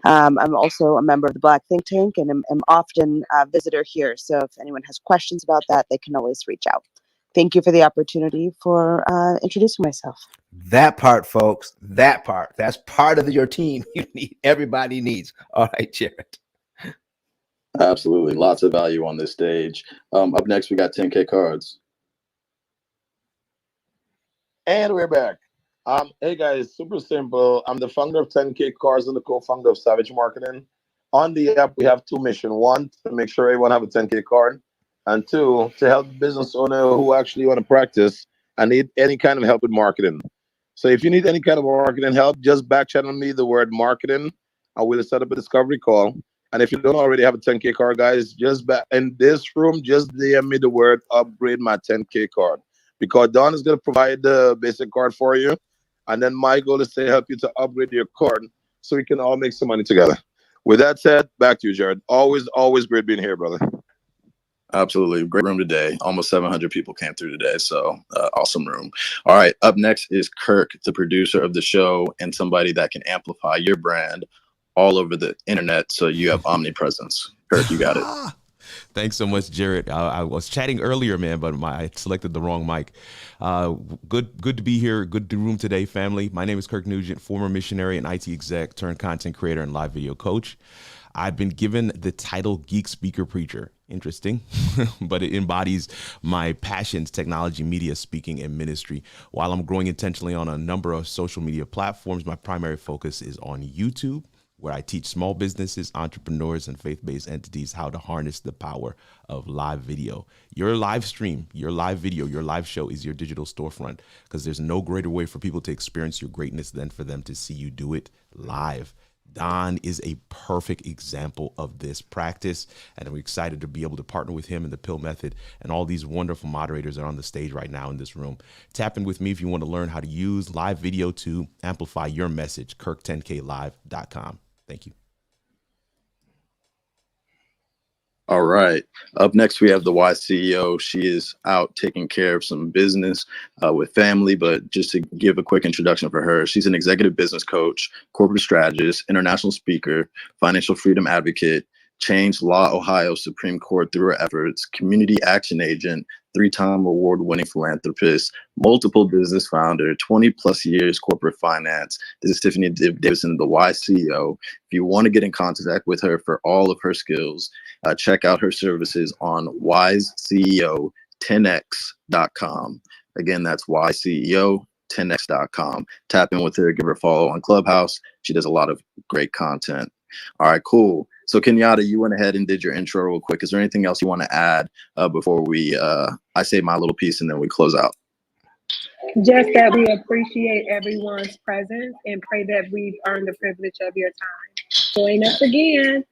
I'm also a member of the Black Think Tank, and am often a visitor here. So if anyone has questions about that, they can always reach out. Thank you for the opportunity for introducing myself. That part, folks, that part, that's part of your team. You need, everybody needs. All right, Jared. Absolutely. Lots of value on this stage. Up next, we got 10K cards. And we're back. Hey guys, super simple. I'm the founder of 10K Cards and the co-founder of Savage Marketing. On the app, we have two missions. One, to make sure everyone have a 10K card. And two, to help business owner who actually want to practice and need any kind of help with marketing. So if you need any kind of marketing help, just back channel me the word marketing. I will set up a discovery call. And if you don't already have a 10K card, guys, just back in this room, just DM me the word upgrade my 10K card. Because Don is going to provide the basic card for you. And then my goal is to help you to upgrade your card so we can all make some money together. With that said, back to you, Jared. Always great being here, brother. Absolutely. Great room today. Almost 700 people came through today. So awesome room. All right. Up next is Kirk, the producer of the show and somebody that can amplify your brand all over the internet so you have omnipresence. Kirk, you got it. Thanks so much, Jared. I was chatting earlier, man, but I selected the wrong mic. Good to be here. Good to room today, family. My name is Kirk Nugent, former missionary and IT exec turned content creator and live video coach. I've been given the title Geek Speaker Preacher. Interesting, but it embodies my passions, technology, media, speaking, and ministry. While I'm growing intentionally on a number of social media platforms, my primary focus is on YouTube, where I teach small businesses, entrepreneurs, and faith-based entities how to harness the power of live video. Your live stream, your live video, your live show is your digital storefront, because there's no greater way for people to experience your greatness than for them to see you do it live. Don is a perfect example of this practice, and I'm excited to be able to partner with him in the P.I.L.L method and all these wonderful moderators that are on the stage right now in this room. Tap in with me if you want to learn how to use live video to amplify your message, kirk10klive.com. Thank you. All right. Up next, we have the Y CEO. She is out taking care of some business with family, but just to give a quick introduction for her, she's an executive business coach, corporate strategist, international speaker, financial freedom advocate, changed Law Ohio Supreme Court through her efforts, community action agent, 3-time award-winning philanthropist, multiple business founder, 20 plus years corporate finance. This is Tiffany Davidson, the Y CEO. If you want to get in contact with her for all of her skills, check out her services on wiseceo10x.com. Again, that's wiseceo10x.com. Tap in with her, give her a follow on Clubhouse. She does a lot of great content. All right, cool. So Kenyatta, you went ahead and did your intro real quick. Is there anything else you want to add before we, I say my little piece and then we close out? Just that we appreciate everyone's presence and pray that we've earned the privilege of your time. Join us again.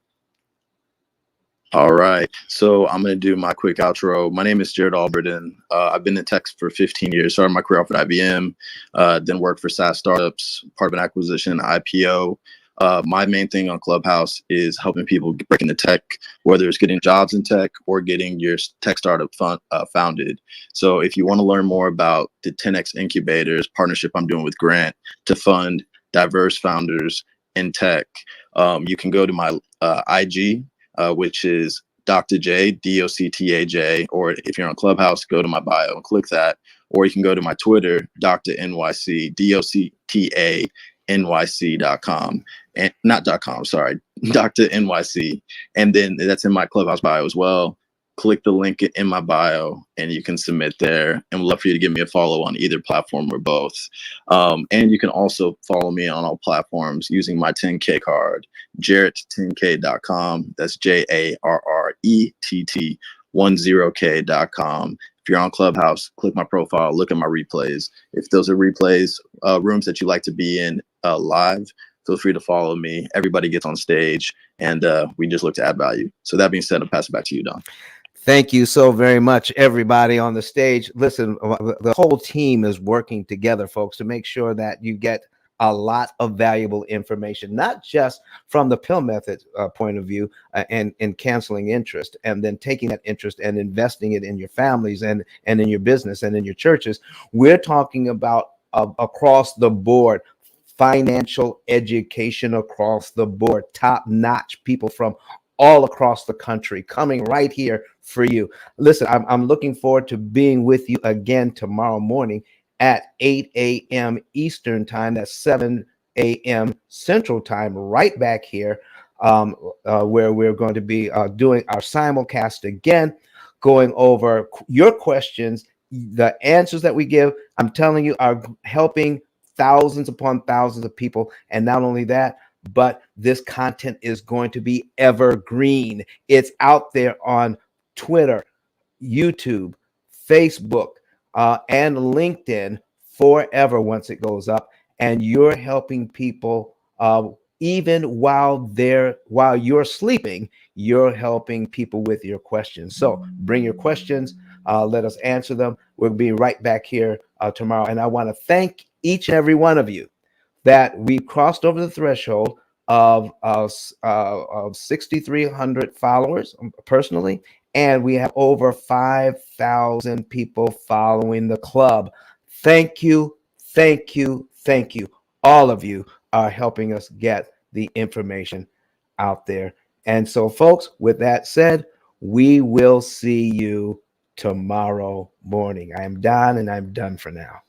All right. So I'm going to do my quick outro. My name is Jared Alberton. I've been in tech for 15 years. Started my career off at IBM, then worked for SaaS startups, part of an acquisition, IPO. My main thing on Clubhouse is helping people break into tech, whether it's getting jobs in tech or getting your tech startup founded. So if you want to learn more about the 10X Incubators partnership I'm doing with Grant to fund diverse founders in tech, you can go to my IG, which is Dr. J, DOCTAJ, or if you're on Clubhouse, go to my bio and click that. Or you can go to my Twitter, Dr. NYC, DOCTANYC.com. And not .com, sorry, Dr. NYC. And then that's in my Clubhouse bio as well. Click the link in my bio and you can submit there. And we'd love for you to give me a follow on either platform or both. And you can also follow me on all platforms using my 10K card, jarrett10k.com. That's JARRETT10k.com. If you're on Clubhouse, click my profile, look at my replays. If those are replays, rooms that you like to be in live, feel free to follow me. Everybody gets on stage, and we just look to add value. So that being said, I'll pass it back to you, Don. Thank you so very much, everybody on the stage. Listen, the whole team is working together, folks, to make sure that you get a lot of valuable information, not just from the P.I.L.L method point of view and canceling interest, and then taking that interest and investing it in your families and in your business and in your churches. We're talking about across the board, financial education across the board, top-notch people from all across the country coming right here for you. Listen, I'm looking forward to being with you again tomorrow morning at 8 a.m. Eastern time. That's 7 a.m. Central time, right back here, where we're going to be doing our simulcast again, going over your questions. The answers that we give, I'm telling you, are helping thousands upon thousands of people. And not only that, but this content is going to be evergreen. It's out there on Twitter, YouTube, Facebook, and LinkedIn forever once it goes up. And you're helping people even while you're sleeping. You're helping people with your questions. So bring your questions. Let us answer them. We'll be right back here tomorrow. And I want to thank each and every one of you that we crossed over the threshold of 6,300 followers personally, and we have over 5,000 people following the club. Thank you, thank you, thank you. All of you are helping us get the information out there. And so, folks, with that said, we will see you tomorrow morning. I am Don, and I'm done for now.